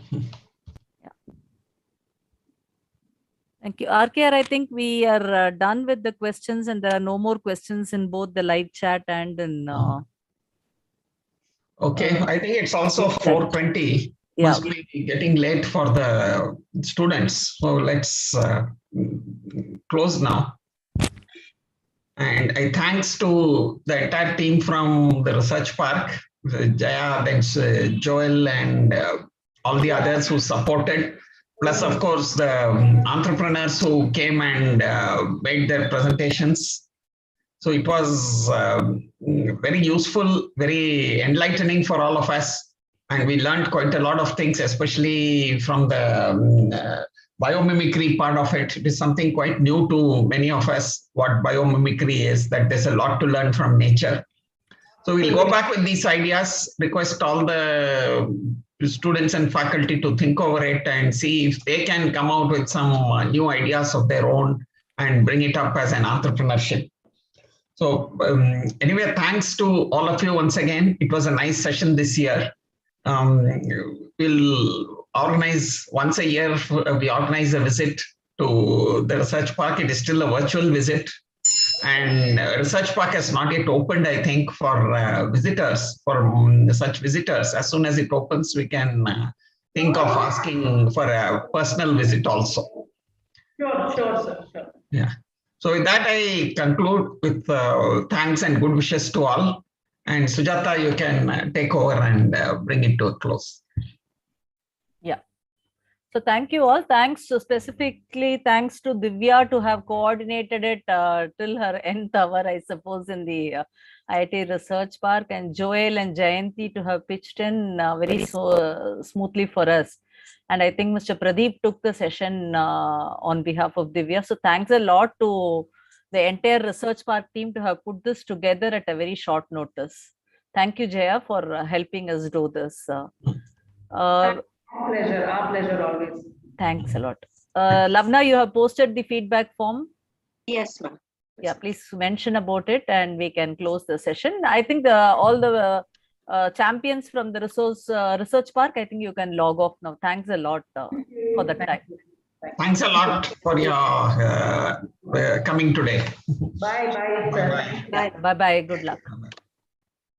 Thank you. RKR, I think we are done with the questions and there are no more questions in both the live chat and in... Okay, I think it's also 4:20. Yeah. Must be getting late for the students. So let's close now. And I thanks to the entire team from the research park, Jaya, thanks Joel and all the others who supported. Plus, of course, the entrepreneurs who came and made their presentations. So it was very useful, very enlightening for all of us. And we learned quite a lot of things, especially from the biomimicry part of it. It is something quite new to many of us, what biomimicry is, that there's a lot to learn from nature. So we'll go back with these ideas, request all the students and faculty to think over it and see if they can come out with some new ideas of their own and bring it up as an entrepreneurship. So anyway, thanks to all of you once again. It was a nice session this year. We'll organize once a year, we organize a visit to the research park. It is still a virtual visit. And research park has not yet opened, I think, for visitors, for such visitors. As soon as it opens, we can think of asking for a personal visit also. Sure, sir, sure. Yeah. So with that, I conclude with thanks and good wishes to all. And Sujata, you can take over and bring it to a close. Yeah. So thank you all. Thanks to specifically, thanks to Divya to have coordinated it till her nth hour, I suppose, in the IIT Research Park, and Joel and Jayanti to have pitched in very smoothly for us. And I think Mr. Pradeep took the session on behalf of Divya. So thanks a lot to the entire Research Park team to have put this together at a very short notice. Thank you, Jaya, for helping us do this. Our pleasure always. Thanks a lot. Lavna, you have posted the feedback form? Yes, ma'am. Yeah, please mention about it and we can close the session. I think all the champions from the research park, I think you can log off now. Thanks a lot for the time. Thanks a lot for your coming today. Bye. Bye. Good luck.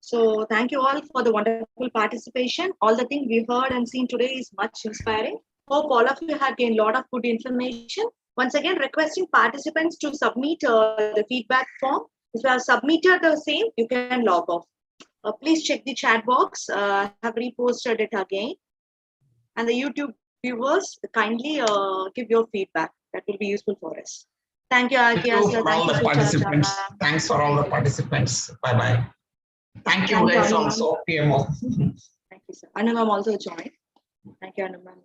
So thank you all for the wonderful participation. All the things we heard and seen today is much inspiring. Hope all of you have gained a lot of good information. Once again, requesting participants to submit the feedback form. If you have submitted the same, you can log off. Please check the chat box. I have reposted it again. And the YouTube viewers, kindly give your feedback. That will be useful for us. Thank you, Arkia. Thank you for all the participants. Thanks for all the participants. Bye-bye. Thank you guys also, PMO. Thank you, sir. Anu ma'am also joined. Thank you, Anu ma'am.